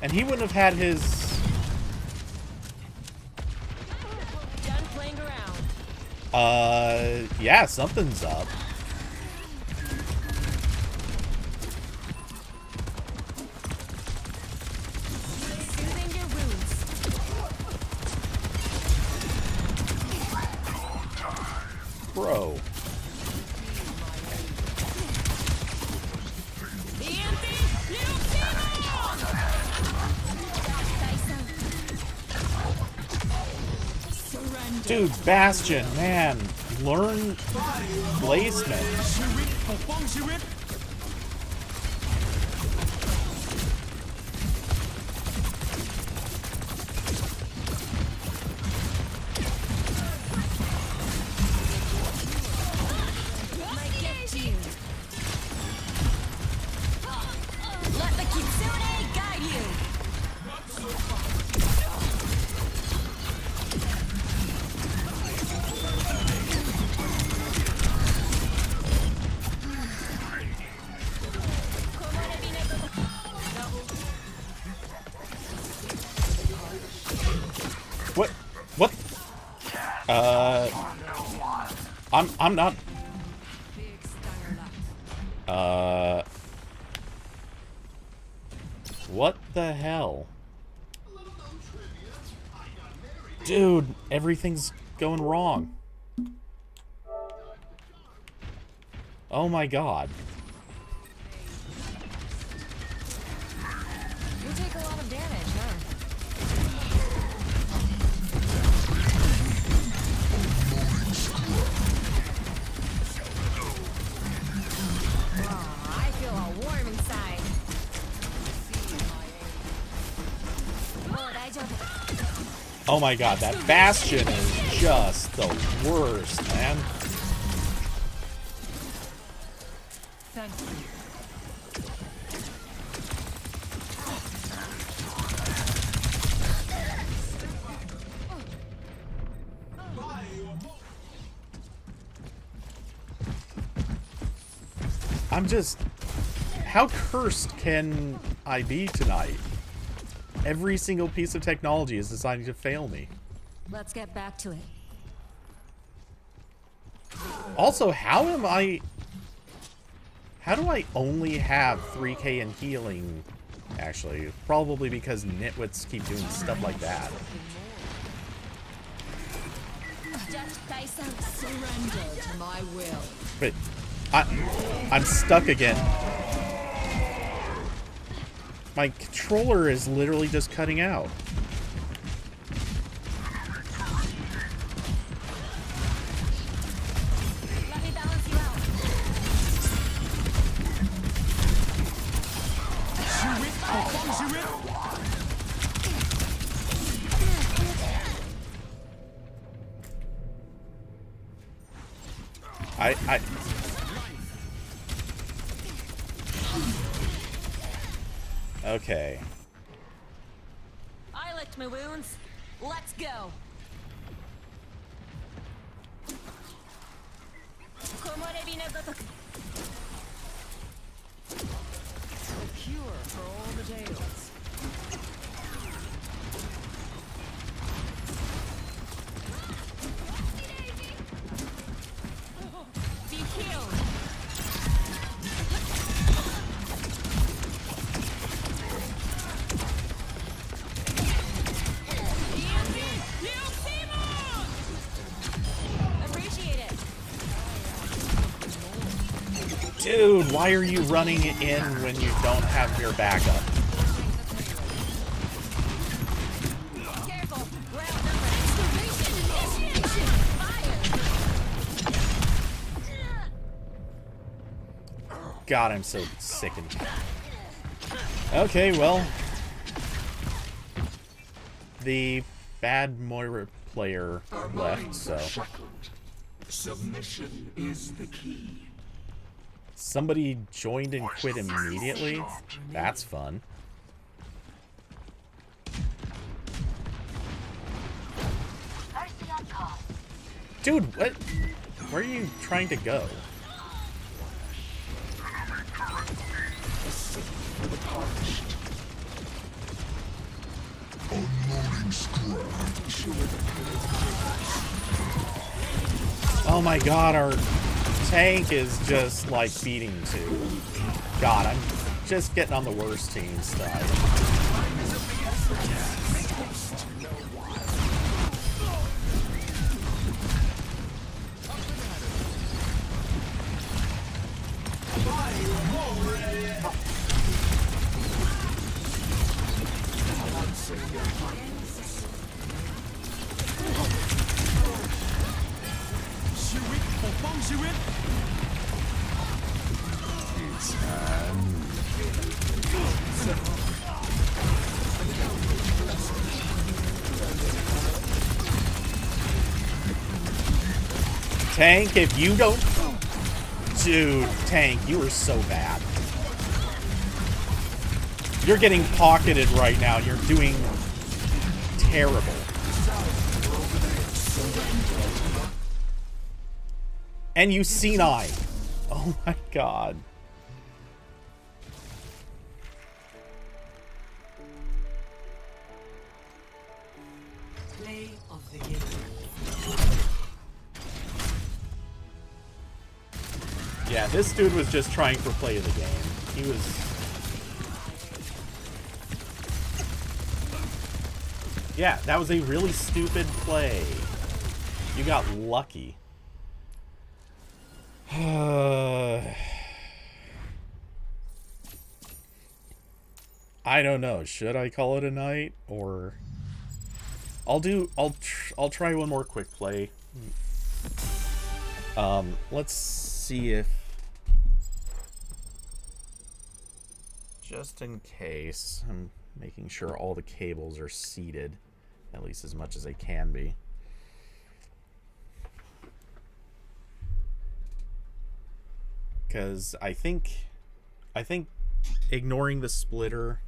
And he wouldn't have had his... Done playing around. Yeah, something's up. Soothing your wounds. Bro. Dude, Bastion, man, learn placement. Let the Kitsune guide you. What? I'm not. What the hell? Dude, everything's going wrong. Oh my god. You take a lot of damage, huh? Oh, I feel all warm inside. Oh my god, that Bastion is just the worst, man. Thank you. I'm just... How cursed can I be tonight? Every single piece of technology is deciding to fail me. Let's get back to it. Also, how do I only have 3k in healing? Actually, probably because nitwits keep doing stuff like that. Surrender to my will. But I'm stuck again. My controller is literally just cutting out. Let me balance you out. I Okay. I licked my wounds. Let's go. The cure for all the tales. Dude, why are you running in when you don't have your backup? Careful. We're outnumbered. Excavation initiation. Fire. God, I'm so sickened. Okay, well. The bad Moira player left, so. Submission is the key. Somebody joined and quit immediately? That's fun. Mercy on call. Dude, what? Where are you trying to go? Oh my god, our tank is just like beating too. God, I'm just getting on the worst team side. Tank, if you don't... Dude, Tank, you are so bad. You're getting pocketed right now. You're doing terrible. And you C9. Oh my god. Play of the game. Yeah, this dude was just trying for play of the game. He was... Yeah, that was a really stupid play. You got lucky. I don't know. Should I call it a night or I'll try one more quick play. Let's see if just in case I'm making sure all the cables are seated at least as much as they can be. Because I think ignoring the splitter,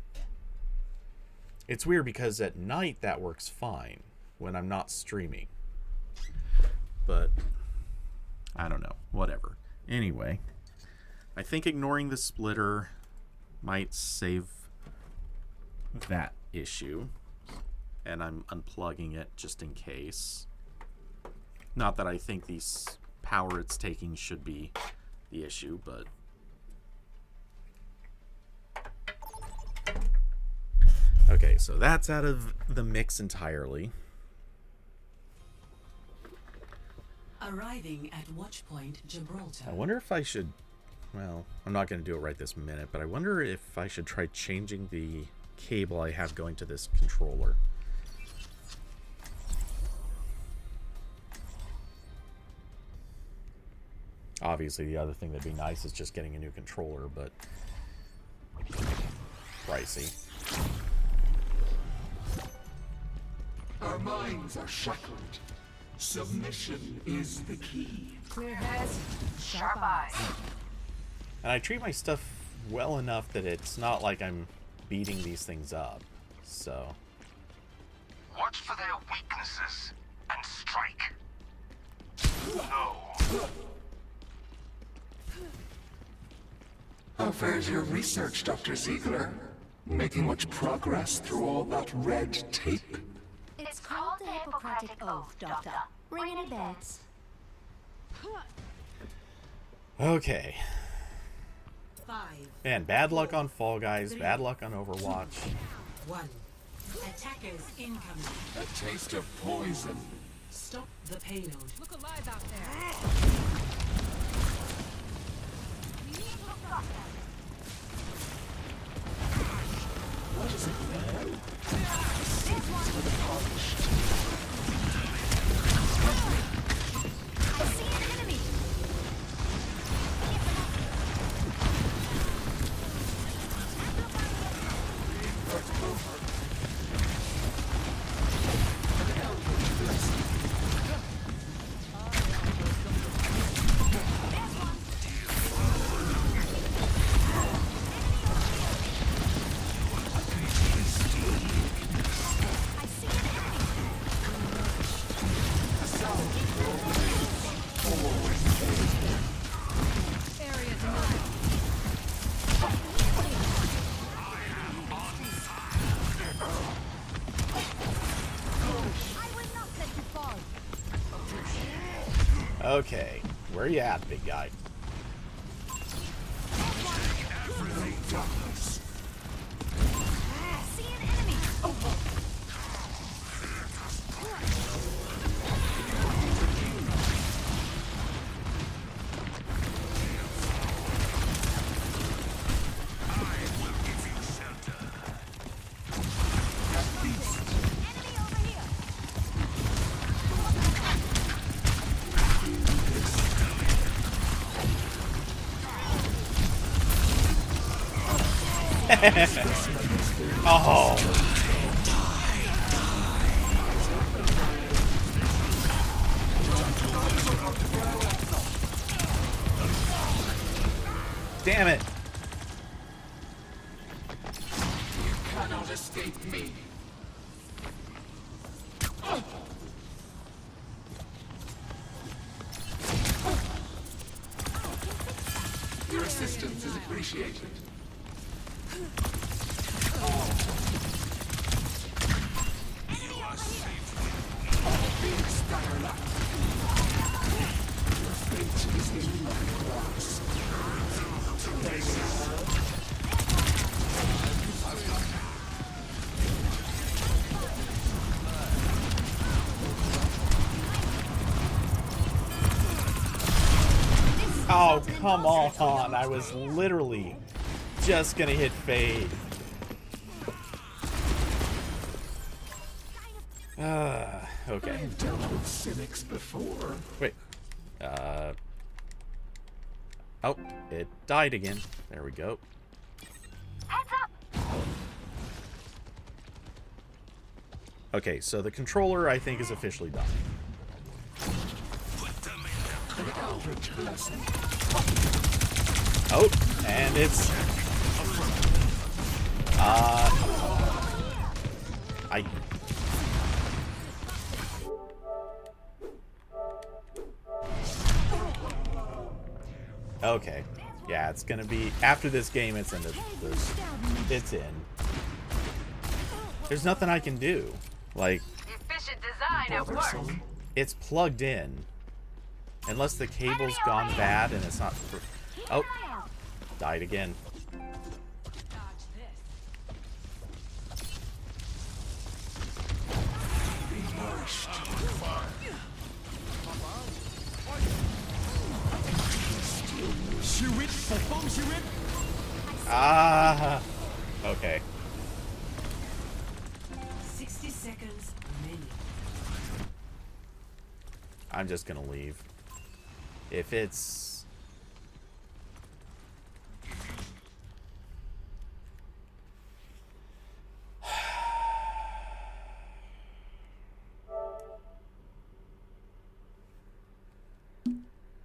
it's weird because at night that works fine when I'm not streaming. But I don't know, whatever. Anyway, I think ignoring the splitter might save that issue, and I'm unplugging it just in case. Not that I think the power it's taking should be the issue, but okay, so that's out of the mix entirely. Arriving at Watchpoint Gibraltar. I wonder if I should, well, I'm not going to do it right this minute, but I wonder if I should try changing the cable I have going to this controller. Obviously, the other thing that'd be nice is just getting a new controller, but pricey. Our minds are shackled. Submission is the key. Clear heads. Sharp eyes. And I treat my stuff well enough that it's not like I'm beating these things up, so... Watch for their weaknesses and strike. No. How fares your research, Dr. Ziegler? Making much progress through all that red tape? It's called the Hippocratic Oath, Doctor. Ring any bells? Okay. 5, Man, bad luck on Fall Guys, bad luck on Overwatch. 1. Attackers incoming. A taste of poison. Stop the payload. Look alive out there. Okay, where you at, big guy? See an enemy. Enemy over here. Oh! Damn it! Cannot escape me. Your assistance is appreciated. Big Starlight. Your fate is in my grasp. Oh, come on. I was literally just gonna hit fade. Okay. I've dealt with cynics before. Wait. Oh, it died again. There we go. Heads up! Okay, so the controller, I think, is officially done. An eldritch blessing. Oh, and it's... I... Okay. Yeah, it's gonna be... After this game, it's in the... It's in. There's nothing I can do. Like, Efficient design at work. Bothersome. it's plugged in. Unless the cable's gone bad and it's not... Oh. Died again. Ah. Okay. 60 seconds remaining. I'm just gonna leave. If it's...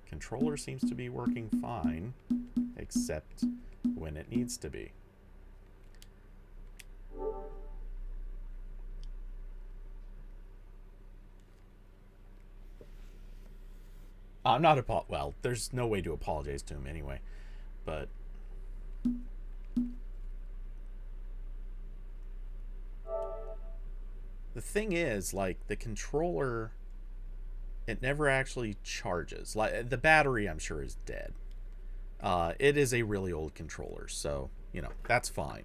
Controller seems to be working fine, except when it needs to be. I'm not well, there's no way to apologize to him anyway, but the thing is, like, the controller, it never actually charges. Like, the battery, I'm sure, is dead. It is a really old controller, so, you know, that's fine.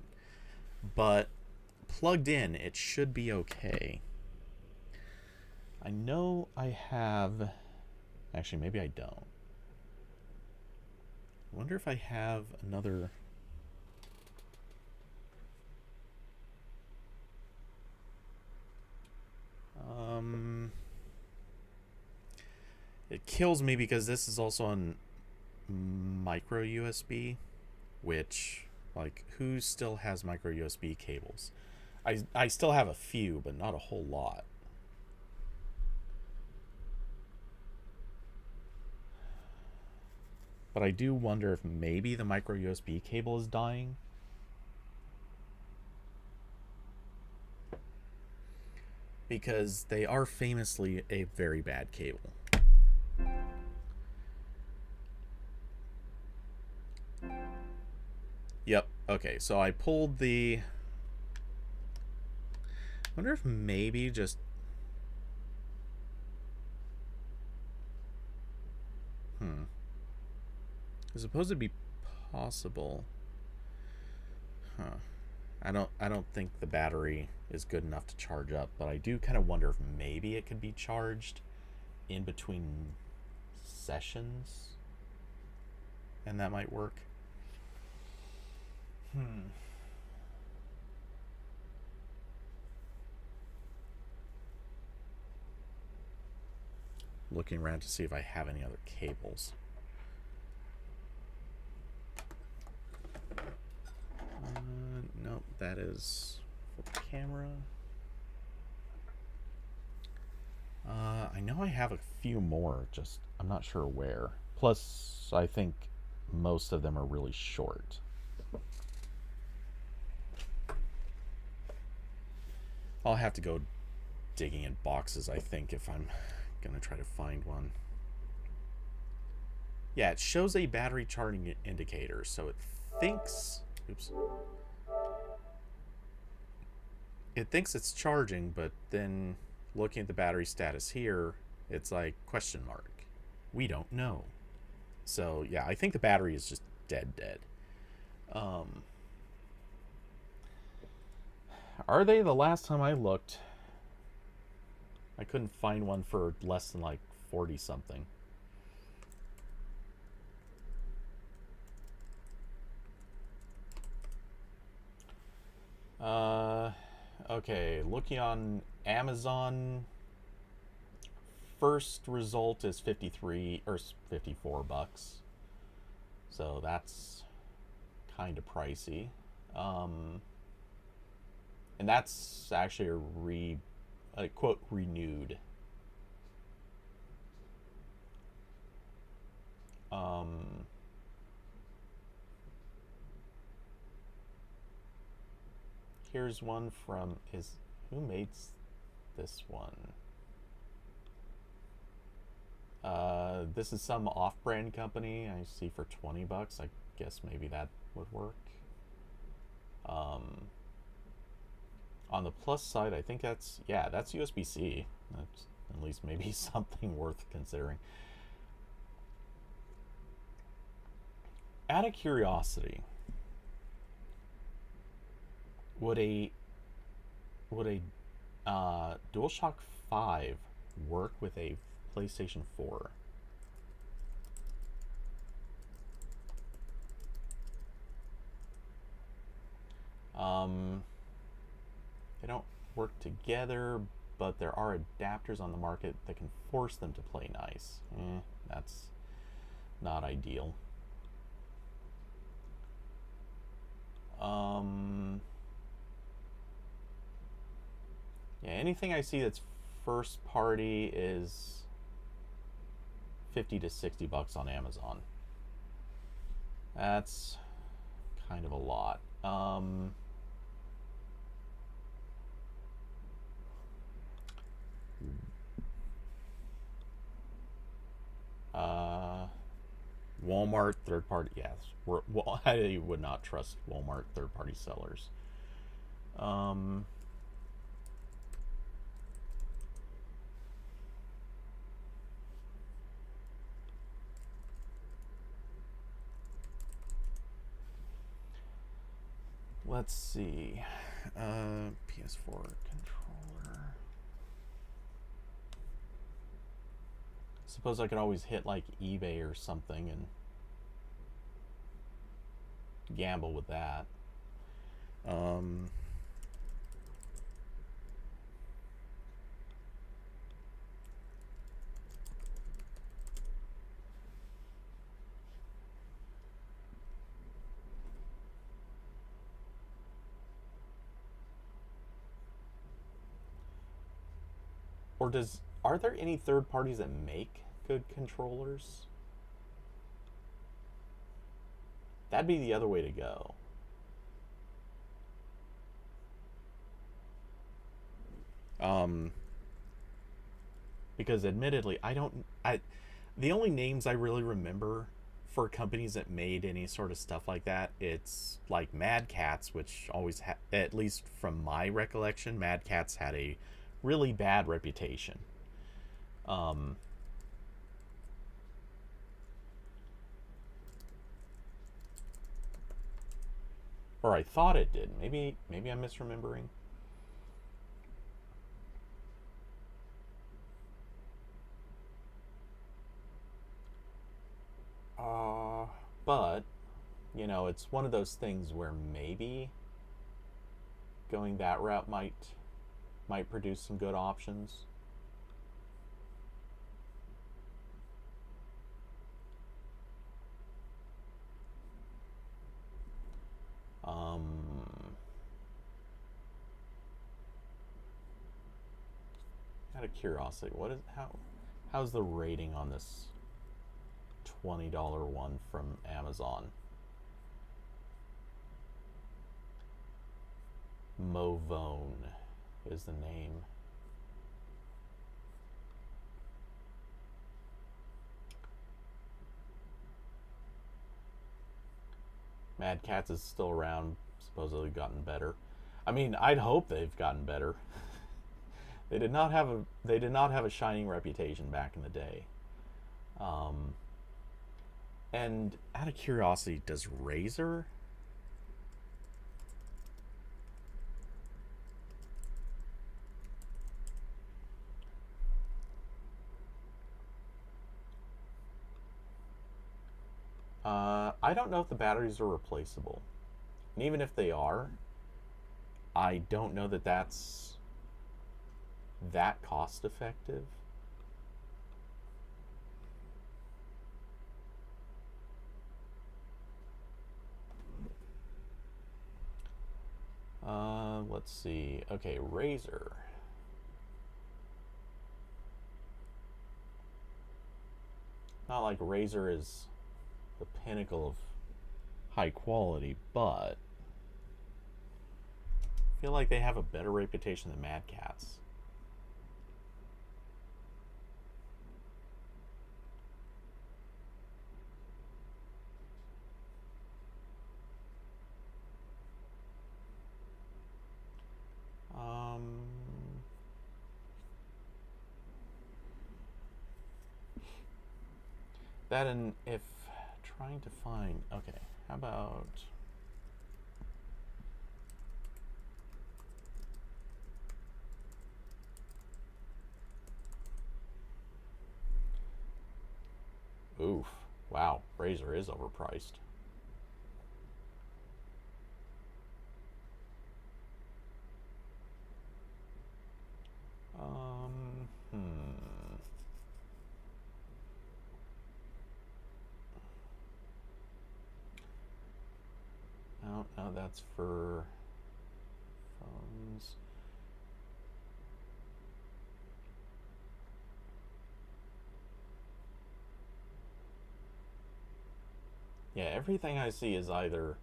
But plugged in, it should be okay. I know I have... Actually, maybe I don't. I wonder if I have another... It kills me because this is also on micro USB, which, like, who still has micro USB cables? I still have a few, but not a whole lot. But I do wonder if maybe the micro USB cable is dying. Because they are famously a very bad cable. Yep, okay, so I pulled the... I wonder if maybe just... It's supposed to be possible. Huh. I don't think the battery is good enough to charge up, but I do kind of wonder if maybe it could be charged in between sessions, and that might work. Looking around to see if I have any other cables. Nope, that is for the camera. I know I have a few more, just I'm not sure where. Plus, I think most of them are really short. I'll have to go digging in boxes, I think, if I'm gonna try to find one. Yeah, it shows a battery charging indicator, so it thinks... Oops. It thinks it's charging, but then looking at the battery status here, it's like question mark. We don't know. So yeah, I think the battery is just dead. Are they? The last time I looked, I couldn't find one for less than like 40 something. Okay, looking on Amazon, first result is 53 or 54 bucks. So that's kind of pricey. And that's actually a quote renewed. Here's one from who made this one? This is some off-brand company I see for 20 bucks. I guess maybe that would work. On the plus side, I think that's USB-C. That's at least maybe something worth considering. Out of curiosity, would a DualShock 5 work with a PlayStation 4? They don't work together, but there are adapters on the market that can force them to play nice. That's not ideal. Yeah, anything I see that's first party is 50 to 60 bucks on Amazon. That's kind of a lot. Walmart third party, yes. Well, I would not trust Walmart third party sellers. Let's see. PS4 controller. Suppose I could always hit like eBay or something and gamble with that. Or are there any third parties that make good controllers? That'd be the other way to go. Because admittedly, the only names I really remember for companies that made any sort of stuff like that, it's like Mad Catz, which always at least from my recollection, Mad Catz had a really bad reputation. Or I thought it did. Maybe I'm misremembering. But, you know, it's one of those things where maybe going that route might produce some good options. Out of curiosity, how's the rating on this $20 one from Amazon? Movone is the name. Mad Cats is still around, supposedly gotten better. I mean, I'd hope they've gotten better. They did not have a shining reputation back in the day. And out of curiosity, does Razer? I don't know if the batteries are replaceable. And even if they are, I don't know that that's that cost effective. Let's see. Okay, Razer. Not like Razer is the pinnacle of high quality, but I feel like they have a better reputation than Mad Cats. That, and if trying to find, okay, how about oof, wow, Razer is overpriced. No, that's for phones. Yeah, everything I see is either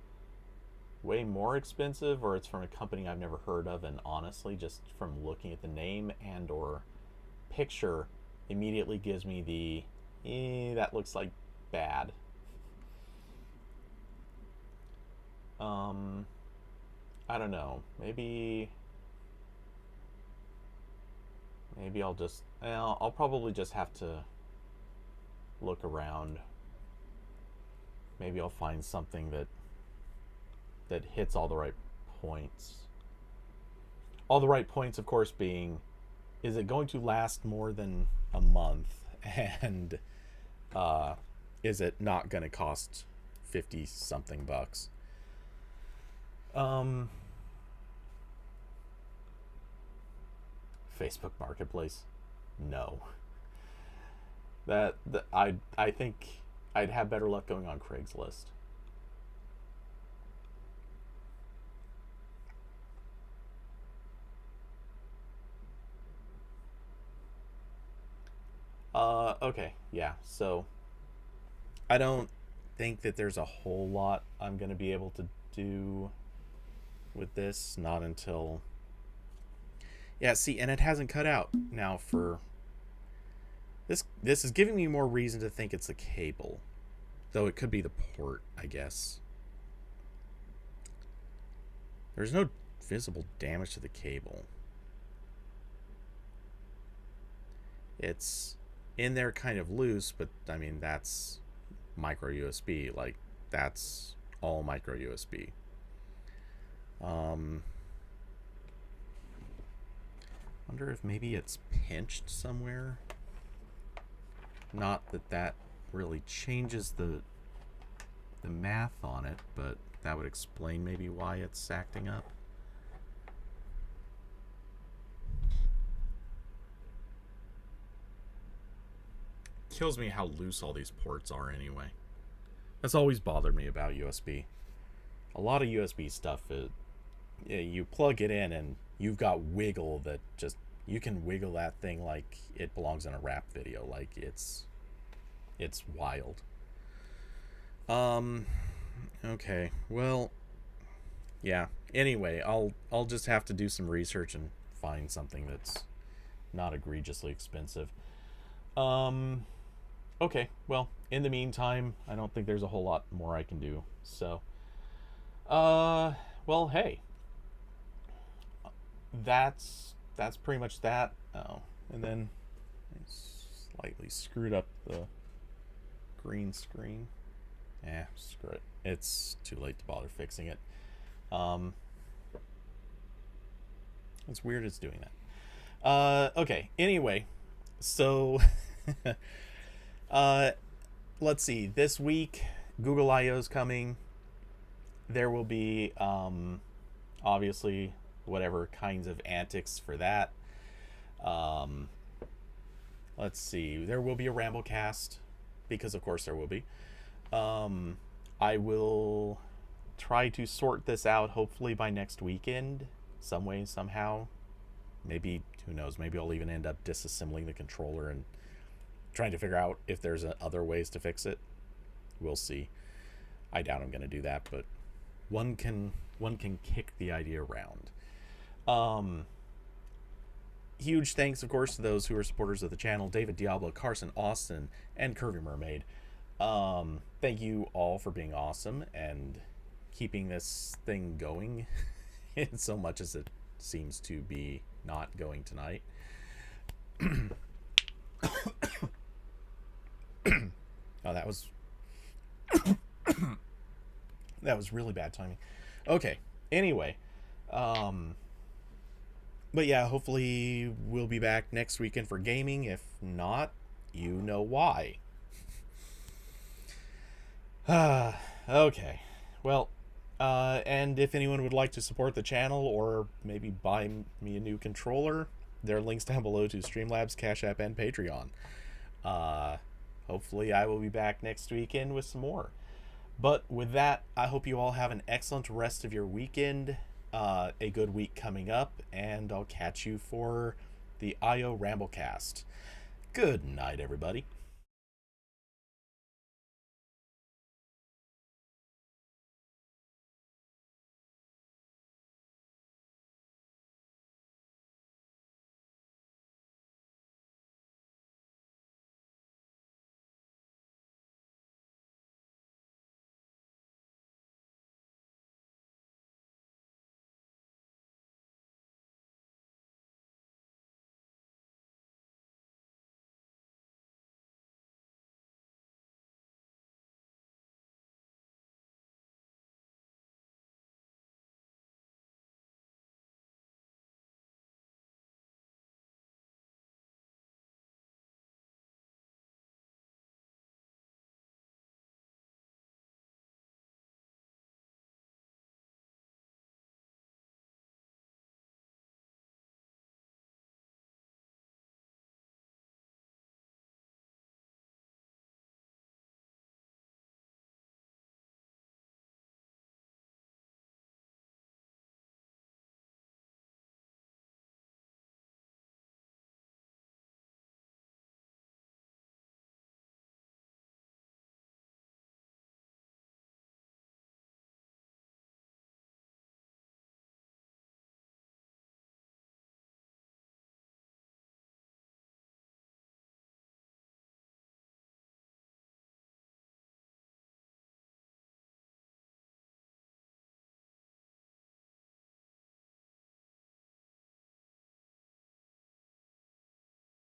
way more expensive or it's from a company I've never heard of, and honestly, just from looking at the name and or picture immediately gives me the that looks like bad. I don't know. Maybe I'll probably just have to look around. Maybe I'll find something that hits all the right points. All the right points, of course, being, is it going to last more than a month? And is it not going to cost 50 something bucks? Facebook Marketplace? No. I think I'd have better luck going on Craigslist. Okay, yeah, so I don't think that there's a whole lot I'm going to be able to do with this, not until... Yeah, see, and it hasn't cut out now for... This is giving me more reason to think it's the cable, though it could be the port, I guess. There's no visible damage to the cable. It's in there kind of loose, but I mean, that's micro USB. Like, that's all micro USB. Wonder if maybe it's pinched somewhere. Not that that really changes the math on it, but that would explain maybe why it's acting up. Kills me how loose all these ports are anyway. That's always bothered me about USB. A lot of USB stuff, you plug it in and you've got wiggle that just, you can wiggle that thing like it belongs in a rap video. Like it's wild. Okay, well, yeah. Anyway, I'll just have to do some research and find something that's not egregiously expensive. Okay, well, in the meantime, I don't think there's a whole lot more I can do. So, well, hey, that's pretty much that. Oh, and then I slightly screwed up the green screen. Screw it. It's too late to bother fixing it. It's weird it's doing that. Okay, anyway, so let's see. This week, Google I/O's coming. There will be obviously whatever kinds of antics for that. Let's see. There will be a Ramblecast, because of course there will be. I will try to sort this out hopefully by next weekend, some way, somehow. Maybe, who knows, maybe I'll even end up disassembling the controller and trying to figure out if there's other ways to fix it. We'll see. I doubt I'm going to do that, but one can kick the idea around. Huge thanks, of course, to those who are supporters of the channel: David Diablo, Carson, Austin, and Curvy Mermaid. Thank you all for being awesome and keeping this thing going in so much as it seems to be not going tonight. Oh, that was that was really bad timing. Okay, anyway, but yeah, hopefully we'll be back next weekend for gaming. If not, you know why. Okay, well, and if anyone would like to support the channel or maybe buy me a new controller, there are links down below to Streamlabs, Cash App, and Patreon. Hopefully I will be back next weekend with some more. But with that, I hope you all have an excellent rest of your weekend, a good week coming up, and I'll catch you for the I/O Ramblecast. Good night, everybody.